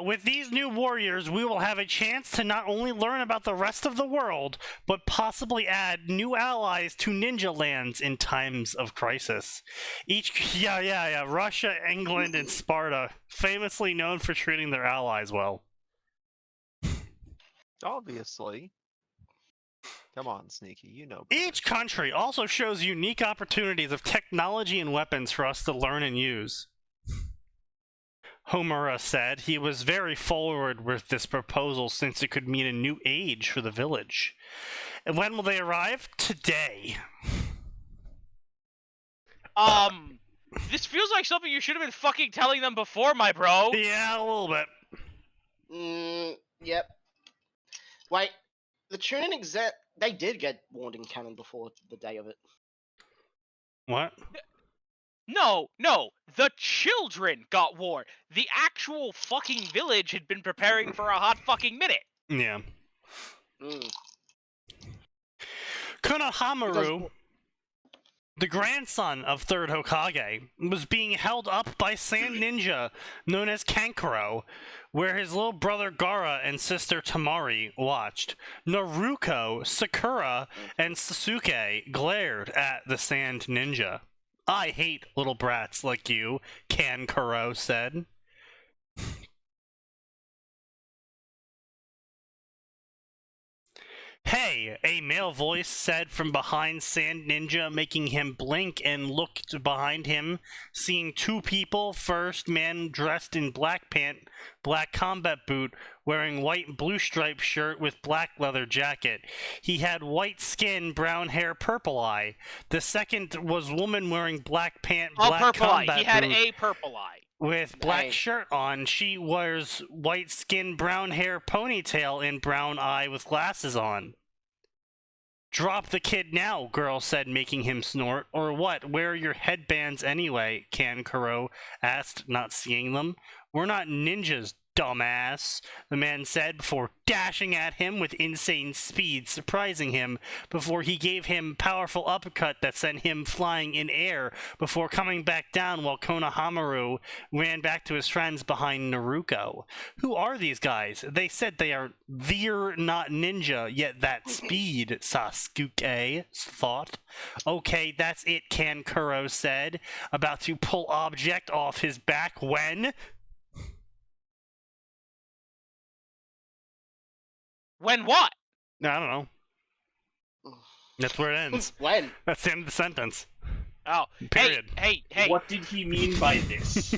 [SPEAKER 1] With these new warriors, we will have a chance to not only learn about the rest of the world, but possibly add new allies to ninja lands in times of crisis. Russia, England, and Sparta, famously known for treating their allies well.
[SPEAKER 5] Obviously. Come on, Sneaky, you know.
[SPEAKER 1] Each country also shows unique opportunities of technology and weapons for us to learn and use. Homura said he was very forward with this proposal since it could mean a new age for the village. And when will they arrive? Today.
[SPEAKER 2] This feels like something you should have been fucking telling them before, my bro.
[SPEAKER 1] Yeah, a little bit.
[SPEAKER 6] Yep. Wait, the Chunin exec, they did get warned in canon before the day of it.
[SPEAKER 1] What?
[SPEAKER 2] No, the children got warned. The actual fucking village had been preparing for a hot fucking minute.
[SPEAKER 1] Yeah. Konohamaru, the grandson of Third Hokage, was being held up by Sand Ninja, known as Kankuro, where his little brother Gaara and sister Tamari watched. Naruko, Sakura, and Sasuke glared at the Sand Ninja. I hate little brats like you, Kankuro said. Hey, a male voice said from behind Sand Ninja, making him blink and look behind him, seeing two people. First, man dressed in black pant, black combat boot, wearing white and blue striped shirt with black leather jacket. He had white skin, brown hair, purple eye. The second was woman wearing black pant, black
[SPEAKER 2] purple
[SPEAKER 1] combat
[SPEAKER 2] eye. He had
[SPEAKER 1] boot.
[SPEAKER 2] a purple eye.
[SPEAKER 1] With black shirt on. She wears white skin, brown hair, ponytail, and brown eye with glasses on. Drop the kid now, girl said, making him snort. Or what? Where are your headbands anyway? Kankuro asked, not seeing them. We're not ninjas, dumbass, the man said before dashing at him with insane speed, surprising him before he gave him powerful uppercut that sent him flying in air before coming back down while Konohamaru ran back to his friends behind Naruko. Who are these guys? They said they're not ninja, yet that speed, Sasuke thought. Okay, that's it, Kankuro said, about to pull object off his back when...
[SPEAKER 2] When what?
[SPEAKER 1] I don't know. That's where it ends.
[SPEAKER 6] When?
[SPEAKER 1] That's the end of the sentence.
[SPEAKER 2] Oh,
[SPEAKER 1] Period.
[SPEAKER 2] hey!
[SPEAKER 4] What did he mean by this?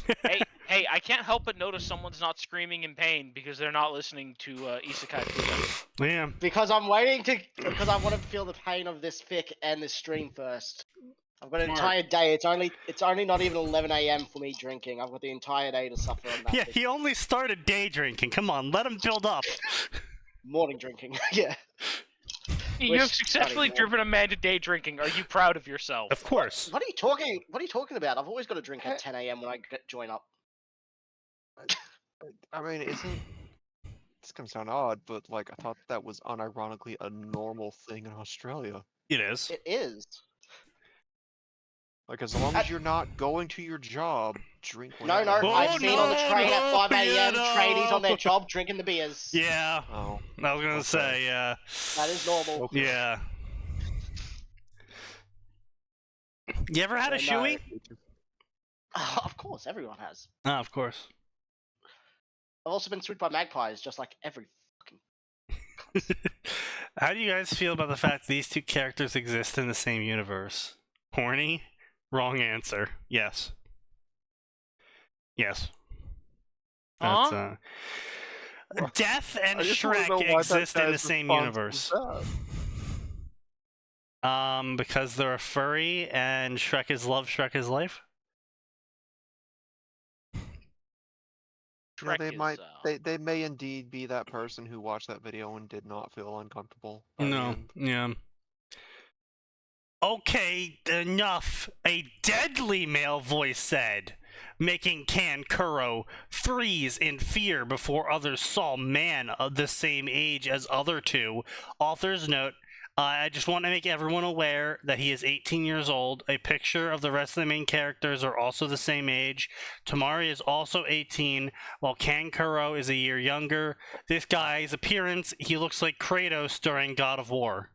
[SPEAKER 2] Hey! I can't help but notice someone's not screaming in pain because they're not listening to Isekai Fuga.
[SPEAKER 1] Yeah.
[SPEAKER 6] Because I'm waiting to. Because I want to feel the pain of this fic and this stream first. I've got an
[SPEAKER 4] Smart.
[SPEAKER 6] entire day. It's only not even 11 a.m. for me drinking. I've got the entire day to suffer on that.
[SPEAKER 1] Yeah,
[SPEAKER 6] fic.
[SPEAKER 1] he only started day drinking. Come on, let him build up.
[SPEAKER 6] Morning drinking. Yeah.
[SPEAKER 2] You
[SPEAKER 6] Which-
[SPEAKER 2] have successfully
[SPEAKER 6] sorry,
[SPEAKER 2] driven a man to day drinking. Are you proud of yourself?
[SPEAKER 1] Of course.
[SPEAKER 6] What are you talking? What are you talking about? I've always got to drink
[SPEAKER 5] Hey.
[SPEAKER 6] at 10 a.m. when I join up.
[SPEAKER 5] I mean, isn't this gonna sound odd, but like I thought that was unironically a normal thing in Australia.
[SPEAKER 1] It is.
[SPEAKER 6] It is.
[SPEAKER 5] Like as long as you're not going to your job, drink.
[SPEAKER 6] No,
[SPEAKER 5] whenever.
[SPEAKER 6] no.
[SPEAKER 1] Oh,
[SPEAKER 6] I've seen on the
[SPEAKER 1] no,
[SPEAKER 6] train at
[SPEAKER 1] no,
[SPEAKER 6] 5 a.m.
[SPEAKER 1] no.
[SPEAKER 6] tradies on their job drinking the beers.
[SPEAKER 1] Yeah.
[SPEAKER 5] Oh,
[SPEAKER 1] I was gonna
[SPEAKER 5] Okay.
[SPEAKER 1] say, yeah.
[SPEAKER 6] That is normal.
[SPEAKER 5] Okay.
[SPEAKER 1] Yeah. You ever had a
[SPEAKER 6] So, no.
[SPEAKER 1] shoey?
[SPEAKER 6] Of course, everyone has.
[SPEAKER 1] Ah, of course.
[SPEAKER 6] I've also been swooped by magpies, just like every fucking.
[SPEAKER 1] How do you guys feel about the fact these two characters exist in the same universe? Horny? Wrong answer. Yes. Yes. That's, Death and
[SPEAKER 5] I just wanna know
[SPEAKER 1] Shrek
[SPEAKER 5] why that
[SPEAKER 1] exist in the
[SPEAKER 5] guy's
[SPEAKER 1] same
[SPEAKER 5] response
[SPEAKER 1] universe.
[SPEAKER 5] was that.
[SPEAKER 1] Because they're a furry and Shrek is love, Shrek is life.
[SPEAKER 5] Yeah,
[SPEAKER 2] Shrek
[SPEAKER 5] they
[SPEAKER 2] is,
[SPEAKER 5] might. They may indeed be that person who watched that video and did not feel uncomfortable. By the
[SPEAKER 1] No,
[SPEAKER 5] end.
[SPEAKER 1] yeah. Okay, enough. A deadly male voice said, making Kankuro freeze in fear before others saw man of the same age as other two. Author's note, I just want to make everyone aware that he is 18 years old. A picture of the rest of the main characters are also the same age. Tamari is also 18, while Kankuro is a year younger. This guy's appearance, he looks like Kratos during God of War.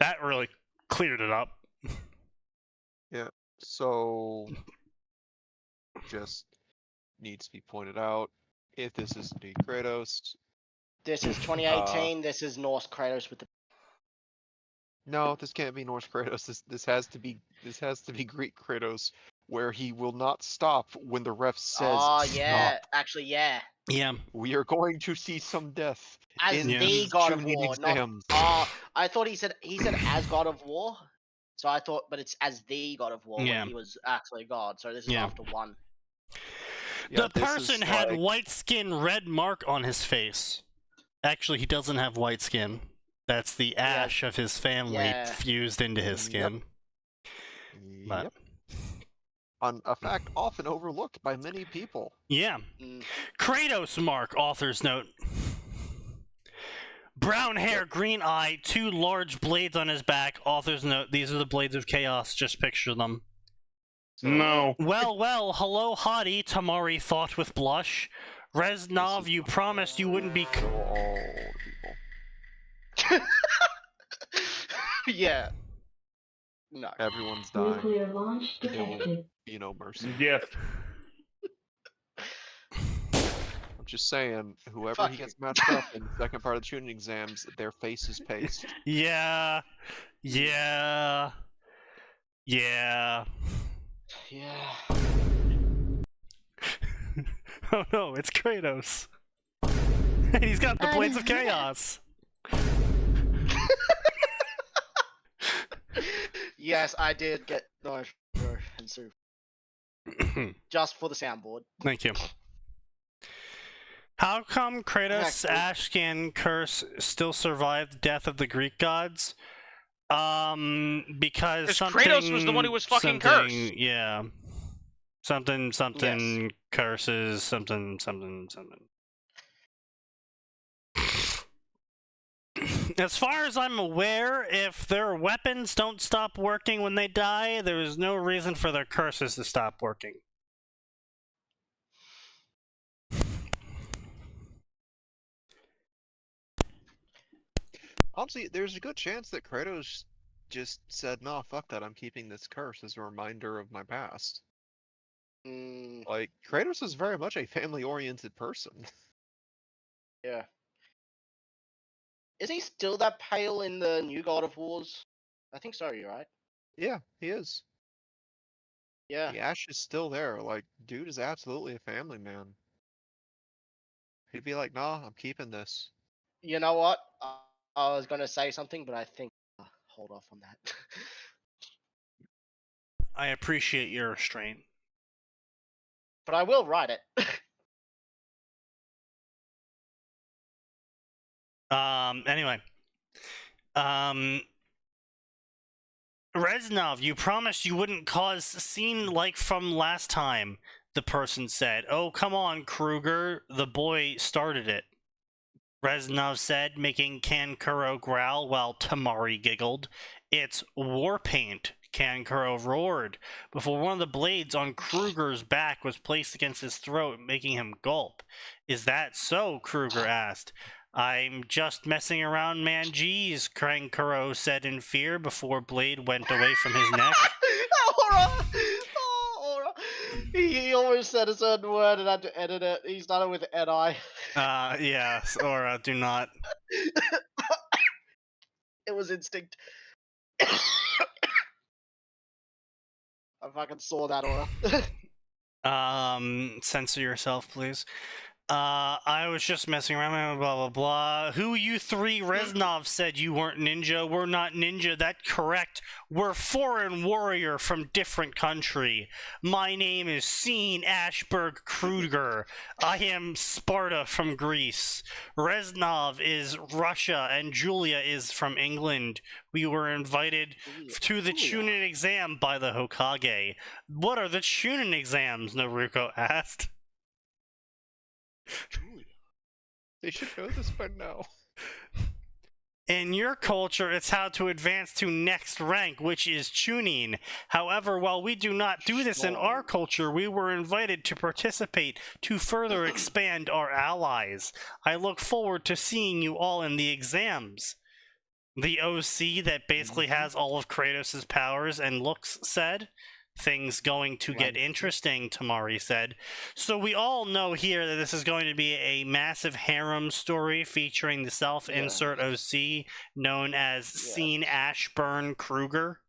[SPEAKER 1] That really cleared it up.
[SPEAKER 5] So, just needs to be pointed out, if this is indeed Kratos,
[SPEAKER 6] This is 2018. This is Norse Kratos with the.
[SPEAKER 5] no, this can't be Norse Kratos. This has to be Greek Kratos, where he will not stop when the ref says
[SPEAKER 6] Oh
[SPEAKER 5] stop.
[SPEAKER 6] yeah, actually yeah.
[SPEAKER 1] Yeah.
[SPEAKER 5] We are going to see some death
[SPEAKER 6] As
[SPEAKER 5] in
[SPEAKER 1] Yeah.
[SPEAKER 6] the
[SPEAKER 5] these
[SPEAKER 6] God of
[SPEAKER 5] Chunin
[SPEAKER 6] War, not.
[SPEAKER 5] exams.
[SPEAKER 6] I thought he said as God of War. So I thought, but it's as the God of War
[SPEAKER 1] Yeah.
[SPEAKER 6] when he was actually God. So this is
[SPEAKER 1] Yeah.
[SPEAKER 6] after one.
[SPEAKER 5] Yeah,
[SPEAKER 1] The
[SPEAKER 5] this is
[SPEAKER 1] person had
[SPEAKER 5] like-
[SPEAKER 1] white skin, red mark on his face. Actually, he doesn't have white skin. That's the ash of his family
[SPEAKER 6] Yeah.
[SPEAKER 1] fused into his skin. But-
[SPEAKER 5] Yep. A fact often overlooked by many people.
[SPEAKER 1] Yeah.
[SPEAKER 6] Mm.
[SPEAKER 1] Kratos mark, author's note. Brown hair, green eye, 2 large blades on his back, author's note. These are the blades of chaos, just picture them.
[SPEAKER 5] So,
[SPEAKER 4] No.
[SPEAKER 1] Well, hello, hottie, Tamari thought with blush. Reznov, you promised you wouldn't be...
[SPEAKER 5] so all people.
[SPEAKER 6] Yeah. No.
[SPEAKER 5] Everyone's dying.
[SPEAKER 7] Nuclear launch
[SPEAKER 5] There will
[SPEAKER 7] detected.
[SPEAKER 5] be no mercy.
[SPEAKER 4] Yes.
[SPEAKER 5] I'm just saying, whoever
[SPEAKER 6] Fuck
[SPEAKER 5] he
[SPEAKER 6] you.
[SPEAKER 5] gets matched up in the second part of the tuning exams, their face is paste.
[SPEAKER 1] Yeah. Yeah.
[SPEAKER 6] Yeah.
[SPEAKER 1] Oh no, it's Kratos. And he's got the blades of chaos.
[SPEAKER 6] Yes, I did get no and Sue just for the soundboard.
[SPEAKER 1] Thank you. How come Kratos'
[SPEAKER 6] Exactly.
[SPEAKER 1] Ashcan curse still survived the death of the Greek gods? Because
[SPEAKER 2] 'Cause
[SPEAKER 1] something.
[SPEAKER 2] Kratos was the one who was fucking
[SPEAKER 1] something-
[SPEAKER 2] cursed.
[SPEAKER 1] Yeah. Something curses, something. As far as I'm aware, if their weapons don't stop working when they die, there is no reason for their curses to stop working.
[SPEAKER 5] Honestly, there's a good chance that Kratos just said, "No, fuck that. I'm keeping this curse as a reminder of my past."
[SPEAKER 6] Mm,
[SPEAKER 5] Like, Kratos is very much a family-oriented person.
[SPEAKER 6] yeah. Is he still that pale in the new God of Wars? I think so. You're right.
[SPEAKER 5] Yeah, he is.
[SPEAKER 6] Yeah.
[SPEAKER 5] The ash is still there. Like, dude is absolutely a family man. He'd be like, nah, I'm keeping this.
[SPEAKER 6] You know what? I was gonna say something, but I think hold off on that.
[SPEAKER 1] I appreciate your restraint.
[SPEAKER 6] But I will write it.
[SPEAKER 1] Anyway. Reznov, you promised you wouldn't cause scene like from last time, the person said. Oh, come on, Kruger. The boy started it. Reznov said, making Kankuro growl while Tamari giggled. It's war paint, Kankuro roared, before one of the blades on Kruger's back was placed against his throat, making him gulp. Is that so? Kruger asked. I'm just messing around, man. Geez, Kankuro said in fear before blade went away from his neck.
[SPEAKER 6] Aura! Oh, Aura! He almost said a certain word and had to edit it. He started with N-I.
[SPEAKER 1] Yes, or do not.
[SPEAKER 6] It was instinct. I fucking saw that, Aura.
[SPEAKER 1] Censor yourself, please. I was just messing around, blah, blah, blah. Who you three? Reznov said you weren't ninja. We're not ninja. That's correct. We're foreign warrior from different country. My name is Seen Ashberg Kruger. I am Sparta from Greece. Reznov is Russia, and Julia is from England. We were invited to the Chunin exam by the Hokage. What are the Chunin exams? Naruko asked.
[SPEAKER 5] They should know this by now.
[SPEAKER 1] In your culture, it's how to advance to next rank, which is Chunin. However, while we do not do this in our culture, we were invited to participate to further expand our allies. I look forward to seeing you all in the exams. The OC that basically has all of Kratos' powers and looks said. Things going to get interesting, Tamari said. So we all know here that this is going to be a massive harem story featuring the self-insert OC known as Seen Ashburn Kruger.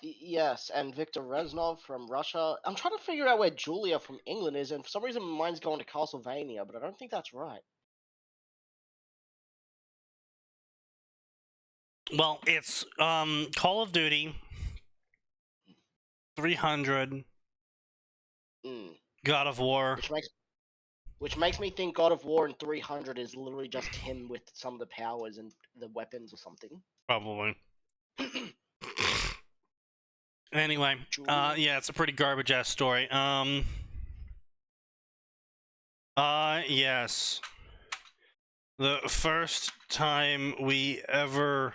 [SPEAKER 6] Yes, and Viktor Reznov from Russia. I'm trying to figure out where Julia from England is, and for some reason mine's going to Castlevania, but I don't think that's right.
[SPEAKER 1] Well, it's Call of Duty 300, God of War.
[SPEAKER 6] Which makes me think God of War and 300 is literally just him with some of the powers and the weapons or something.
[SPEAKER 1] Probably. Anyway, yeah, it's a pretty garbage ass story. Yes. The first time we ever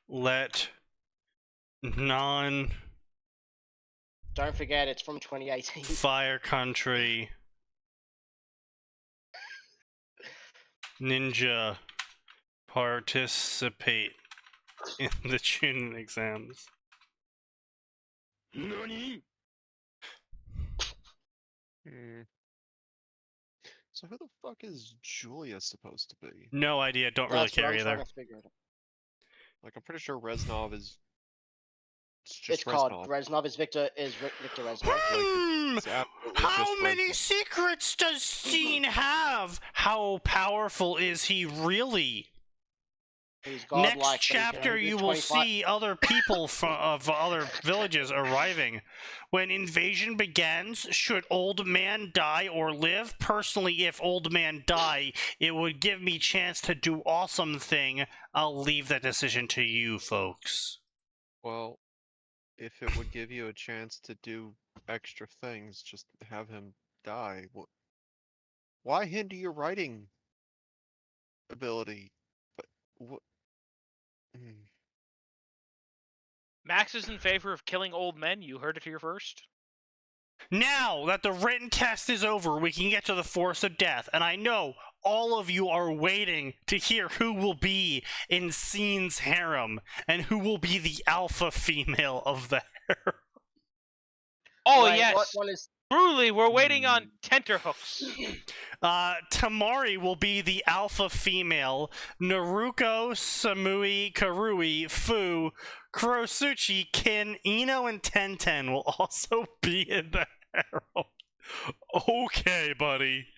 [SPEAKER 1] let
[SPEAKER 6] Don't forget, it's from 2018.
[SPEAKER 1] Fire Country Ninja participate in the Chunin exams.
[SPEAKER 5] NANI? So who the fuck is Julia supposed to be?
[SPEAKER 1] No idea, don't really care either.
[SPEAKER 5] Like, I'm pretty sure Reznov is...
[SPEAKER 6] It's called Reznov is Victor Reznov.
[SPEAKER 1] How many secrets does Steen have? How powerful is he really? Next chapter, you will see other people of other villages arriving. When invasion begins, should old man die or live? Personally, if old man die, it would give me chance to do awesome thing. I'll leave that decision to you folks.
[SPEAKER 5] Well, if it would give you a chance to do extra things, just have him die. Why hinder your writing ability? But what?
[SPEAKER 2] Max is in favor of killing old men. You heard it here first.
[SPEAKER 1] Now that the written test is over, we can get to the force of death, and I know all of you are waiting to hear who will be in Seen's harem, and who will be the alpha female of the harem.
[SPEAKER 2] Oh,
[SPEAKER 6] Wait,
[SPEAKER 2] yes.
[SPEAKER 6] What
[SPEAKER 2] Truly, we're waiting on tenterhooks.
[SPEAKER 1] Tamari will be the alpha female. Naruko, Samui, Karui, Fu, Kurosuchi, Kin, Ino, and Tenten will also be in the harem. Okay, buddy.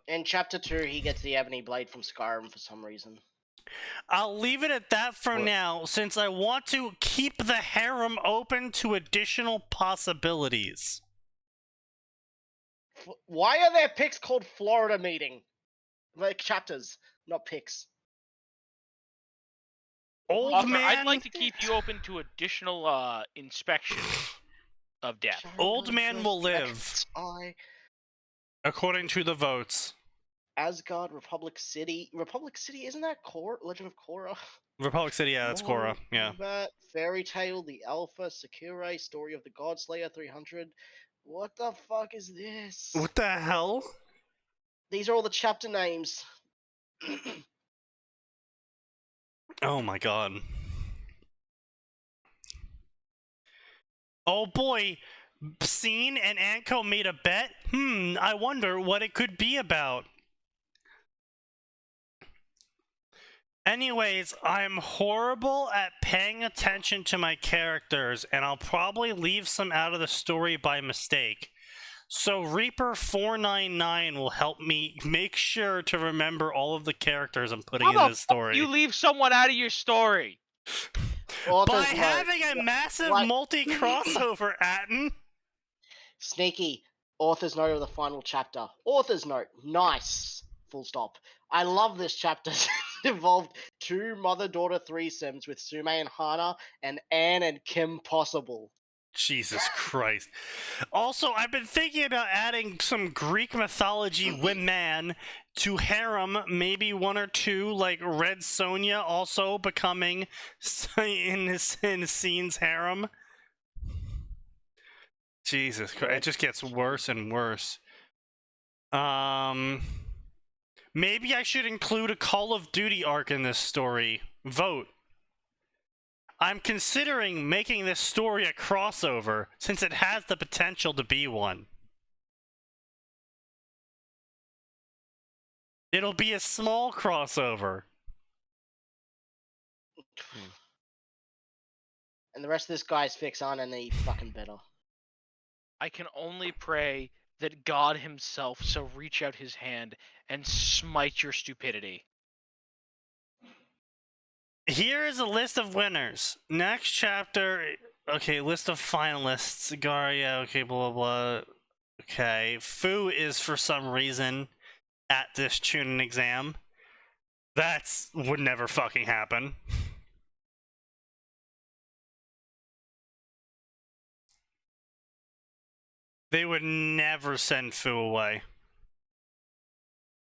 [SPEAKER 6] In chapter 2, he gets the ebony blade from Skyrim for some reason.
[SPEAKER 1] I'll leave it at that for
[SPEAKER 5] What?
[SPEAKER 1] now, since I want to keep the harem open to additional possibilities.
[SPEAKER 6] Why are there pics called Florida Meeting? Like chapters, not pics.
[SPEAKER 1] Old
[SPEAKER 2] Author,
[SPEAKER 1] man,
[SPEAKER 2] I'd like to keep you open to additional inspection of death.
[SPEAKER 1] Old man will live. According to the votes.
[SPEAKER 6] Asgard, Republic City. Republic City, isn't that Legend of Korra?
[SPEAKER 1] Republic City, yeah, that's Korra. Yeah.
[SPEAKER 6] Combat, Fairy Tale, The Alpha, Sakura, Story of the Godslayer 300. What the fuck is this?
[SPEAKER 1] What the hell?
[SPEAKER 6] These are all the chapter names.
[SPEAKER 1] Oh my god. Oh boy, Scene and Anko made a bet? I wonder what it could be about. Anyways, I'm horrible at paying attention to my characters, and I'll probably leave some out of the story by mistake. So Reaper499 will help me make sure to remember all of the characters I'm putting in this story.
[SPEAKER 2] You leave someone out of your story.
[SPEAKER 1] By having a massive multi-crossover, Atin.
[SPEAKER 6] Sneaky. Author's note of the final chapter. Author's note. Nice. Full stop. I love this chapter. It involved 2 mother-daughter threesomes with Sume and Hana, and Anne and Kim possible.
[SPEAKER 1] Jesus Christ. Also, I've been thinking about adding some Greek mythology women to harem, maybe 1 or 2, like Red Sonja also becoming in Scene's harem. Jesus Christ, it just gets worse and worse. Maybe I should include a Call of Duty arc in this story. Vote. I'm considering making this story a crossover, since it has the potential to be one. It'll be a small crossover.
[SPEAKER 6] And the rest of this guy's fix on and he fucking better.
[SPEAKER 2] I can only pray that God himself so reach out his hand and smite your stupidity.
[SPEAKER 1] Here is a list of winners. Next chapter, okay, list of finalists. Garia, okay, blah, blah, blah. Okay, Fu is for some reason at this Chunin exam. That's would never fucking happen. They would never send Fu away.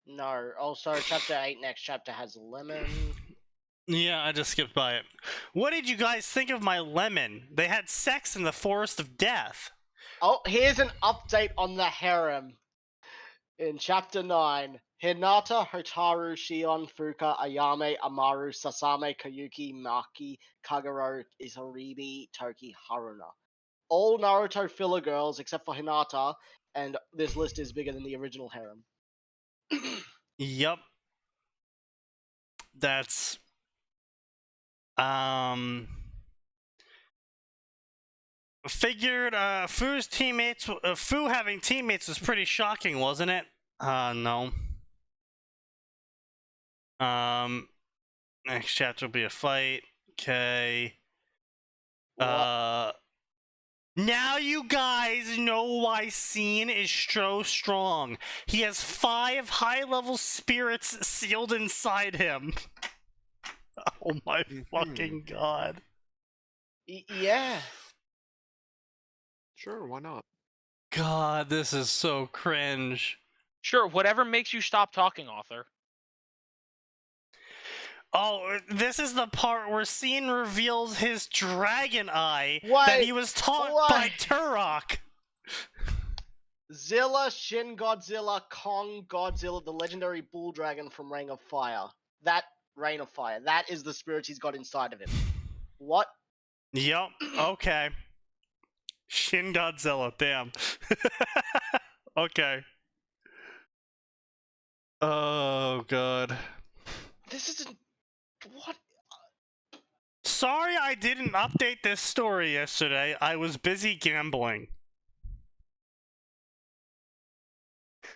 [SPEAKER 6] No. Also, chapter 8 next chapter has Lemon.
[SPEAKER 1] Yeah, I just skipped by it. What did you guys think of my lemon? They had sex in the Forest of Death.
[SPEAKER 6] Oh, here's an update on the harem. In chapter 9, Hinata, Hotaru, Shion, Fuka, Ayame, Amaru, Sasame, Kayuki, Maki, Kagero, Isaribi, Toki, Haruna. All Naruto filler girls except for Hinata, and this list is bigger than the original harem.
[SPEAKER 1] Yup. That's... Figured, Fu's teammates... Fu having teammates was pretty shocking, wasn't it? No. Next chapter will be a fight. Okay. Now you guys know why Scene is so strong. He has 5 high-level spirits sealed inside him. Oh my fucking god.
[SPEAKER 6] Yeah.
[SPEAKER 5] Sure, why not?
[SPEAKER 1] God, this is so cringe.
[SPEAKER 2] Sure, whatever makes you stop talking, author.
[SPEAKER 1] Oh, this is the part where Scene reveals his dragon eye that
[SPEAKER 6] Why?
[SPEAKER 1] he was taught
[SPEAKER 6] Why?
[SPEAKER 1] by Turok.
[SPEAKER 6] Zilla, Shin Godzilla, Kong Godzilla, the legendary bull dragon from Rain of Fire. That Rain of Fire. That is the spirit he's got inside of him. What?
[SPEAKER 1] Yup, okay. Shin Godzilla, damn. Okay. Oh god.
[SPEAKER 6] This isn't what.
[SPEAKER 1] Sorry I didn't update this story yesterday. I was busy gambling.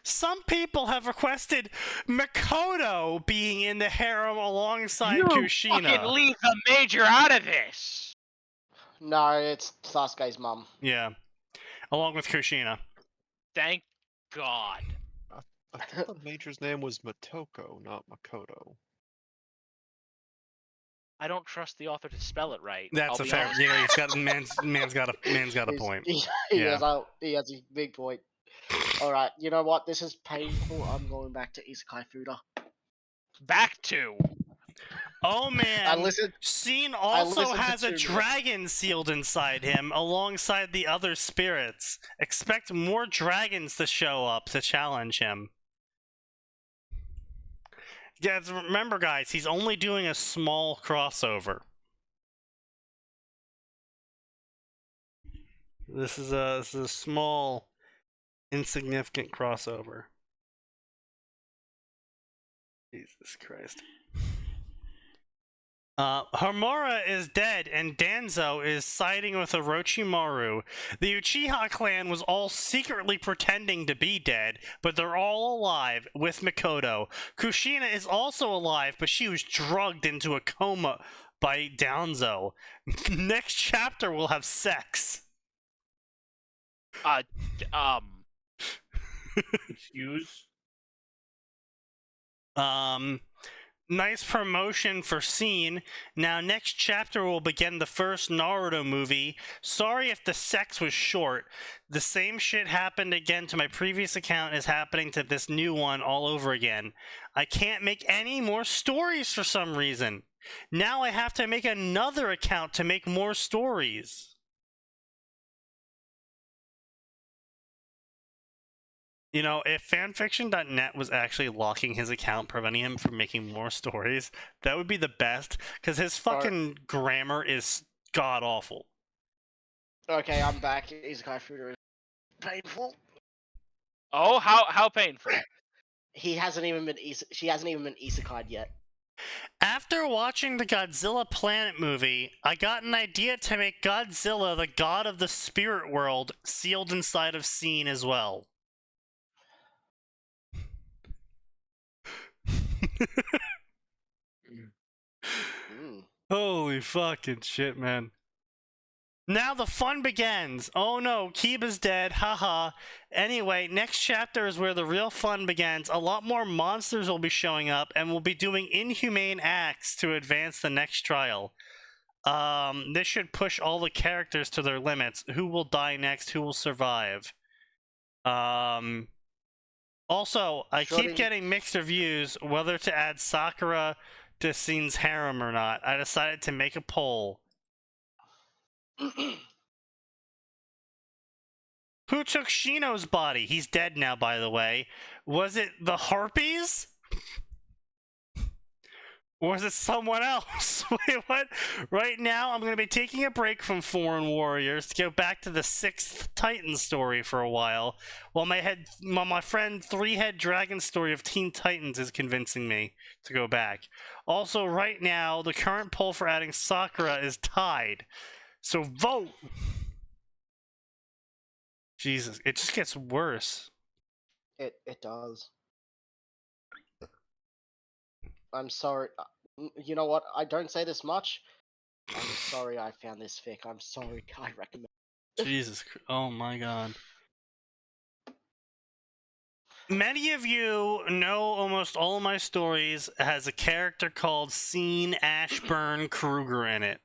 [SPEAKER 1] Some people have requested Makoto being in the harem alongside
[SPEAKER 2] You
[SPEAKER 1] Kushina.
[SPEAKER 2] fucking leave the major out of this.
[SPEAKER 6] No, it's Sasuke's mum.
[SPEAKER 1] Yeah. Along with Kushina.
[SPEAKER 2] Thank God.
[SPEAKER 5] I thought the major's name was Motoko, not Makoto.
[SPEAKER 2] I don't trust the author to spell it right.
[SPEAKER 1] That's
[SPEAKER 2] I'll
[SPEAKER 1] a
[SPEAKER 2] be
[SPEAKER 1] fair.
[SPEAKER 2] honest.
[SPEAKER 1] You know, he's got man's got a point.
[SPEAKER 6] He
[SPEAKER 1] Yeah.
[SPEAKER 6] he has a big point. Alright, you know what? This is painful. I'm going back to Isekai Fuda.
[SPEAKER 2] Back to.
[SPEAKER 1] Oh man!
[SPEAKER 6] listened-
[SPEAKER 1] Scene also
[SPEAKER 6] listened to
[SPEAKER 1] has a
[SPEAKER 6] 2 minutes.
[SPEAKER 1] dragon sealed inside him, alongside the other spirits. Expect more dragons to show up to challenge him. Yeah, remember, guys, he's only doing a small crossover. This is a small, insignificant crossover. Jesus Christ. Homura is dead, and Danzo is siding with Orochimaru. The Uchiha clan was all secretly pretending to be dead, but they're all alive, with Makoto. Kushina is also alive, but she was drugged into a coma by Danzo. Next chapter will have sex.
[SPEAKER 4] Excuse.
[SPEAKER 1] Nice promotion for Scene. Now, next chapter will begin the first Naruto movie. Sorry if the sex was short. The same shit happened again to my previous account is happening to this new one all over again. I can't make any more stories for some reason. Now I have to make another account to make more stories. You know, if fanfiction.net was actually locking his account, preventing him from making more stories, that would be the best, because his fucking grammar is god-awful.
[SPEAKER 6] Okay, I'm back. Isekai Fuda is painful.
[SPEAKER 2] Oh, how painful.
[SPEAKER 6] She hasn't even been isekai'd yet.
[SPEAKER 1] After watching the Godzilla Planet movie, I got an idea to make Godzilla the god of the spirit world sealed inside of Scene as well. Holy fucking shit, man. Now the fun begins. Oh no, Kiba's dead, haha. Anyway, next chapter is where the real fun begins. A lot more monsters will be showing up, and we'll be doing inhumane acts to advance the next trial. This should push all the characters to their limits. Who will die next? Who will survive? Also, I keep getting mixed reviews whether to add Sakura to Scene's harem or not. I decided to make a poll. Who took Shino's body? He's dead now, by the way. Was it the Harpies? Or is it someone else? Wait, what? Right now, I'm going to be taking a break from Foreign Warriors to go back to the 6th Titan story for a while, while my friend 3-Head Dragon story of Teen Titans is convincing me to go back. Also, right now, the current poll for adding Sakura is tied. So vote! Jesus, it just gets worse.
[SPEAKER 6] It does. I'm sorry. You know what? I don't say this much. I'm sorry I found this fic. I'm sorry. I recommend.
[SPEAKER 1] Jesus, oh my god. Many of you know almost all of my stories has a character called Scene Ashburn Kruger in it.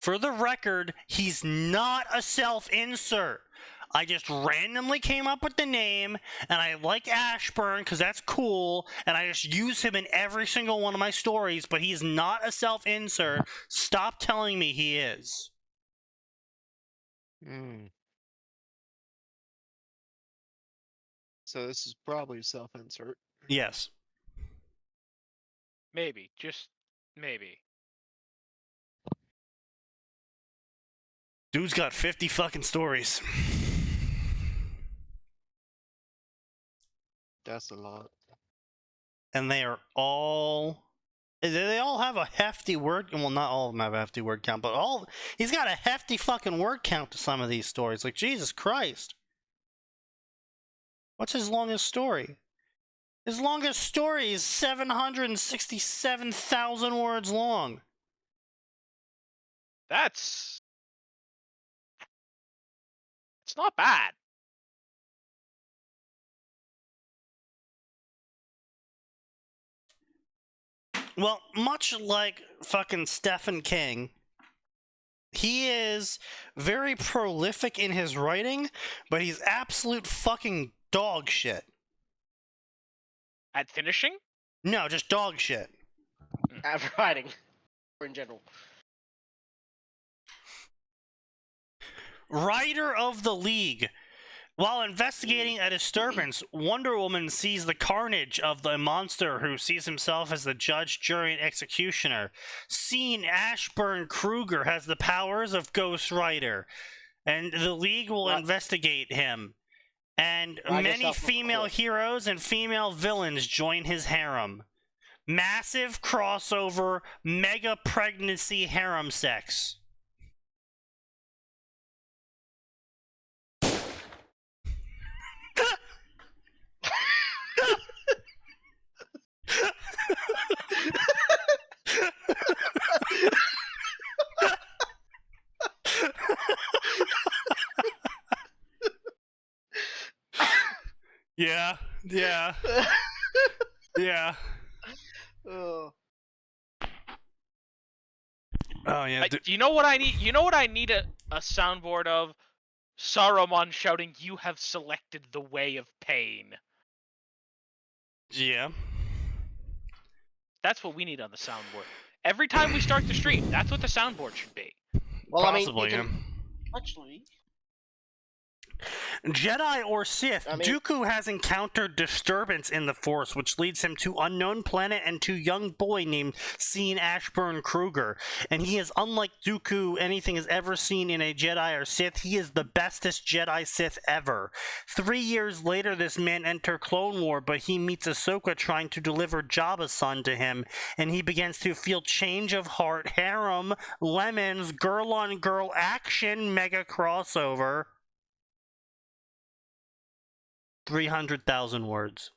[SPEAKER 1] For the record, he's not a self-insert. I just randomly came up with the name, and I like Ashburn because that's cool, and I just use him in every single one of my stories, but he's not a self-insert. Stop telling me he is.
[SPEAKER 5] So this is probably a self-insert.
[SPEAKER 1] Yes.
[SPEAKER 2] Maybe, just maybe.
[SPEAKER 1] Dude's got 50 fucking stories.
[SPEAKER 5] That's a lot.
[SPEAKER 1] And they are all... They all have a hefty word... Well, not all of them have a hefty word count, but all... He's got a hefty fucking word count to some of these stories. Like, Jesus Christ. What's his longest story? His longest story is 767,000 words long.
[SPEAKER 2] It's not bad.
[SPEAKER 1] Well, much like fucking Stephen King, he is very prolific in his writing, but he's absolute fucking dog shit.
[SPEAKER 2] At finishing?
[SPEAKER 1] No, just dog shit.
[SPEAKER 6] At writing, or in general.
[SPEAKER 1] Writer of the League. While investigating a disturbance, Wonder Woman sees the carnage of the monster who sees himself as the judge, jury, and executioner. Sean Ashburn Kruger has the powers of Ghost Rider, and the League will investigate him. And many female heroes and female villains join his harem. Massive crossover, mega pregnancy harem sex. Yeah. Yeah.
[SPEAKER 6] Oh.
[SPEAKER 1] Oh yeah.
[SPEAKER 2] You know what I need? You know what I need a soundboard of? Saruman shouting, "You have selected the way of pain."
[SPEAKER 1] Yeah.
[SPEAKER 2] That's what we need on the soundboard. Every time we start the stream, that's what the soundboard should be.
[SPEAKER 6] Well,
[SPEAKER 1] Possibly,
[SPEAKER 6] I mean, you can... actually...
[SPEAKER 1] Jedi or Sith,
[SPEAKER 6] I mean...
[SPEAKER 1] Dooku has encountered disturbance in the Force, which leads him to unknown planet and to young boy named Sean Ashburn Kruger. And he is unlike Dooku anything has ever seen in a Jedi or Sith. He is the bestest Jedi Sith ever. 3 years later, this man enters Clone War, but he meets Ahsoka trying to deliver Jabba's son to him, and he begins to feel change of heart, harem, lemons, girl-on-girl action, mega crossover. 300,000 words.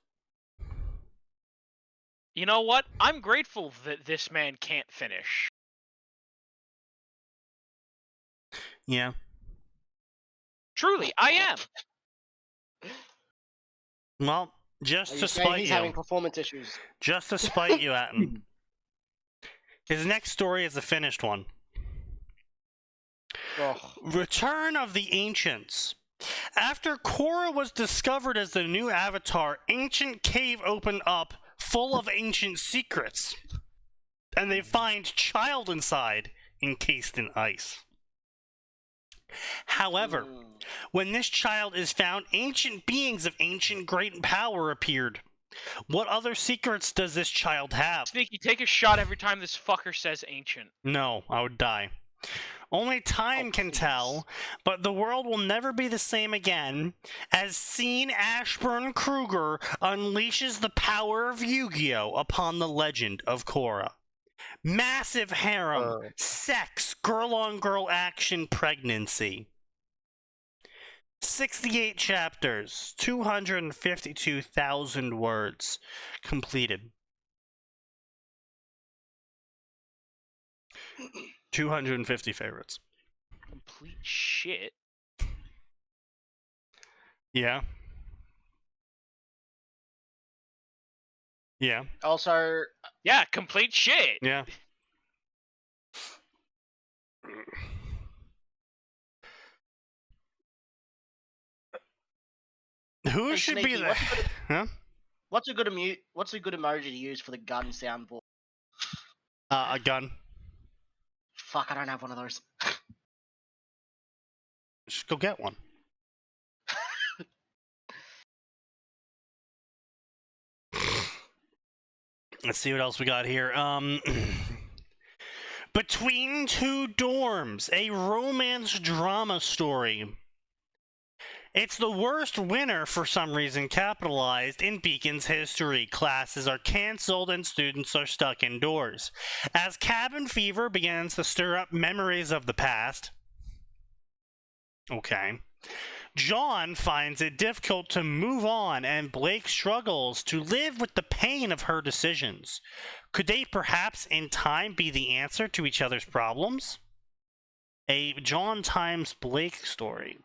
[SPEAKER 2] You know what? I'm grateful that this man can't finish.
[SPEAKER 1] Yeah.
[SPEAKER 2] Truly, I am.
[SPEAKER 1] Well, just
[SPEAKER 6] Are
[SPEAKER 1] to
[SPEAKER 6] you saying
[SPEAKER 1] spite
[SPEAKER 6] he's
[SPEAKER 1] you.
[SPEAKER 6] having performance issues?
[SPEAKER 1] Just to spite you, Atin. His next story is a finished one.
[SPEAKER 6] Ugh.
[SPEAKER 1] Return of the Ancients. After Korra was discovered as the new Avatar, ancient cave opened up full of ancient secrets. And they find child inside, encased in ice. However, when this child is found, ancient beings of ancient great power appeared. What other secrets does this child have?
[SPEAKER 2] Sneaky, take a shot every time this fucker says ancient.
[SPEAKER 1] No, I would die. Only time can tell, but the world will never be the same again as Sean Ashburn Kruger unleashes the power of Yu-Gi-Oh! Upon the legend of Korra. Massive harem, sex, girl-on-girl action, pregnancy. 68 chapters, 252,000 words completed. 250 favorites.
[SPEAKER 2] Complete shit.
[SPEAKER 1] Yeah. Yeah.
[SPEAKER 6] Also,
[SPEAKER 2] Yeah, complete shit.
[SPEAKER 1] Yeah. Who
[SPEAKER 6] Hey,
[SPEAKER 1] should be
[SPEAKER 6] Sneaky,
[SPEAKER 1] the... Huh?
[SPEAKER 6] what's a good emoji to use for the gun soundboard?
[SPEAKER 1] A gun.
[SPEAKER 6] Fuck, I don't have one of those.
[SPEAKER 1] Just go get one. Let's see what else we got here. Between Two Dorms, a romance drama story. It's the worst winter for some reason capitalized in Beacon's history. Classes are cancelled and students are stuck indoors. As cabin fever begins to stir up memories of the past, John finds it difficult to move on, and Blake struggles to live with the pain of her decisions. Could they perhaps in time be the answer to each other's problems? A John times Blake story.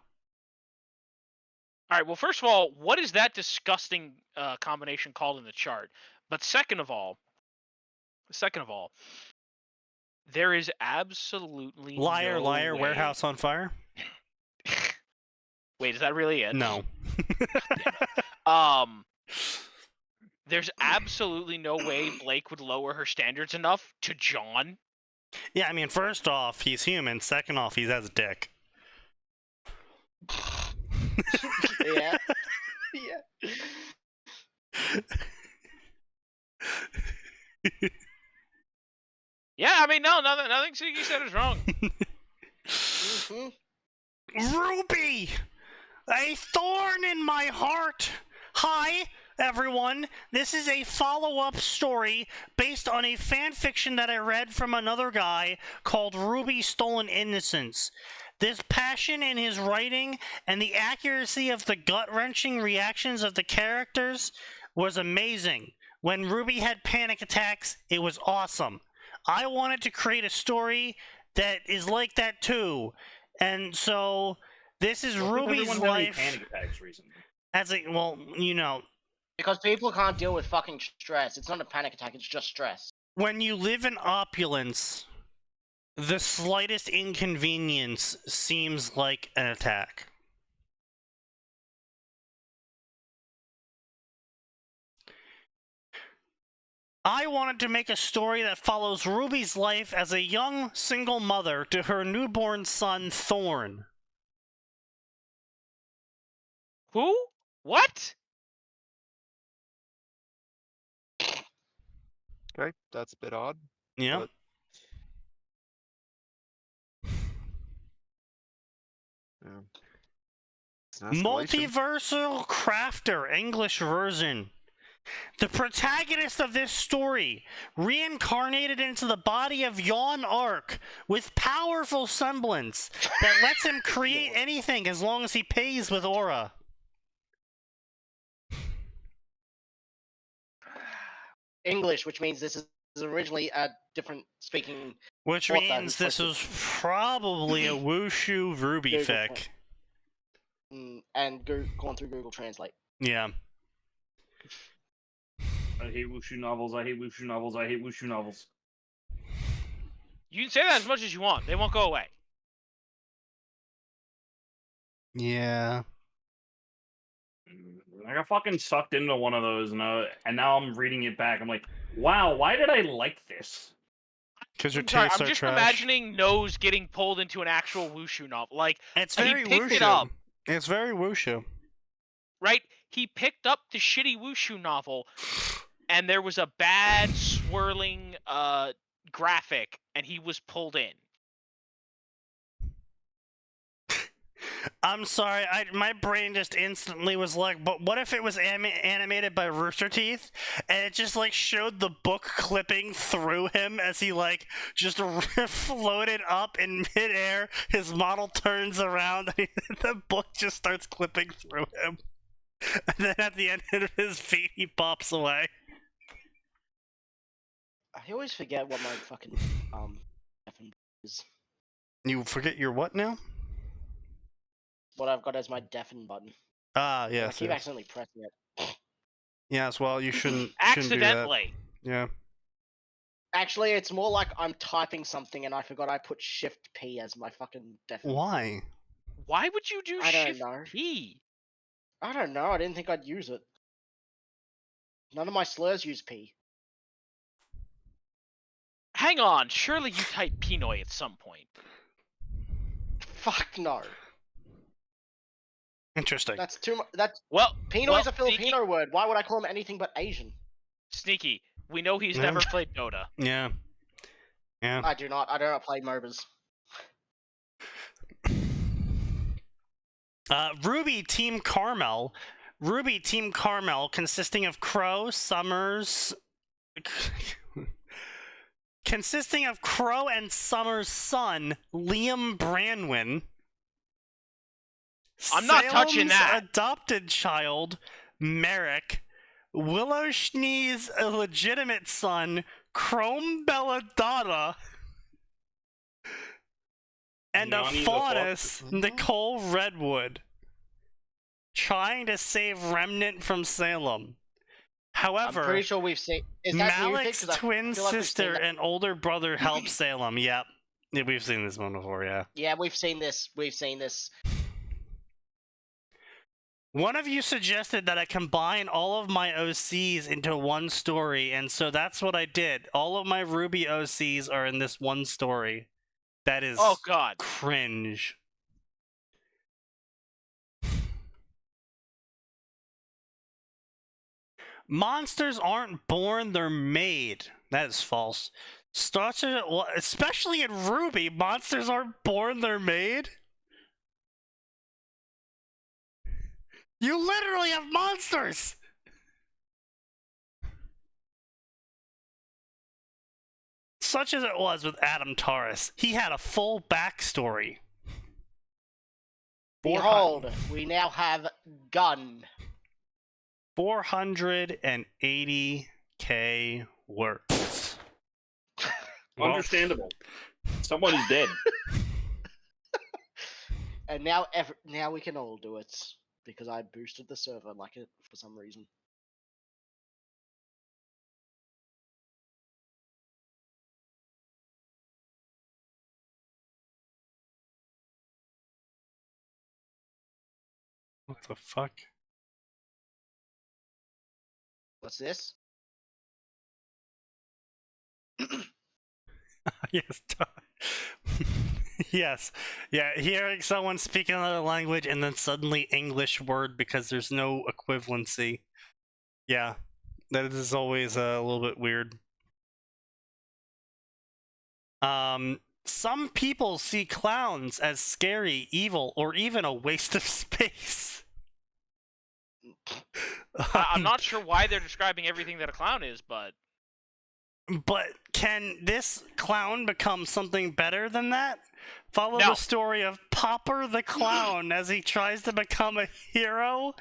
[SPEAKER 2] All right. Well, first of all, what is that disgusting combination called in the chart? But second of all, there is absolutely
[SPEAKER 1] Liar,
[SPEAKER 2] no
[SPEAKER 1] liar,
[SPEAKER 2] way...
[SPEAKER 1] warehouse on fire?
[SPEAKER 2] Wait, is that really it?
[SPEAKER 1] No.
[SPEAKER 2] There's absolutely no way Blake would lower her standards enough to John.
[SPEAKER 1] Yeah, I mean, first off, he's human. Second off, he has a dick.
[SPEAKER 6] Yeah.
[SPEAKER 2] Yeah, I mean, no, nothing you said is wrong.
[SPEAKER 1] Ruby! A thorn in my heart! Hi, everyone. This is a follow-up story based on a fanfiction that I read from another guy called Ruby Stolen Innocence. This passion in his writing and the accuracy of the gut-wrenching reactions of the characters was amazing. When Ruby had panic attacks, it was awesome. I wanted to create a story that is like that too. And so this is Ruby's life.
[SPEAKER 4] Panic attacks recently.
[SPEAKER 1] As a, well, you know,
[SPEAKER 6] Because people can't deal with fucking stress. It's not a panic attack, it's just stress.
[SPEAKER 1] when you live in opulence, the slightest inconvenience seems like an attack. I wanted to make a story that follows Ruby's life as a young single mother to her newborn son, Thorn.
[SPEAKER 2] Who? What?
[SPEAKER 5] Okay, that's a bit odd.
[SPEAKER 1] Yeah.
[SPEAKER 5] But- Yeah. It's an escalation.
[SPEAKER 1] Multiversal Crafter, English version. The protagonist of this story, reincarnated into the body of Yon Arc, with powerful semblance that lets him create anything as long as he pays with aura.
[SPEAKER 6] English, which means this is originally a different speaking.
[SPEAKER 1] Which
[SPEAKER 6] What that
[SPEAKER 1] means
[SPEAKER 6] is
[SPEAKER 1] this
[SPEAKER 6] like-
[SPEAKER 1] was probably a Wushu Ruby
[SPEAKER 6] Google
[SPEAKER 1] fic.
[SPEAKER 6] And gone through Google Translate.
[SPEAKER 1] Yeah.
[SPEAKER 4] I hate wushu novels. I hate wushu novels. I hate wushu novels.
[SPEAKER 2] You can say that as much as you want. They won't go away.
[SPEAKER 1] Yeah.
[SPEAKER 4] I got fucking sucked into one of those, and now I'm reading it back. I'm like, wow, why did I like this?
[SPEAKER 1] Because your
[SPEAKER 2] I'm sorry,
[SPEAKER 1] tastes
[SPEAKER 2] I'm
[SPEAKER 1] are
[SPEAKER 2] just
[SPEAKER 1] trash.
[SPEAKER 2] imagining Nose getting pulled into an actual Wushu novel. Like,
[SPEAKER 1] It's
[SPEAKER 2] he
[SPEAKER 1] very
[SPEAKER 2] picked it
[SPEAKER 1] Wushu.
[SPEAKER 2] up.
[SPEAKER 1] It's very Wushu.
[SPEAKER 2] right? He picked up the shitty Wushu novel, and there was a bad swirling graphic, and he was pulled in.
[SPEAKER 1] I'm sorry, my brain just instantly was like, but what if it was animated by Rooster Teeth, and it just like showed the book clipping through him as he like just floated up in midair, his model turns around, and the book just starts clipping through him, and then at the end of his feet he pops away.
[SPEAKER 6] I always forget what my fucking effing is.
[SPEAKER 1] You forget your what now?
[SPEAKER 6] What I've got as my deafen button.
[SPEAKER 1] Ah,
[SPEAKER 6] I
[SPEAKER 1] yes.
[SPEAKER 6] keep
[SPEAKER 1] Yes.
[SPEAKER 6] accidentally pressing it.
[SPEAKER 1] Yes, well, you shouldn't do
[SPEAKER 2] Accidentally.
[SPEAKER 1] that. Yeah.
[SPEAKER 6] Actually, it's more like I'm typing something and I forgot I put Shift P as my fucking deafen.
[SPEAKER 1] Why?
[SPEAKER 2] Why would you do
[SPEAKER 6] I don't
[SPEAKER 2] Shift
[SPEAKER 6] know.
[SPEAKER 2] P?
[SPEAKER 6] I don't know. I didn't think I'd use it. None of my slurs use P.
[SPEAKER 2] Hang on, surely you typed Pinoy at some point.
[SPEAKER 6] Fuck no.
[SPEAKER 1] Interesting.
[SPEAKER 6] That's too much. That's
[SPEAKER 2] Well,
[SPEAKER 6] Pinoy's a
[SPEAKER 2] Sneaky-
[SPEAKER 6] Filipino word. Why would I call him anything but Asian?
[SPEAKER 2] Sneaky. We know he's
[SPEAKER 1] Yeah.
[SPEAKER 2] never played Dota.
[SPEAKER 1] Yeah. Yeah.
[SPEAKER 6] I do not. I do not play MOBAs.
[SPEAKER 1] Ruby Team Carmel. Ruby Team Carmel, consisting of Crow, Summers... consisting of Crow and Summers' son, Liam Branwin.
[SPEAKER 2] I'm not touching
[SPEAKER 1] Salem's
[SPEAKER 2] that.
[SPEAKER 1] adopted child, Merrick. Willow Schnee's illegitimate son, Chrome Belladonna. And a
[SPEAKER 4] Yanni the
[SPEAKER 1] faunus,
[SPEAKER 4] Fox.
[SPEAKER 1] Nicole Redwood. Trying to save Remnant from Salem. However,
[SPEAKER 6] I'm pretty sure we've seen. Is that new thing?
[SPEAKER 1] Malik's
[SPEAKER 6] 'Cause I
[SPEAKER 1] twin
[SPEAKER 6] feel like we've seen
[SPEAKER 1] sister
[SPEAKER 6] that-
[SPEAKER 1] and older brother help Salem. Yep. Yeah, we've seen this one before, yeah.
[SPEAKER 6] Yeah, we've seen this. We've seen this.
[SPEAKER 1] One of you suggested that I combine all of my OCs into one story, and so that's what I did. All of my Ruby OCs are in this one story. That is
[SPEAKER 2] Oh God.
[SPEAKER 1] cringe. Monsters aren't born, they're made. That is false. Especially in Ruby, monsters aren't born, they're made? You literally have monsters! Such as it was with Adam Taurus. He had a full backstory.
[SPEAKER 6] Behold, we now have Gun.
[SPEAKER 1] 480k words. Well,
[SPEAKER 4] Understandable. Someone is dead.
[SPEAKER 6] And now, now we can all do it because I boosted the server like it for some reason.
[SPEAKER 1] what the fuck?
[SPEAKER 6] What's this?
[SPEAKER 1] Yes. Yes. Yeah, hearing someone speak another language and then suddenly English word because there's no equivalency. Yeah. That is always a little bit weird. Some people see clowns as scary, evil, or even a waste of space.
[SPEAKER 2] I'm not sure why they're describing everything that a clown is, but
[SPEAKER 1] But can this clown become something better than that? Follow
[SPEAKER 2] No.
[SPEAKER 1] the story of Popper the Clown as he tries to become a hero?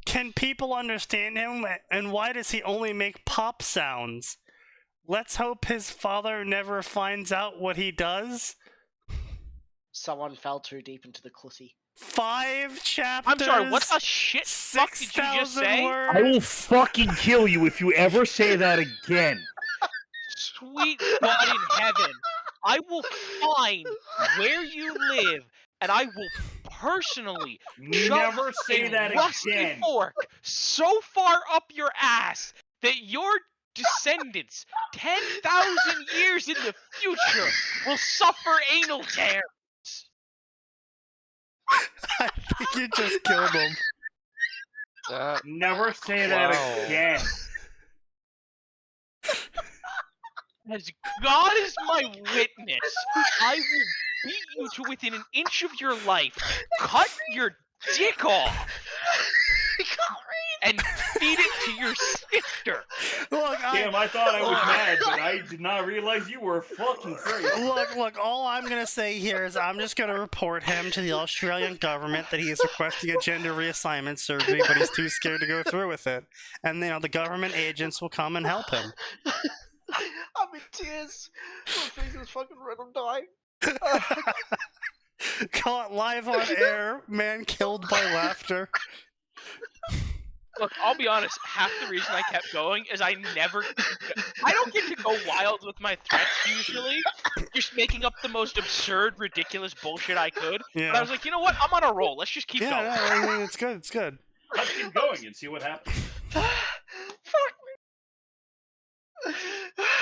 [SPEAKER 1] Can people understand him? And why does he only make pop sounds? Let's hope his father never finds out what he does.
[SPEAKER 6] Someone fell too deep into the clutty.
[SPEAKER 1] 5 chapters.
[SPEAKER 2] I'm sorry. What the shit fuck did you just
[SPEAKER 1] 6,000
[SPEAKER 2] say?
[SPEAKER 1] words.
[SPEAKER 7] I will fucking kill you if you ever say that again.
[SPEAKER 2] Sweet God in heaven, I will find where you live, and I will personally
[SPEAKER 4] Never
[SPEAKER 2] shove
[SPEAKER 4] say
[SPEAKER 2] a
[SPEAKER 4] that
[SPEAKER 2] rusty
[SPEAKER 4] again.
[SPEAKER 2] fork so far up your ass that your descendants, 10,000 years in the future, will suffer anal tears.
[SPEAKER 1] I think you just killed him.
[SPEAKER 4] Never say that
[SPEAKER 3] Wow.
[SPEAKER 4] again.
[SPEAKER 2] As God is my witness, I will beat you to within an inch of your life, cut your dick off, and feed it to your sister.
[SPEAKER 1] Look,
[SPEAKER 4] Damn, I thought I was mad, but I did not realize you were fucking crazy.
[SPEAKER 1] Look, all I'm gonna say here is I'm just gonna report him to the Australian government that he is requesting a gender reassignment surgery, but he's too scared to go through with it. And, the government agents will come and help him.
[SPEAKER 6] I'm in tears. My face is fucking red. I'm dying.
[SPEAKER 1] Caught live on air, man killed by laughter.
[SPEAKER 2] Look, I'll be honest, half the reason I kept going is I don't get to go wild with my threats usually, just making up the most absurd, ridiculous bullshit I could.
[SPEAKER 1] Yeah.
[SPEAKER 2] But I was like, you know what? I'm on a roll. Let's just keep going.
[SPEAKER 1] Yeah, I mean, it's good, it's good.
[SPEAKER 4] Let's keep going and see what happens.
[SPEAKER 6] Fuck me.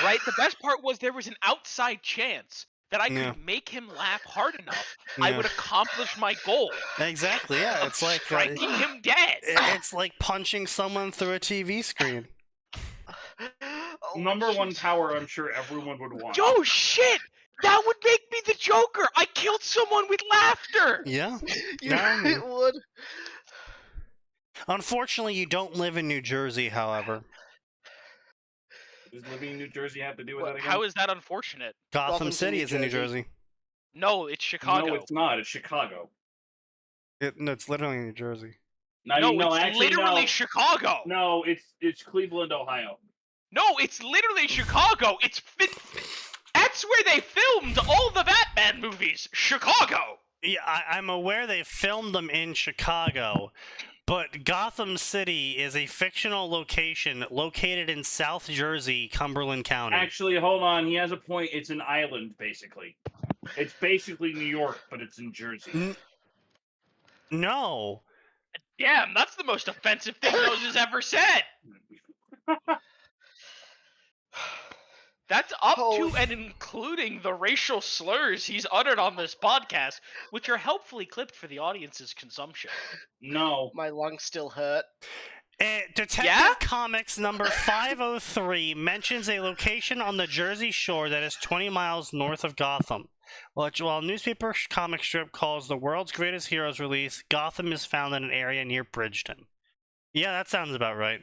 [SPEAKER 2] Right? The best part was there was an outside chance that I could
[SPEAKER 1] Yeah.
[SPEAKER 2] make him laugh hard enough. I
[SPEAKER 1] Yeah.
[SPEAKER 2] would accomplish my goal
[SPEAKER 1] Exactly, yeah,
[SPEAKER 2] of
[SPEAKER 1] it's like
[SPEAKER 2] striking him dead.
[SPEAKER 1] it's like punching someone through a TV screen.
[SPEAKER 4] number one power I'm sure everyone would want.
[SPEAKER 2] Yo, shit! That would make me the Joker! I killed someone with laughter!
[SPEAKER 1] Yeah.
[SPEAKER 6] You
[SPEAKER 1] No.
[SPEAKER 6] it would.
[SPEAKER 1] Unfortunately, you don't live in New Jersey, however.
[SPEAKER 4] Does living in New Jersey have to do with that again?
[SPEAKER 2] How is that unfortunate?
[SPEAKER 1] Gotham
[SPEAKER 6] Gotham's in
[SPEAKER 1] City
[SPEAKER 6] New
[SPEAKER 1] is in New
[SPEAKER 6] Jersey.
[SPEAKER 1] Jersey.
[SPEAKER 2] No, it's Chicago.
[SPEAKER 4] No, it's not. It's Chicago.
[SPEAKER 1] No, it's literally New Jersey.
[SPEAKER 2] No, it's
[SPEAKER 4] actually,
[SPEAKER 2] literally
[SPEAKER 4] no.
[SPEAKER 2] Chicago.
[SPEAKER 4] No, it's Cleveland, Ohio.
[SPEAKER 2] No, it's literally Chicago. That's where they filmed all the Batman movies. Chicago.
[SPEAKER 1] Yeah, I'm aware they filmed them in Chicago, but Gotham City is a fictional location located in South Jersey, Cumberland County.
[SPEAKER 4] Actually, hold on. He has a point. It's an island, basically. It's basically New York, but it's in Jersey.
[SPEAKER 1] No.
[SPEAKER 2] Damn, that's the most offensive thing Nose has ever said. That's up to and including the racial slurs he's uttered on this podcast, which are helpfully clipped for the audience's consumption.
[SPEAKER 4] No.
[SPEAKER 6] My lungs still hurt.
[SPEAKER 1] Detective Comics number 503 mentions a location on the Jersey Shore that is 20 miles north of Gotham. While newspaper comic strip calls the world's greatest heroes release, Gotham is found in an area near Bridgeton. Yeah, that sounds about right.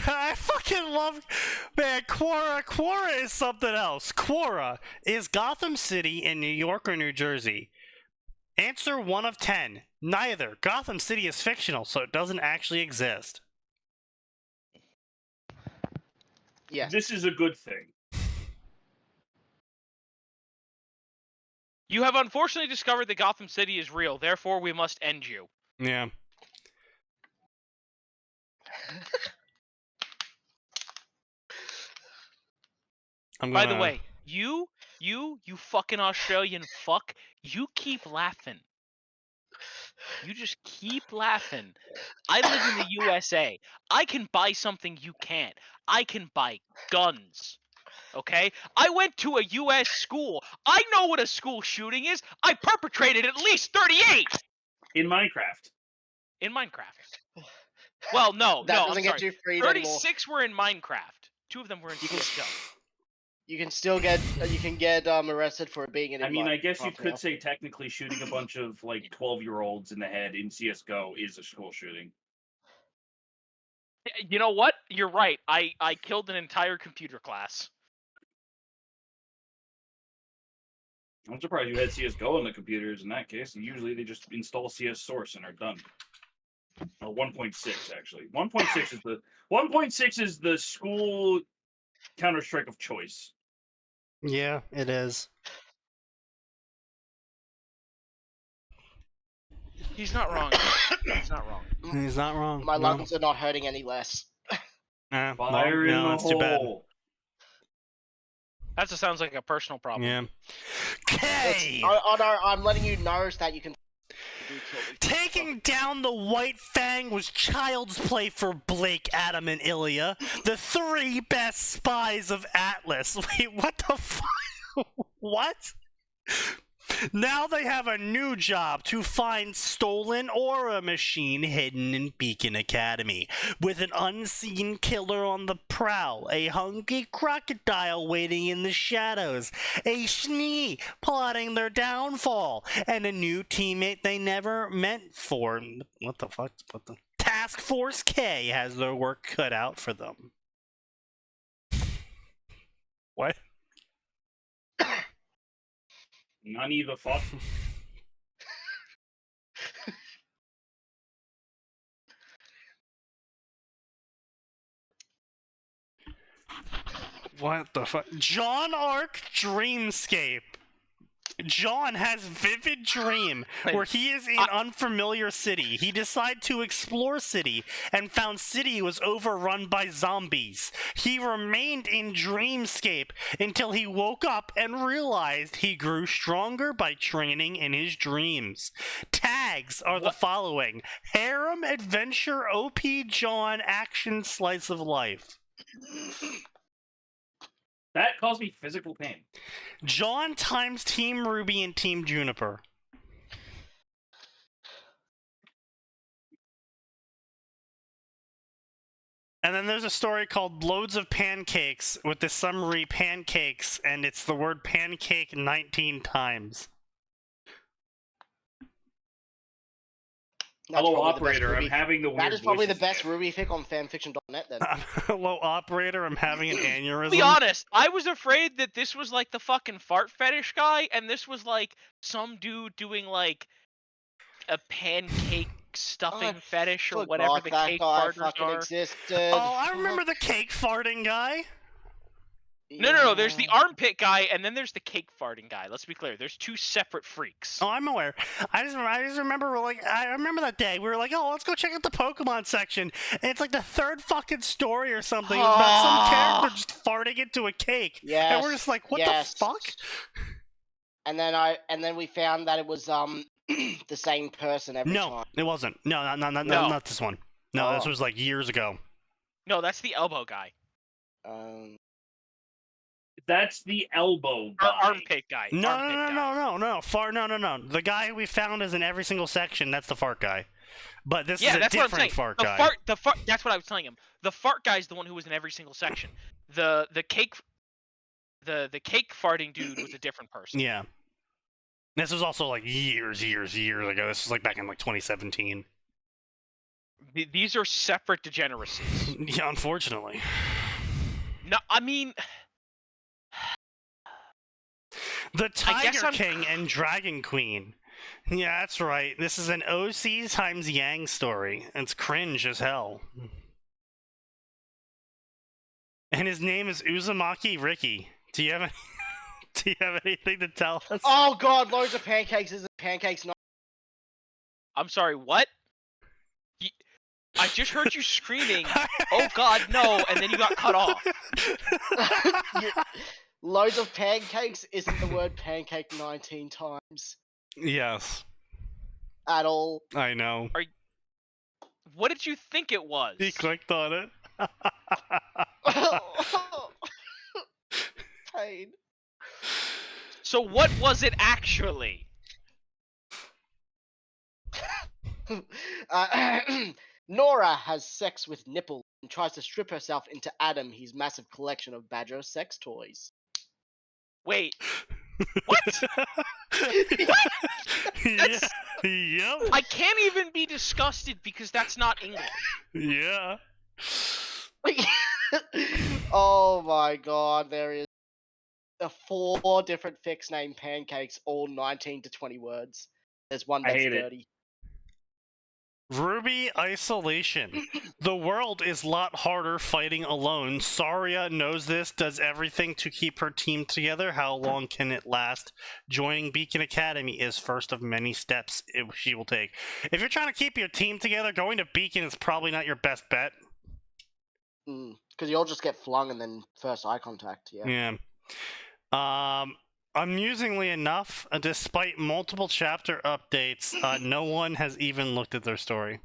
[SPEAKER 1] I fucking love, man, Quora is something else. Quora, is Gotham City in New York or New Jersey? Answer 1 of 10. Neither. Gotham City is fictional, so it doesn't actually exist.
[SPEAKER 6] Yes.
[SPEAKER 4] This is a good thing.
[SPEAKER 2] You have unfortunately discovered that Gotham City is real, therefore we must end you.
[SPEAKER 1] Yeah.
[SPEAKER 2] By the way, you fucking Australian fuck, you keep laughing. You just keep laughing. I live in the USA. I can buy something you can't. I can buy guns. Okay? I went to a US school. I know what a school shooting is. I perpetrated at least 38!
[SPEAKER 4] In Minecraft.
[SPEAKER 2] In Minecraft. Well, no,
[SPEAKER 6] That
[SPEAKER 2] no,
[SPEAKER 6] doesn't
[SPEAKER 2] I'm
[SPEAKER 6] get
[SPEAKER 2] sorry.
[SPEAKER 6] you freed
[SPEAKER 2] 36 were in Minecraft. 2 of them were in CSGO.
[SPEAKER 6] You can still get arrested for being in.
[SPEAKER 4] I mean, I guess you could say technically shooting a bunch of like 12-year-olds in the head in CS:GO is a school shooting.
[SPEAKER 2] You know what? You're right. I killed an entire computer class.
[SPEAKER 4] I'm surprised you had CS:GO on the computers in that case. Usually they just install CS Source and are done. Or 1.6 actually. 1.6 is the school Counter-Strike of choice.
[SPEAKER 1] Yeah, it is.
[SPEAKER 2] He's not wrong. He's not wrong.
[SPEAKER 1] He's not wrong.
[SPEAKER 6] My lungs are not hurting any less.
[SPEAKER 4] Fire in the
[SPEAKER 1] it's too bad.
[SPEAKER 4] hole.
[SPEAKER 2] That just sounds like a personal problem.
[SPEAKER 1] Yeah. Okay.
[SPEAKER 6] I'm letting you know that you can.
[SPEAKER 1] Taking down the White Fang was child's play for Blake, Adam, and Ilya, the 3 best spies of Atlas. Wait, what the fuck? What? Now they have a new job to find stolen aura machine hidden in Beacon Academy. With an unseen killer on the prowl, a hungry crocodile waiting in the shadows, a Schnee plotting their downfall, and a new teammate they never meant for. What the fuck? What the? Task Force K has their work cut out for them. What?
[SPEAKER 4] Nani the fuck?
[SPEAKER 1] What the fuck? John Arc Dreamscape. John has vivid dream where he is in unfamiliar city. He decided to explore city and found city was overrun by zombies. He remained in dreamscape until he woke up and realized he grew stronger by training in his dreams. Tags are the following: harem, adventure, OP John, action, slice of life.
[SPEAKER 4] That caused me physical pain.
[SPEAKER 1] John times Team Ruby and Team Juniper. And then there's a story called Loads of Pancakes with the summary pancakes, and it's the word pancake 19 times.
[SPEAKER 6] That's
[SPEAKER 4] Hello,
[SPEAKER 6] probably the best
[SPEAKER 4] operator. I'm
[SPEAKER 6] Ruby-
[SPEAKER 4] having the weird
[SPEAKER 6] That is probably the
[SPEAKER 4] voices
[SPEAKER 6] best
[SPEAKER 4] again.
[SPEAKER 6] Ruby fic on fanfiction.net then.
[SPEAKER 1] Hello, operator, I'm having an
[SPEAKER 2] To
[SPEAKER 1] aneurysm.
[SPEAKER 2] be honest, I was afraid that this was like the fucking fart fetish guy, and this was like some dude doing like a pancake stuffing fetish or whatever
[SPEAKER 6] Forgot
[SPEAKER 2] the
[SPEAKER 6] that
[SPEAKER 2] cake
[SPEAKER 6] guy
[SPEAKER 2] farters
[SPEAKER 6] fucking
[SPEAKER 2] are.
[SPEAKER 6] existed.
[SPEAKER 1] Oh, I remember the cake farting guy.
[SPEAKER 2] No. There's the
[SPEAKER 6] Yeah.
[SPEAKER 2] armpit guy, and then there's the cake farting guy. Let's be clear. There's two separate freaks.
[SPEAKER 1] Oh, I'm aware. I just remember, like, I remember that day. We were like, oh, let's go check out the Pokemon section. And it's like the third fucking story or something. It was about some character just farting into a cake.
[SPEAKER 6] Yes.
[SPEAKER 1] And we're just like, what
[SPEAKER 6] yes.
[SPEAKER 1] the fuck?
[SPEAKER 6] And then we found that it was the same person every
[SPEAKER 1] No,
[SPEAKER 6] time.
[SPEAKER 1] it wasn't. No,
[SPEAKER 2] No.
[SPEAKER 1] not this one. No, this
[SPEAKER 6] Oh.
[SPEAKER 1] was like years ago.
[SPEAKER 2] No, that's the elbow guy.
[SPEAKER 4] That's the elbow
[SPEAKER 2] Or
[SPEAKER 4] guy.
[SPEAKER 2] armpit guy.
[SPEAKER 1] No,
[SPEAKER 2] armpit guy.
[SPEAKER 1] no. Fart, no. The guy we found is in every single section. That's the fart guy. But this is a
[SPEAKER 2] that's what I'm saying.
[SPEAKER 1] different fart
[SPEAKER 2] the
[SPEAKER 1] guy.
[SPEAKER 2] The fart. That's what I was telling him. The fart guy's the one who was in every single section. The cake farting dude was a different person.
[SPEAKER 1] Yeah. This was also like years ago. This was like back in like 2017.
[SPEAKER 2] These are separate degeneracies.
[SPEAKER 1] Yeah, unfortunately.
[SPEAKER 2] No, I mean,
[SPEAKER 1] The
[SPEAKER 2] I guess
[SPEAKER 1] Tiger
[SPEAKER 2] I'm-
[SPEAKER 1] King and Dragon Queen. Yeah, that's right. This is an OC times Yang story. It's cringe as hell. And his name is Uzumaki Ricky. Do you have anything to tell us?
[SPEAKER 6] Oh god, loads of pancakes isn't pancakes not.
[SPEAKER 2] I'm sorry. What? I just heard you screaming. Oh God, no! And then you got cut off.
[SPEAKER 6] Loads of pancakes isn't the word pancake 19 times
[SPEAKER 1] Yes,
[SPEAKER 6] at all.
[SPEAKER 1] I know.
[SPEAKER 2] What did you think it was?
[SPEAKER 1] He clicked on it.
[SPEAKER 6] Pain.
[SPEAKER 2] So what was it actually?
[SPEAKER 6] Nora has sex with Nipple and tries to strip herself into Adam, his massive collection of Badger sex toys.
[SPEAKER 2] Wait. What?
[SPEAKER 1] Yeah. Yep.
[SPEAKER 2] I can't even be disgusted because that's not English.
[SPEAKER 1] Yeah.
[SPEAKER 6] Oh my god, there is 4 different fics named pancakes, all 19 to 20 words. There's one
[SPEAKER 4] I
[SPEAKER 6] that's
[SPEAKER 4] hate it.
[SPEAKER 6] 30.
[SPEAKER 1] Ruby isolation. The world is a lot harder fighting alone. Saria knows this, does everything to keep her team together. How long can it last? Joining Beacon Academy is first of many steps she will take. If you're trying to keep your team together, going to Beacon is probably not your best bet.
[SPEAKER 6] Because you'll just get flung and then first eye contact, yeah.
[SPEAKER 1] Yeah. Amusingly enough, despite multiple chapter updates, no one has even looked at their story.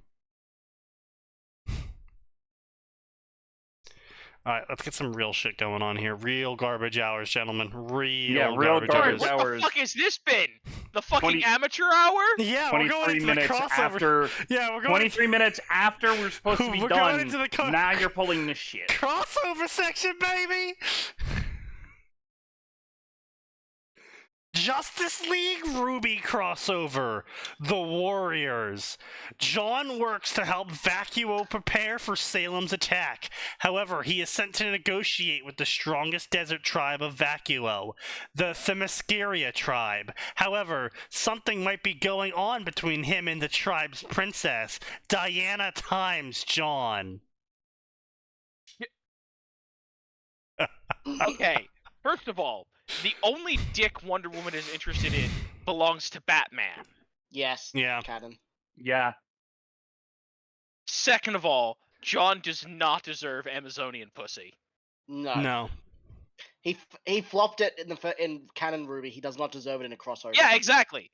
[SPEAKER 1] Alright, let's get some real shit going on here. Real garbage hours, gentlemen. Real garbage
[SPEAKER 2] Sorry,
[SPEAKER 1] hours.
[SPEAKER 2] what
[SPEAKER 4] hours.
[SPEAKER 2] the fuck has this been? The fucking
[SPEAKER 4] 20
[SPEAKER 2] amateur hour?
[SPEAKER 1] Yeah, we're going
[SPEAKER 4] 23
[SPEAKER 1] into the
[SPEAKER 4] minutes
[SPEAKER 1] crossover.
[SPEAKER 4] after.
[SPEAKER 1] Yeah, we're going
[SPEAKER 4] 23 minutes after we're supposed to be
[SPEAKER 1] We're
[SPEAKER 4] done.
[SPEAKER 1] going into the
[SPEAKER 4] Now you're pulling this shit.
[SPEAKER 1] crossover section, baby! Justice League Ruby crossover. The Warriors. John works to help Vacuo prepare for Salem's attack. However, he is sent to negotiate with the strongest desert tribe of Vacuo, the Themyscira tribe. However, something might be going on between him and the tribe's princess, Diana times John.
[SPEAKER 2] Okay, first of all, the only dick Wonder Woman is interested in belongs to Batman.
[SPEAKER 6] Yes,
[SPEAKER 1] Yeah.
[SPEAKER 6] Canon.
[SPEAKER 4] Yeah.
[SPEAKER 2] Second of all, John does not deserve Amazonian pussy.
[SPEAKER 6] No.
[SPEAKER 1] No.
[SPEAKER 6] He flopped it in Canon Ruby. He does not deserve it in a crossover.
[SPEAKER 2] Yeah, exactly.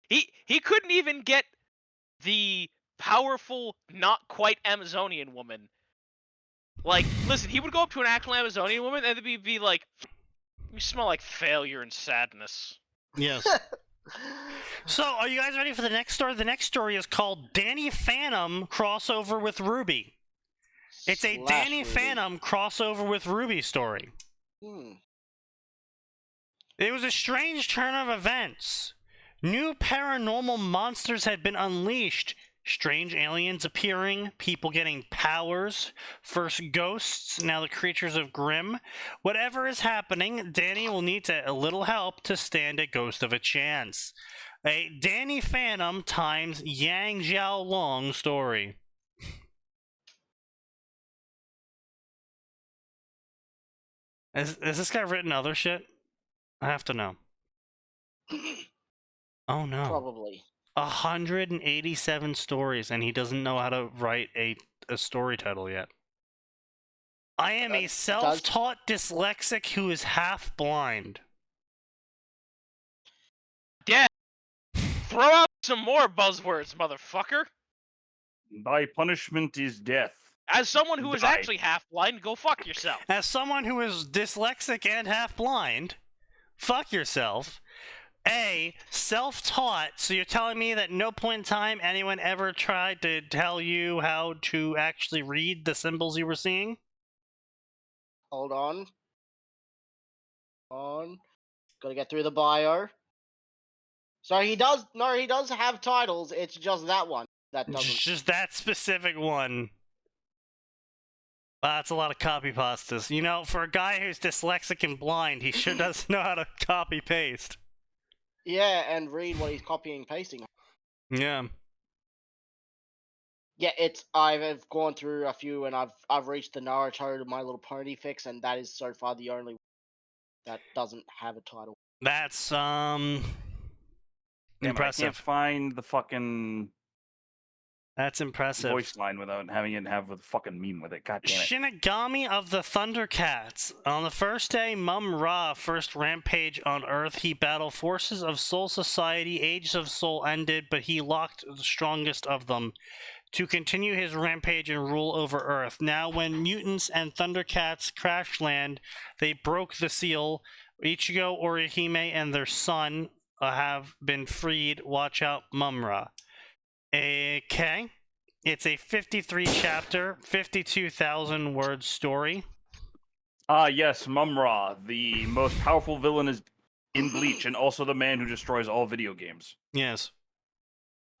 [SPEAKER 2] He couldn't even get the powerful, not quite Amazonian woman. Like, listen, he would go up to an actual Amazonian woman and be like, "You smell like failure and sadness."
[SPEAKER 1] Yes. So, are you guys ready for the next story? The next story is called Danny Phantom crossover with Ruby. It's a
[SPEAKER 6] Slash
[SPEAKER 1] Danny
[SPEAKER 6] Ruby.
[SPEAKER 1] Phantom crossover with Ruby story. It was a strange turn of events. New paranormal monsters had been unleashed. Strange aliens appearing, people getting powers, first ghosts, now the creatures of Grimm. Whatever is happening, Danny will need a little help to stand a ghost of a chance. A Danny Phantom times Yang Xiao Long story. Has this guy written other shit? I have to know. Oh no.
[SPEAKER 6] Probably.
[SPEAKER 1] 187 stories, and he doesn't know how to write a story title yet. I am a self-taught dyslexic who is half blind.
[SPEAKER 2] Yeah. Throw out some more buzzwords, motherfucker.
[SPEAKER 4] Thy punishment is death.
[SPEAKER 2] As someone who is
[SPEAKER 4] Die.
[SPEAKER 2] actually half blind, go fuck yourself.
[SPEAKER 1] As someone who is dyslexic and half blind, fuck yourself. A, self-taught, so you're telling me that no point in time anyone ever tried to tell you how to actually read the symbols you were seeing?
[SPEAKER 6] Hold on. Gotta get through the bio. So he does have titles, it's just that one that doesn't.
[SPEAKER 1] Just that specific one. Wow, that's a lot of copy pastas. You know, for a guy who's dyslexic and blind, he sure does know how to copy paste.
[SPEAKER 6] Yeah, and read what he's copying pasting.
[SPEAKER 1] Yeah.
[SPEAKER 6] Yeah, I've gone through a few and I've reached the Naruto My Little Pony fix, and that is so far the only that doesn't have a title.
[SPEAKER 1] That's
[SPEAKER 4] Damn, I
[SPEAKER 1] impressive.
[SPEAKER 4] can't find the fucking
[SPEAKER 1] That's impressive.
[SPEAKER 4] voice line without having it have a fucking meme with it. God damn it.
[SPEAKER 1] Shinigami of the Thundercats. On the first day Mum Ra first rampage on Earth, he battled forces of Soul Society. Age of Soul ended, but he locked the strongest of them to continue his rampage and rule over Earth. Now, when mutants and Thundercats crash land, they broke the seal. Ichigo, Orihime, and their son have been freed. Watch out, Mumra. Okay. It's a 53 chapter, 52,000 word story.
[SPEAKER 4] Yes, Mumra, the most powerful villain is in Bleach, and also the man who destroys all video games.
[SPEAKER 1] Yes.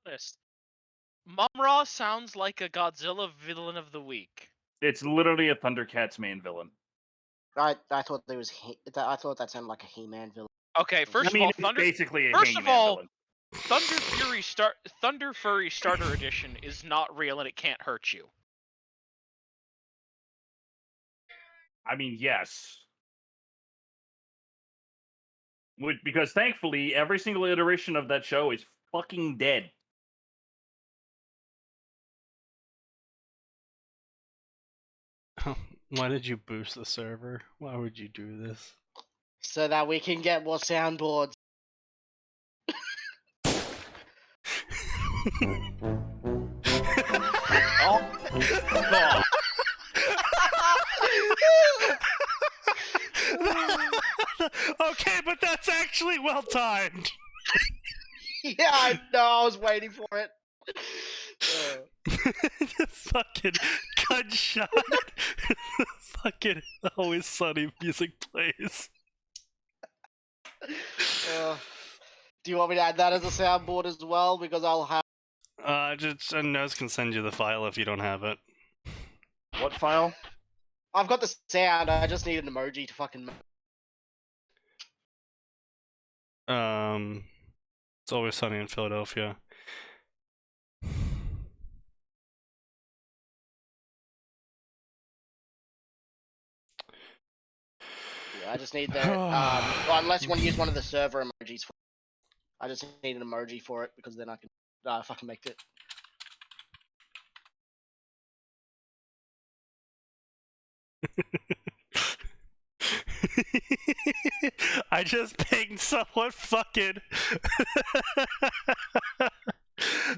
[SPEAKER 2] List. Mumra sounds like a Godzilla villain of the week.
[SPEAKER 4] It's literally a Thundercats main villain.
[SPEAKER 6] I thought I thought that sounded like a He-Man villain.
[SPEAKER 2] Okay, first of all,
[SPEAKER 4] it's basically a
[SPEAKER 2] first of
[SPEAKER 4] Hangman
[SPEAKER 2] all,
[SPEAKER 4] villain.
[SPEAKER 2] Thunder Furry Starter Edition is not real and it can't hurt you.
[SPEAKER 4] I mean, yes. Because thankfully, every single iteration of that show is fucking dead.
[SPEAKER 1] Why did you boost the server? Why would you do this?
[SPEAKER 6] So that we can get more soundboards.
[SPEAKER 2] Oh, God.
[SPEAKER 1] Okay, but that's actually well timed.
[SPEAKER 6] Yeah, I know. I was waiting for it.
[SPEAKER 1] The fucking gunshot. Fucking Always Sunny music plays.
[SPEAKER 6] Do you want me to add that as a soundboard as well? Because I'll have.
[SPEAKER 1] Just Nose can send you the file if you don't have it.
[SPEAKER 4] What file?
[SPEAKER 6] I've got the sound. I just need an emoji to fucking.
[SPEAKER 1] It's Always Sunny in Philadelphia.
[SPEAKER 6] Yeah, I just need the. Well, unless you want to use one of the server emojis. I just need an emoji for it because then I can fucking make it.
[SPEAKER 1] I just pinged someone fucking.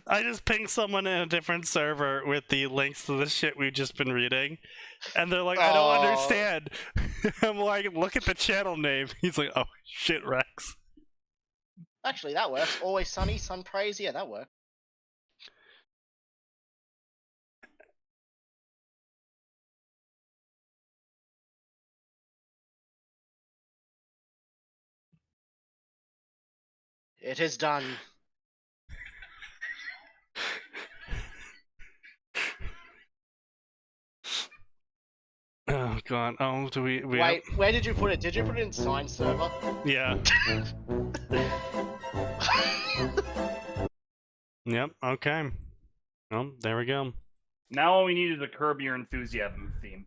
[SPEAKER 1] I just pinged someone in a different server with the links to the shit we've just been reading. And they're like, I don't understand. I'm like, look at the channel name. He's like, oh shit, Rex.
[SPEAKER 6] Actually, that works. Always Sunny, Sun Praise. Yeah, that works. It is done.
[SPEAKER 1] Oh god. Oh, do we
[SPEAKER 6] Wait, where did you put it? Did you put it in sign server?
[SPEAKER 1] Yeah. Yep. Okay. Well, there we go.
[SPEAKER 4] Now all we need is a Curb Your Enthusiasm theme.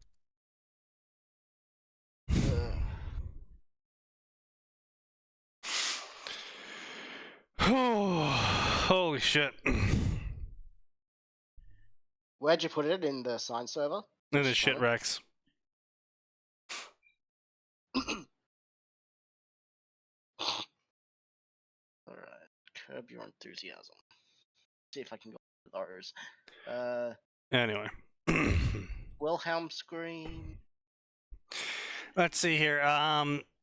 [SPEAKER 1] Holy shit.
[SPEAKER 6] Where'd you put it? In the sign server?
[SPEAKER 1] And the shit
[SPEAKER 6] Funny.
[SPEAKER 1] wrecks.
[SPEAKER 6] Alright. Curb Your Enthusiasm. See if I can go with those.
[SPEAKER 1] Anyway.
[SPEAKER 6] Wilhelm Scream.
[SPEAKER 1] Let's see here.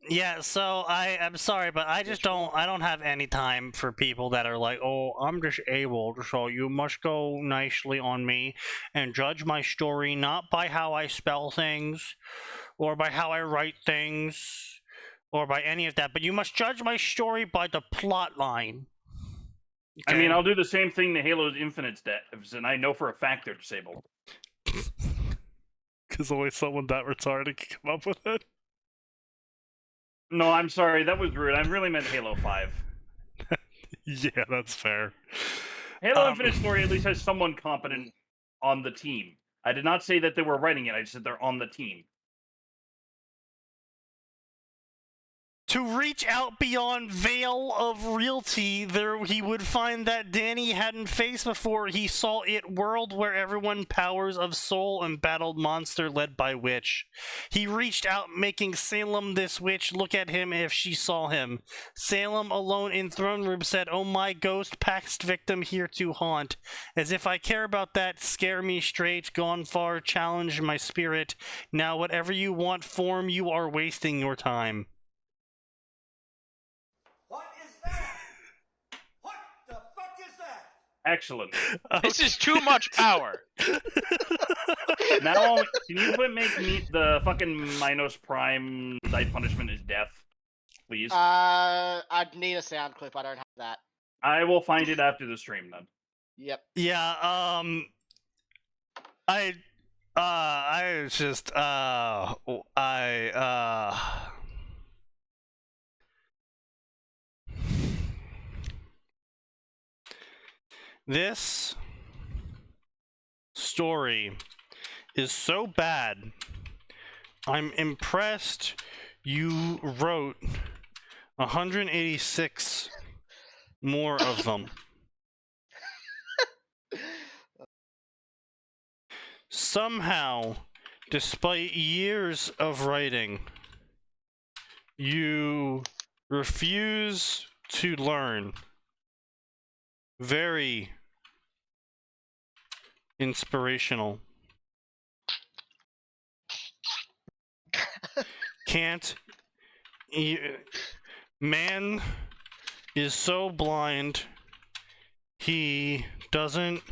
[SPEAKER 1] Yeah, so I'm sorry, but I just don't have any time for people that are like, oh, I'm disabled, so you must go nicely on me and judge my story not by how I spell things or by how I write things or by any of that, but you must judge my story by the plot line.
[SPEAKER 4] I mean, I'll do the same thing to Halo Infinite's devs, and I know for a fact they're disabled.
[SPEAKER 1] Because only someone that retarded can come up with it.
[SPEAKER 4] No, I'm sorry, that was rude. I really meant Halo 5.
[SPEAKER 1] Yeah, that's fair.
[SPEAKER 4] Halo Infinite story at least has someone competent on the team. I did not say that they were writing it, I just said they're on the team.
[SPEAKER 1] To reach out beyond veil of realty, there he would find that Danny hadn't faced before. He saw it world where everyone powers of soul and battled monster led by witch. He reached out, making Salem this witch look at him if she saw him. Salem, alone in throne room, said, "Oh my ghost, past victim here to haunt. As if I care about that, scare me straight, gone far, challenge my spirit. Now whatever you want form, you are wasting your time."
[SPEAKER 8] What is that? What the fuck is that?
[SPEAKER 4] Excellent.
[SPEAKER 2] This is too much power.
[SPEAKER 4] Now, can you make me the fucking Minos Prime thy punishment is death, please?
[SPEAKER 6] I'd need a sound clip. I don't have that.
[SPEAKER 4] I will find it after the stream then.
[SPEAKER 6] Yep.
[SPEAKER 1] Yeah, I was just, this story is so bad. I'm impressed you wrote 186 more of them. Somehow, despite years of writing, you refuse to learn. Very inspirational. Can't. Man is so blind, he doesn't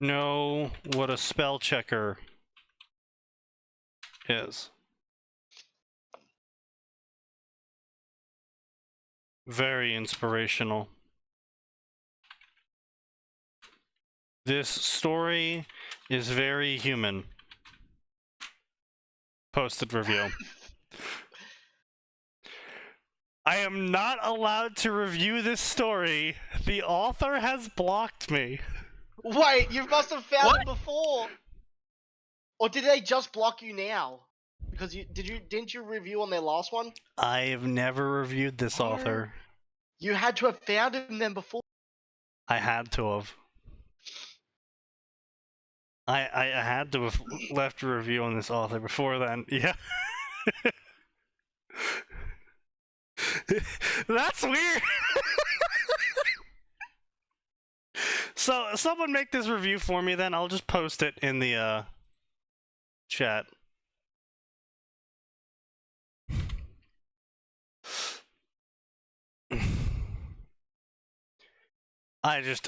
[SPEAKER 1] know what a spell checker is. Very inspirational. This story is very human. Posted review. I am not allowed to review this story. The author has blocked me.
[SPEAKER 6] Wait, you must have found it before. Or did they just block you now? Because didn't you review on their last one?
[SPEAKER 1] I have never reviewed this author.
[SPEAKER 6] You had to have found him then before.
[SPEAKER 1] I had to have. I had to have left a review on this author before then. Yeah. That's weird. So someone make this review for me, then I'll just post it in the chat. I just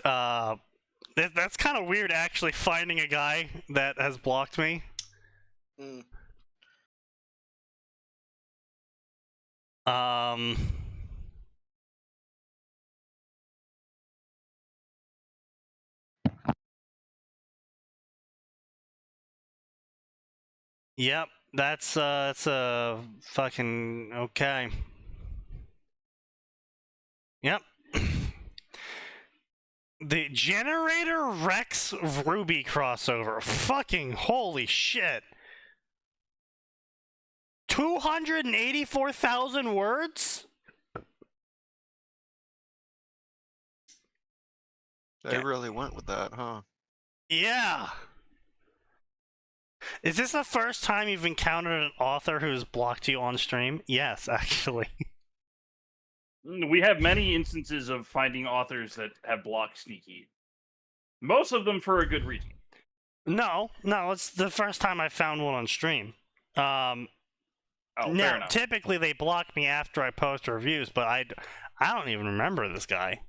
[SPEAKER 1] that's kind of weird, actually, finding a guy that has blocked me. Yep, that's fucking okay. Yep. The Generator Rex Ruby crossover. Fucking holy shit. 284,000 words?
[SPEAKER 5] They really went with that, huh?
[SPEAKER 1] Yeah. Is this the first time you've encountered an author who's blocked you on stream? Yes, actually.
[SPEAKER 4] We have many instances of finding authors that have blocked Sneaky. Most of them for a good reason.
[SPEAKER 1] No, it's the first time I found one on stream.
[SPEAKER 4] Oh, fair
[SPEAKER 1] Now,
[SPEAKER 4] enough.
[SPEAKER 1] typically they block me after I post reviews, but I don't even remember this guy.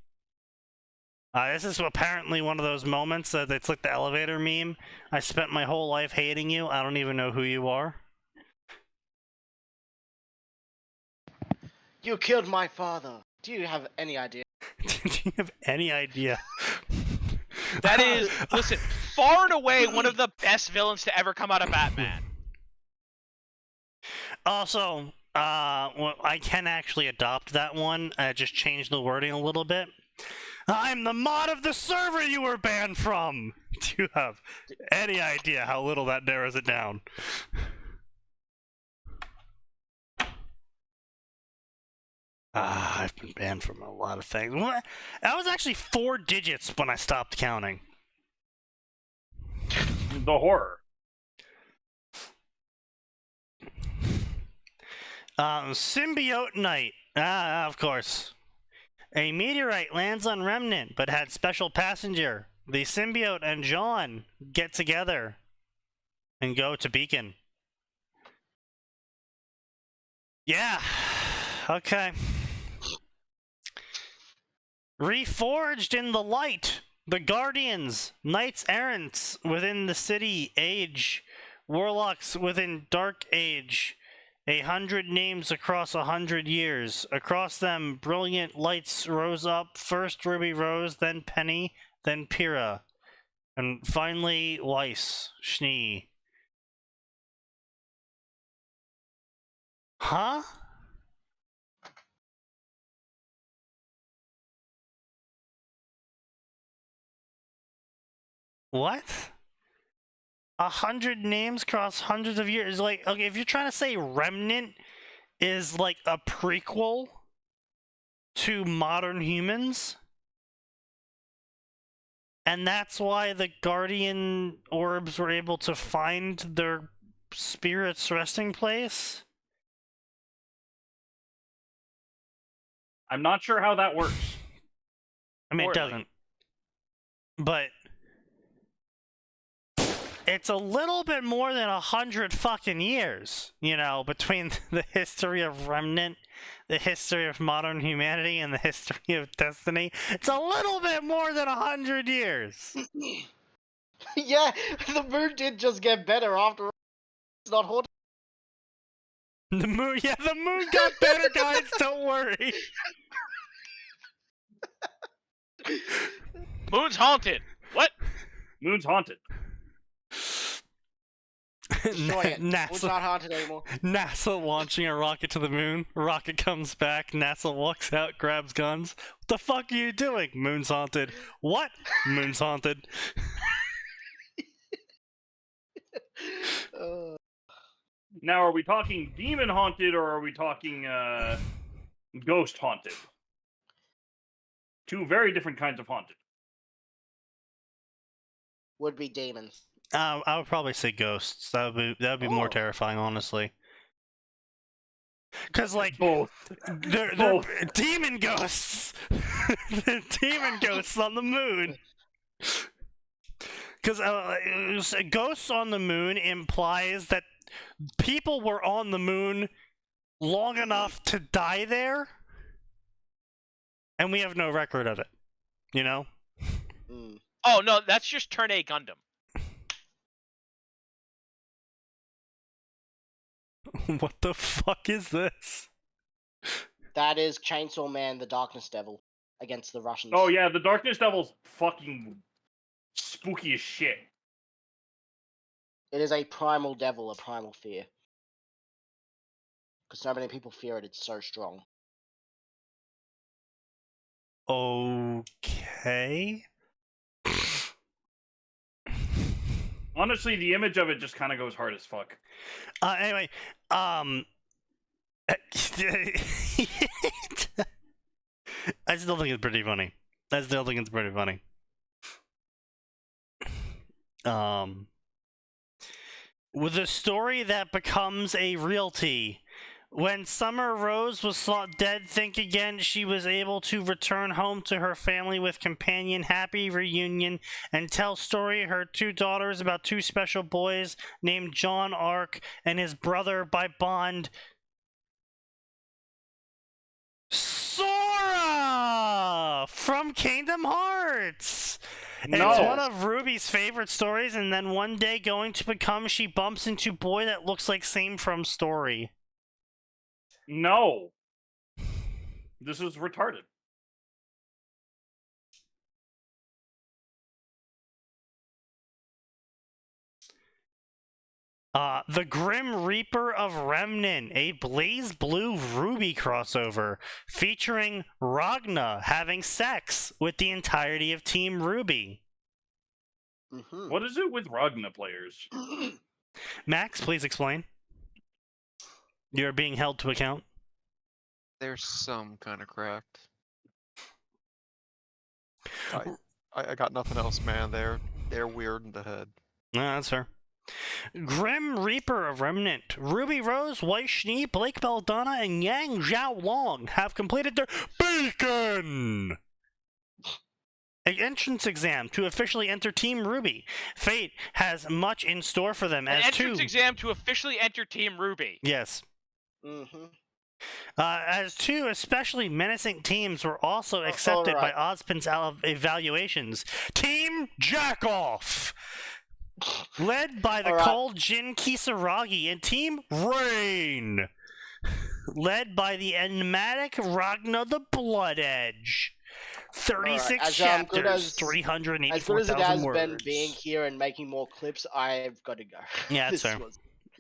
[SPEAKER 1] This is apparently one of those moments that it's like the elevator meme. I spent my whole life hating you. I don't even know who you are.
[SPEAKER 6] You killed my father. Do you have any idea?
[SPEAKER 1] Do you have any idea?
[SPEAKER 2] That is, listen, far and away one of the best villains to ever come out of Batman.
[SPEAKER 1] Also, well, I can actually adopt that one. Just change the wording a little bit. I'm the mod of the server you were banned from. Do you have any idea how little that narrows it down? I've been banned from a lot of things. What? That was actually 4 digits when I stopped counting.
[SPEAKER 4] The horror.
[SPEAKER 1] Symbiote Knight. Of course. A meteorite lands on Remnant, but had special passenger. The symbiote and John get together and go to Beacon. Yeah. Okay. Reforged in the light. The Guardians, Knights Errants within the city age, Warlocks within Dark Age, 100 names across 100 years. Across them, brilliant lights rose up. First Ruby Rose, then Penny, then Pyrrha, and finally Weiss, Schnee. Huh? What? 100 names across hundreds of years. Like, okay, if you're trying to say Remnant is like a prequel to Modern Humans, and that's why the Guardian orbs were able to find their spirit's resting place.
[SPEAKER 4] I'm not sure how that works.
[SPEAKER 1] I mean, it
[SPEAKER 4] Poorly.
[SPEAKER 1] doesn't. But it's a little bit more than 100 fucking years, you know, between the history of Remnant, the history of modern humanity, and the history of Destiny. It's a little bit more than 100 years.
[SPEAKER 6] Yeah, the moon did just get better after all. It's not haunted.
[SPEAKER 1] The moon got better, guys, don't worry.
[SPEAKER 2] Moon's haunted. What?
[SPEAKER 4] Moon's haunted.
[SPEAKER 6] Destroy it. Moon's
[SPEAKER 1] NASA,
[SPEAKER 6] not haunted anymore.
[SPEAKER 1] NASA launching a rocket to the moon. Rocket comes back. NASA walks out, grabs guns. What the fuck are you doing? Moon's haunted. What? Moon's haunted.
[SPEAKER 4] Now, are we talking demon haunted or are we talking ghost haunted? Two very different kinds of haunted.
[SPEAKER 6] Would be demons.
[SPEAKER 1] I would probably say ghosts. That would be more
[SPEAKER 6] Oh.
[SPEAKER 1] terrifying, honestly. Cause like
[SPEAKER 4] Both.
[SPEAKER 1] they're demon ghosts. They're demon ghosts on the moon. Because ghosts on the moon implies that people were on the moon long enough to die there, and we have no record of it. You know?
[SPEAKER 6] Mm.
[SPEAKER 2] Oh no, that's just Turn A Gundam.
[SPEAKER 1] What the fuck is this?
[SPEAKER 6] That is Chainsaw Man, the Darkness Devil, against the Russians.
[SPEAKER 4] Oh yeah, the Darkness Devil's fucking spooky as shit.
[SPEAKER 6] It is a primal devil, a primal fear. Because so many people fear it, it's so strong.
[SPEAKER 1] Okay.
[SPEAKER 4] Honestly, the image of it just kind of goes hard as fuck.
[SPEAKER 1] Anyway, I still think it's pretty funny. With a story that becomes a realty. When Summer Rose was thought dead, think again, she was able to return home to her family with companion, happy reunion, and tell story her 2 daughters about 2 special boys named John Ark and his brother by bond, Sora from Kingdom Hearts. And it's one of Ruby's favorite stories, and then one day going to become she bumps into boy that looks like same from story.
[SPEAKER 4] No. This is retarded.
[SPEAKER 1] The Grim Reaper of Remnant, a Blaze Blue Ruby crossover featuring Ragna having sex with the entirety of Team Ruby.
[SPEAKER 6] Mm-hmm.
[SPEAKER 4] What is it with Ragna players?
[SPEAKER 1] Max, please explain. You're being held to account.
[SPEAKER 5] They're some kind of cracked. I got nothing else, man. They're weird in the head.
[SPEAKER 1] No, that's fair. Grim Reaper of Remnant, Ruby Rose, White Schnee, Blake Belladonna, and Yang Zhao Long have completed their Beacon! An entrance exam to officially enter Team Ruby. Fate has much in store for them
[SPEAKER 2] An
[SPEAKER 1] as
[SPEAKER 2] entrance
[SPEAKER 1] 2...
[SPEAKER 2] exam to officially enter Team Ruby.
[SPEAKER 1] Yes.
[SPEAKER 6] Mm-hmm.
[SPEAKER 1] As 2 especially menacing teams were also accepted by Ozpin's evaluations. Team Jackoff! Led by the cold Jin Kisaragi and Team Rain. Led by the enigmatic Ragna the Blood Edge. 36 chapters, 384,000 words.
[SPEAKER 6] As good as it has been being here and making more clips, I've got to go.
[SPEAKER 1] Yeah, that's fair.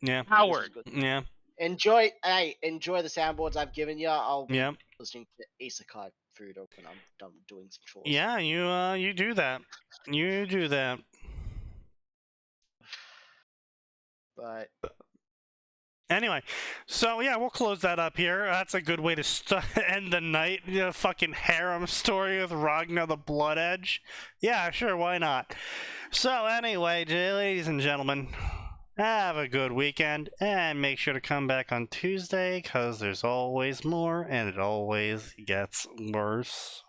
[SPEAKER 1] Yeah.
[SPEAKER 2] Howard.
[SPEAKER 1] Yeah.
[SPEAKER 6] Enjoy the soundboards I've given you. I'll be
[SPEAKER 1] Yeah.
[SPEAKER 6] listening to Isekai Food when I'm done doing some chores.
[SPEAKER 1] Yeah, you do that. You do that.
[SPEAKER 6] But
[SPEAKER 1] anyway, so yeah, we'll close that up here. That's a good way to end the night. Fucking harem story with Ragna the Blood Edge. Yeah, sure, why not? So anyway, ladies and gentlemen, have a good weekend, and make sure to come back on Tuesday, because there's always more, and it always gets worse.